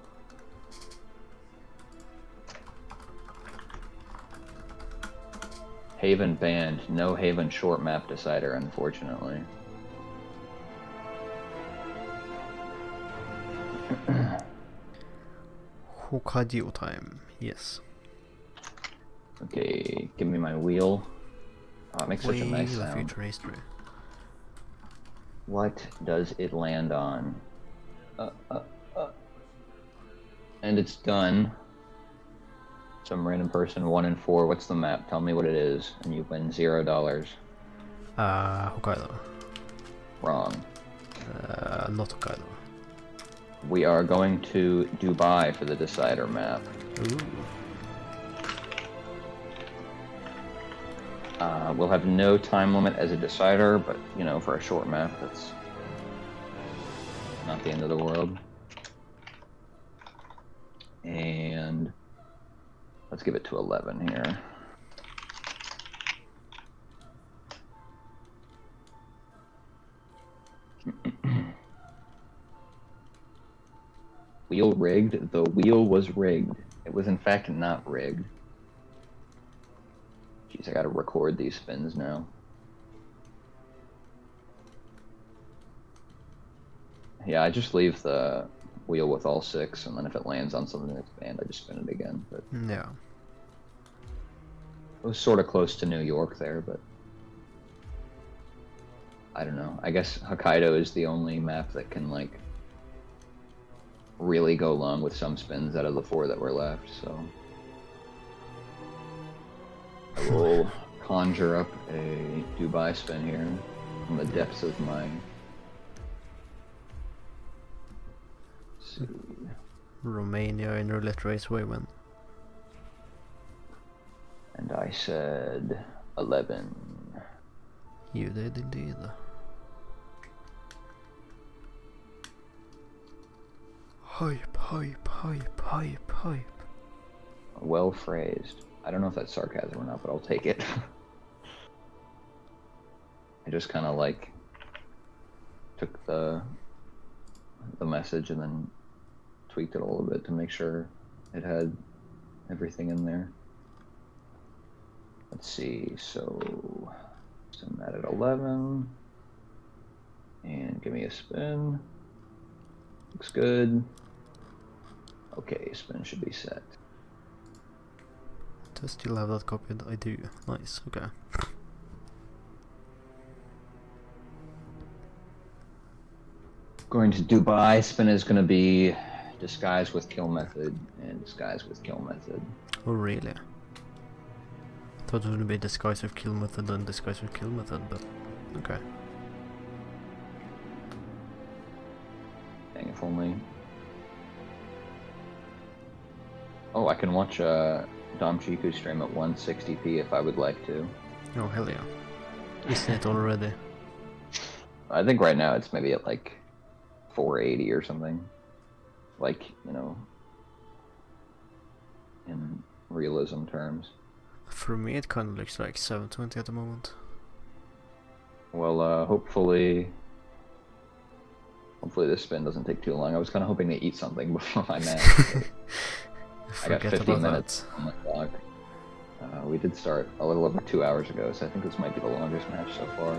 Speaker 3: Haven banned. No Haven short map decider, unfortunately.
Speaker 1: Hokkaido time, yes.
Speaker 3: Okay, give me my wheel. Oh, it makes such a nice
Speaker 1: Wheel of
Speaker 3: sound.
Speaker 1: Future History.
Speaker 3: What does it land on? And it's done. Some random person, 1 in 4. What's the map? Tell me what it is, and you win $0.
Speaker 1: Hokkaido.
Speaker 3: Wrong.
Speaker 1: Not Hokkaido.
Speaker 3: We are going to Dubai for the decider map.
Speaker 1: Ooh.
Speaker 3: We'll have no time limit as a decider, but, you know, for a short map, that's not the end of the world. And let's give it to 11 here. Wheel rigged? The wheel was rigged. It was in fact not rigged. Jeez, I gotta record these spins now. Yeah, I just leave the wheel with all 6, and then if it lands on something that's banned, I just spin it again. But
Speaker 1: Yeah.
Speaker 3: it was sort of close to New York there, but I don't know. I guess Hokkaido is the only map that can, like, really go long with some spins out of the 4 that were left, so I will conjure up a Dubai spin here from the depths of my... Let's see.
Speaker 1: Romania in Roulette Raceway win.
Speaker 3: And I said 11.
Speaker 1: You did indeed. Hype, hype, hype, hype, hype.
Speaker 3: Well phrased. I don't know if that's sarcasm or not, but I'll take it. I just kind of like took the message and then tweaked it a little bit to make sure it had everything in there. Let's see, so send that at 11 and give me a spin. Looks good. Okay, spin should be set.
Speaker 1: Do I still have that copied? I do. Nice, okay.
Speaker 3: Going to Dubai, spin is going to be disguise with kill method and disguise with kill method.
Speaker 1: Oh really? Thought it would be disguise with kill method and disguise with kill method, but okay.
Speaker 3: Dang, if only. Oh, I can watch Dammchicu stream at 160p if I would like to.
Speaker 1: Oh hell yeah. Isn't it already?
Speaker 3: I think right now it's maybe at like 480 or something. Like, you know, in realism terms.
Speaker 1: For me it kinda looks like 720 at the moment.
Speaker 3: Well, hopefully this spin doesn't take too long. I was kind of hoping to eat something before my match. I got 15 minutes on the clock. We did start a little over 2 hours ago, so I think this might be the longest match so far.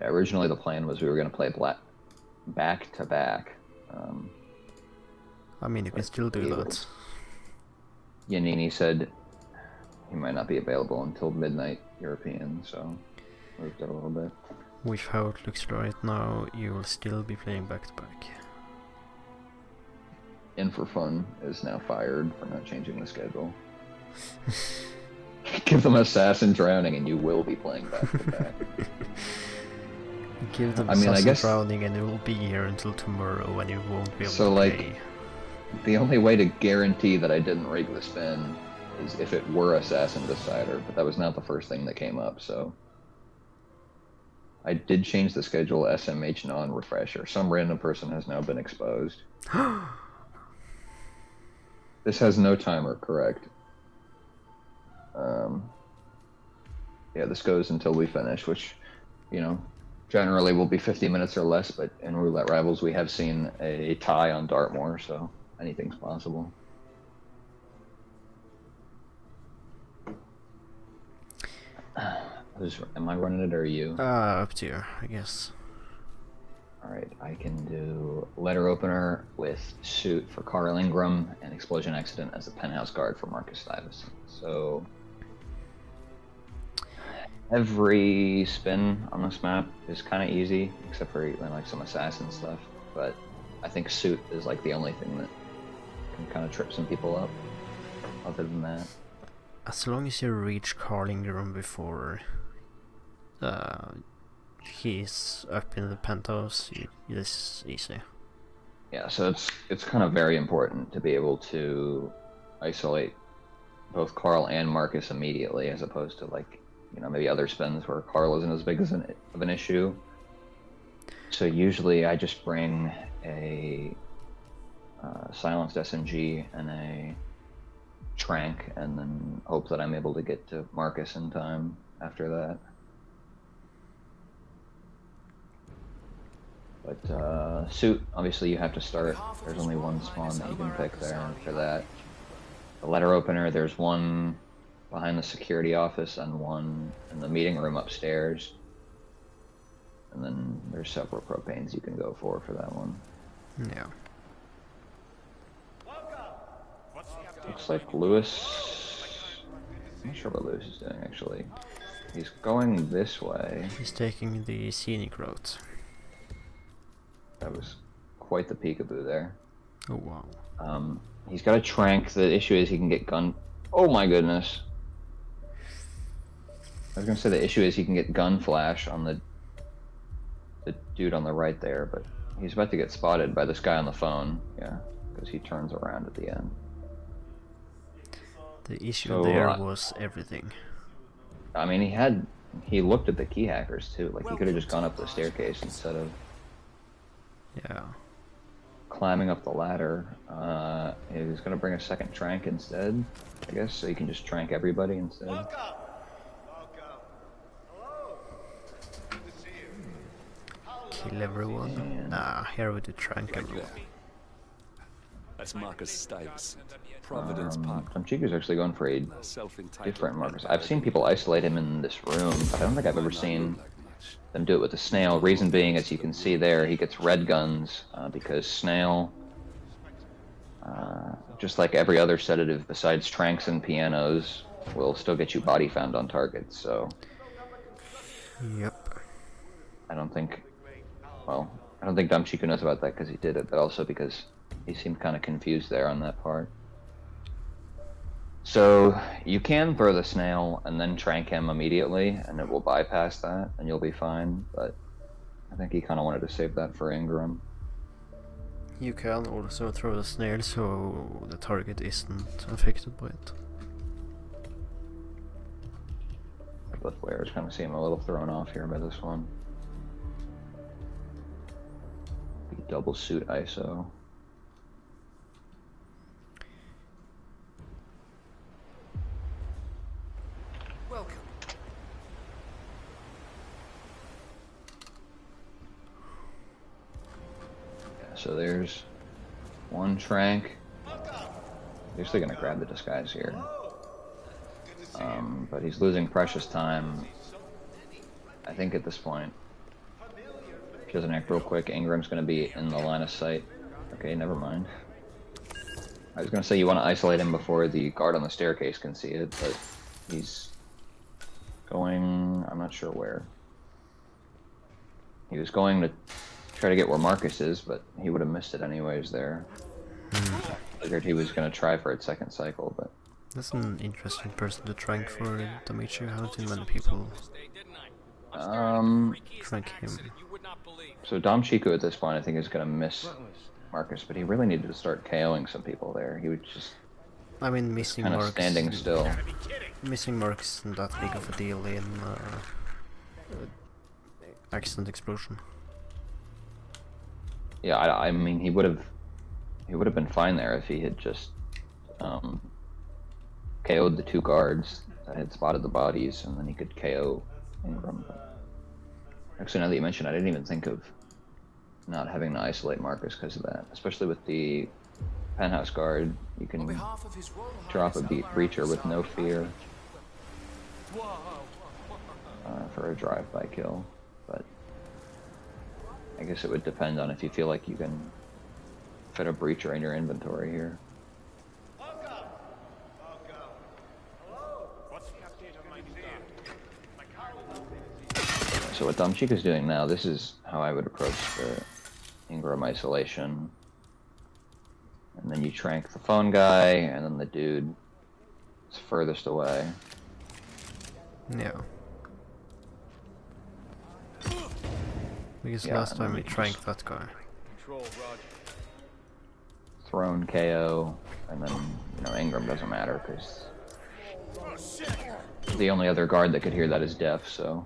Speaker 3: Yeah, originally the plan was we were going to play back to back.
Speaker 1: I mean, you can still do that.
Speaker 3: Yanini said he might not be available until midnight European, so moved it a little bit.
Speaker 1: With how it looks right now, you will still be playing back to back.
Speaker 3: In for Fun is now fired for not changing the schedule. Give them Assassin Drowning and you will be playing back to back.
Speaker 1: Give them Assassin Drowning and it will be here until tomorrow and you won't be able to play.
Speaker 3: The only way to guarantee that I didn't rig the spin is if it were Assassin Decider, but that was not the first thing that came up, so... I did change the schedule SMH non-refresher. Some random person has now been exposed. This has no timer, correct? Yeah, this goes until we finish, which, you know, generally will be 50 minutes or less, but in Roulette Rivals we have seen a tie on Dartmoor, so anything's possible. Am I running it or are you?
Speaker 1: Up to you, I guess.
Speaker 3: Alright, I can do Letter Opener with Suit for Carl Ingram and Explosion Accident as the Penthouse Guard for Marcus Stuyvesant. So every spin on this map is kind of easy, except for like some assassin stuff, but I think Suit is like the only thing that can kind of trip some people up. Other than that,
Speaker 1: as long as you reach Carl Ingram before he's up in the penthouse, this is easy.
Speaker 3: Yeah, so it's kind of very important to be able to isolate both Carl and Marcus immediately, as opposed to, like, you know, maybe other spins where Carl isn't as big as of an issue. So usually I just bring a silenced SMG and a Trank, and then hope that I'm able to get to Marcus in time after that. But Suit, obviously you have to start. There's only one spawn that you can pick there for that. The Letter Opener, there's one behind the security office and one in the meeting room upstairs. And then there's several propanes you can go for that one.
Speaker 1: Yeah.
Speaker 3: Looks like Lewis... I'm not sure what Lewis is doing, actually. He's going this way.
Speaker 1: He's taking the scenic route.
Speaker 3: That was quite the peekaboo there.
Speaker 1: Oh, wow.
Speaker 3: He's got a Trank. The issue is he can get gun... Oh my goodness. I was gonna say the issue is he can get gun flash on the dude on the right there, but he's about to get spotted by this guy on the phone. Yeah, because he turns around at the end.
Speaker 1: The issue there was everything.
Speaker 3: I mean, he looked at the key hackers too. Like, he could have just gone up the staircase instead of climbing up the ladder. He's gonna bring a second Trank instead, I guess, so he can just Trank everybody instead.
Speaker 1: Kill everyone. Nah, here we do Trank everyone.
Speaker 8: That's Marcus Stuyvesant. Providence Park.
Speaker 3: Dammchicu's actually going for a different Marcus. I've seen people isolate him in this room, but I don't think I've ever seen them do it with the Snail. Reason being, as you can see there, he gets red guns because Snail, just like every other sedative besides Tranks and Pianos, will still get you body found on targets, so...
Speaker 1: Yep.
Speaker 3: I don't think Dammchicu knows about that because he did it, but also because he seemed kind of confused there on that part. So you can throw the Snail and then Trank him immediately, and it will bypass that, and you'll be fine, but I think he kind of wanted to save that for Ingram.
Speaker 1: You can also throw the Snail so the target isn't affected by it.
Speaker 3: Both players kind of seem a little thrown off here by this one. Double Suit ISO.
Speaker 6: Welcome.
Speaker 3: Yeah, so there's one Trank. He's still gonna grab the disguise here. But he's losing precious time. I think at this point, Doesn't act real quick. Ingram's going to be in the line of sight. Okay, never mind. I was going to say you want to isolate him before the guard on the staircase can see it, but he's going... I'm not sure where. He was going to try to get where Marcus is, but he would have missed it anyways there. I figured he was going to try for its second cycle, but...
Speaker 1: That's an interesting person to trank for Dammchicu. I haven't seen many people trank him.
Speaker 3: So Dammchicu at this point I think is going to miss Marcus, but he really needed to start KOing some people there. He would just...
Speaker 1: I mean, missing
Speaker 3: kind of
Speaker 1: Marcus.
Speaker 3: standing still.
Speaker 1: Missing Marcus isn't that big of a deal in accident explosion.
Speaker 3: Yeah, I mean he would have been fine there if he had just KO'd the two guards that had spotted the bodies, and then he could KO Ingram. Actually, now that you mention it, I didn't even think of not having to isolate Marcus because of that. Especially with the penthouse guard, you can drop a breacher with no fear for a drive-by kill. But I guess it would depend on if you feel like you can fit a breacher in your inventory here. So what Dammchicu's doing now, this is how I would approach the Ingram isolation. And then you trank the phone guy, and then the dude is furthest away.
Speaker 1: Yeah. Because last time we tranked that guy.
Speaker 3: Thrown KO, and then, you know, Ingram doesn't matter, because the only other guard that could hear that is deaf, so...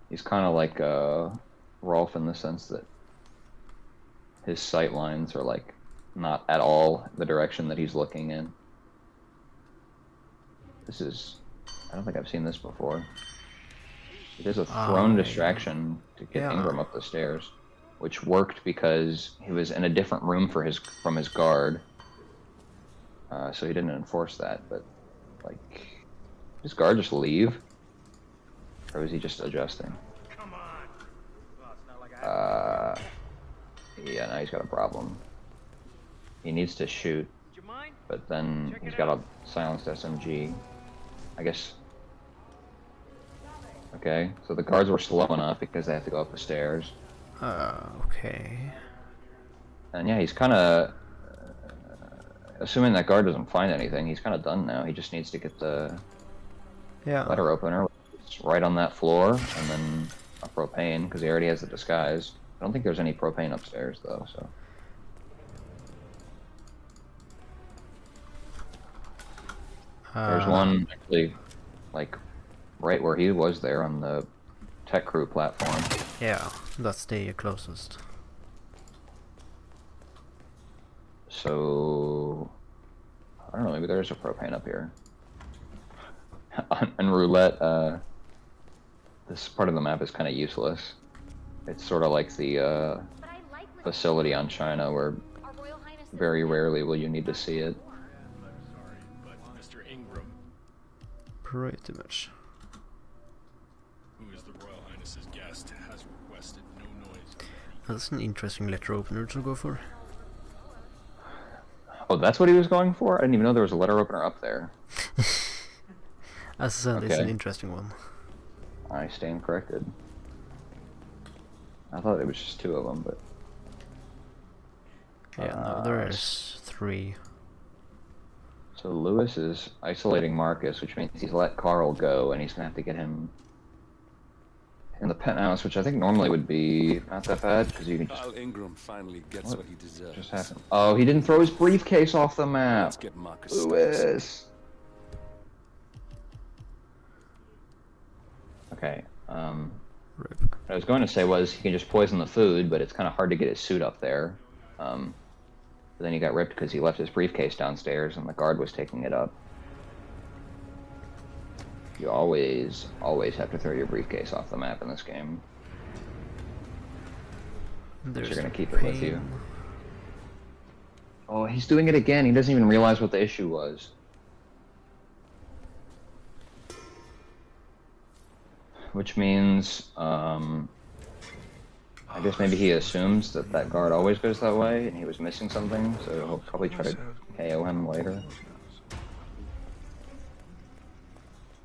Speaker 3: He's kind of like Rolf in the sense that his sight lines are like not at all the direction that he's looking in. This is... I don't think I've seen this before. It is a thrown distraction to get Ingram up the stairs, which worked because he was in a different room from his guard, so he didn't enforce that. But like, did his guard just leave, or was he just adjusting? Yeah, now he's got a problem. He needs to shoot, but then he's got a silenced SMG. I guess. Okay, so the guards were slow enough because they have to go up the stairs.
Speaker 1: Okay.
Speaker 3: And yeah, he's kind of... assuming that guard doesn't find anything, he's kind of done now. He just needs to get the letter opener. It's right on that floor, and then a propane, because he already has the disguise. I don't think there's any propane upstairs, though, so... There's one, actually, like, right where he was there on the tech crew platform.
Speaker 1: Yeah, that's the closest.
Speaker 3: So... I don't know, maybe there's a propane up here. On Roulette, this part of the map is kind of useless. It's sort of like the facility on China where very rarely will you need to see it.
Speaker 1: Pretty much.
Speaker 9: Who is the Royal Highness's guest has requested no noise.
Speaker 1: That's an interesting letter opener to go for.
Speaker 3: Oh, that's what he was going for? I didn't even know there was a letter opener up there.
Speaker 1: As I said, it's an interesting one.
Speaker 3: I stand corrected. I thought it was just two of them, but...
Speaker 1: Yeah, no, there's three.
Speaker 3: So Lewis is isolating Marcus, which means he's let Carl go, and he's gonna have to get him in the penthouse, which I think normally would be not that bad, because you can just...
Speaker 8: Ingram finally gets what he deserves.
Speaker 3: Just happened. Oh, he didn't throw his briefcase off the map!
Speaker 8: Let's get Marcus
Speaker 3: Lewis! Okay,
Speaker 1: Rip.
Speaker 3: what I was going to say was he can just poison the food, but it's kind of hard to get his suit up there. But then he got ripped because he left his briefcase downstairs and the guard was taking it up. You always have to throw your briefcase off the map in this game. You're gonna keep it with you. Oh, he's doing it again. He doesn't even realize what the issue was. which means I guess maybe he assumes that that guard always goes that way, and he was missing something, so he'll probably try to KO him later.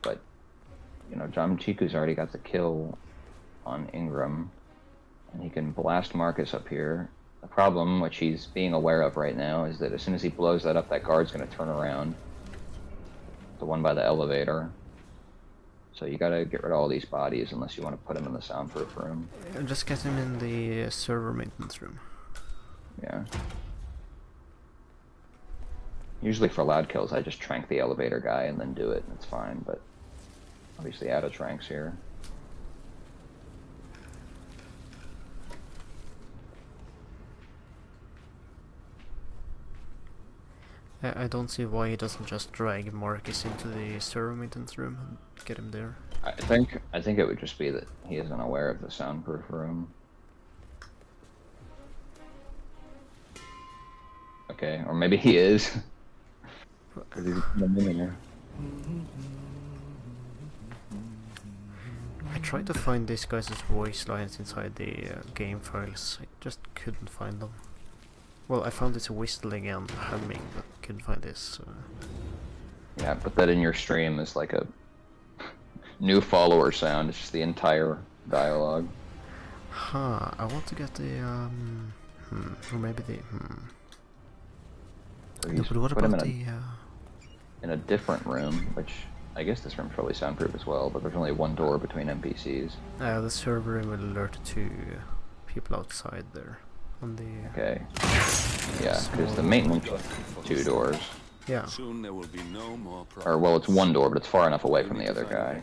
Speaker 3: But, you know, Dammchiku's already got the kill on Ingram, and he can blast Marcus up here. The problem, which he's being aware of right now, is that as soon as he blows that up, that guard's going to turn around. The one by the elevator. So you gotta get rid of all these bodies unless you want to put him in the soundproof room.
Speaker 1: Just get him in the server maintenance room.
Speaker 3: Yeah. Usually for loud kills, I just trank the elevator guy and then do it, and it's fine, but obviously out of tranks here.
Speaker 1: I don't see why he doesn't just drag Marcus into the server maintenance room and get him there.
Speaker 3: I think it would just be that he isn't aware of the soundproof room. Okay, or maybe he is. 'Cause he's in here.
Speaker 1: I tried to find this guy's voice lines inside the game files. I just couldn't find them. Well, I found this whistling and humming, but couldn't find this. So.
Speaker 3: Yeah, put that in your stream as like a new follower sound. It's just the entire dialogue.
Speaker 1: Huh, I want to get the, or maybe the, No, but what about the,
Speaker 3: in a different room, which I guess this room's probably soundproof as well, but there's only one door between NPCs.
Speaker 1: the server room will alert to people outside there. On the,
Speaker 3: okay. Yeah, because the maintenance is 2 doors.
Speaker 1: Yeah.
Speaker 8: Soon there will be no more
Speaker 3: Or, well, it's 1 door, but it's far enough away from the other guy.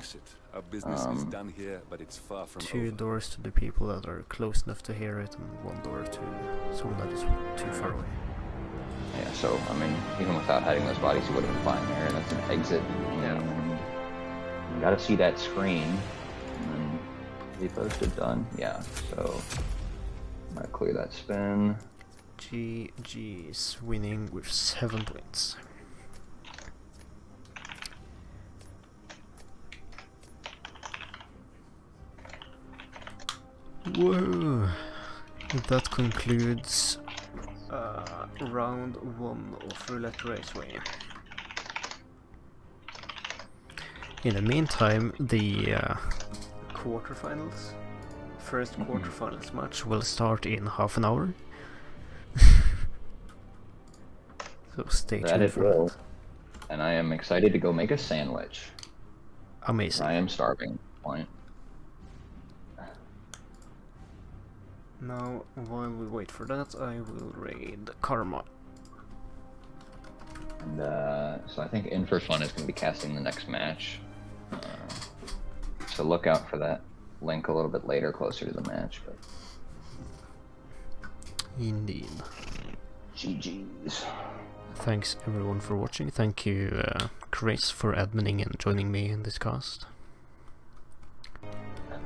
Speaker 8: Our business is done here, but it's far from
Speaker 1: 2
Speaker 8: over.
Speaker 1: doors to the people that are close enough to hear it, and 1 door to someone that is too far away.
Speaker 3: Yeah, so, I mean, even without hiding those bodies, he would have been fine there. That's an exit.
Speaker 1: Yeah.
Speaker 3: You gotta see that screen. And then be posted, done. Yeah, so I'm gonna clear that spin.
Speaker 1: GG's winning with 7 points. Whoa! That concludes round 1 of Roulette Raceway. In the meantime, the quarterfinals, first quarterfinals match will start in half an hour. So stay tuned for that.
Speaker 3: And I am excited to go make a sandwich.
Speaker 1: Amazing.
Speaker 3: I am starving. Point.
Speaker 1: Now, while we wait for that, I will raid Karma.
Speaker 3: And so I think In For Fun is going to be casting the next match. So look out for that link a little bit later, closer to the match. But
Speaker 1: Indeed.
Speaker 3: GG's.
Speaker 1: Thanks everyone for watching. Thank you, Chris, for adminning and joining me in this cast.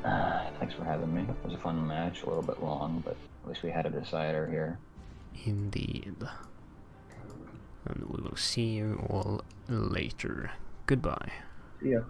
Speaker 3: Thanks for having me. It was a fun match, a little bit long, but at least we had a decider here.
Speaker 1: Indeed. And we will see you all later. Goodbye.
Speaker 3: See ya.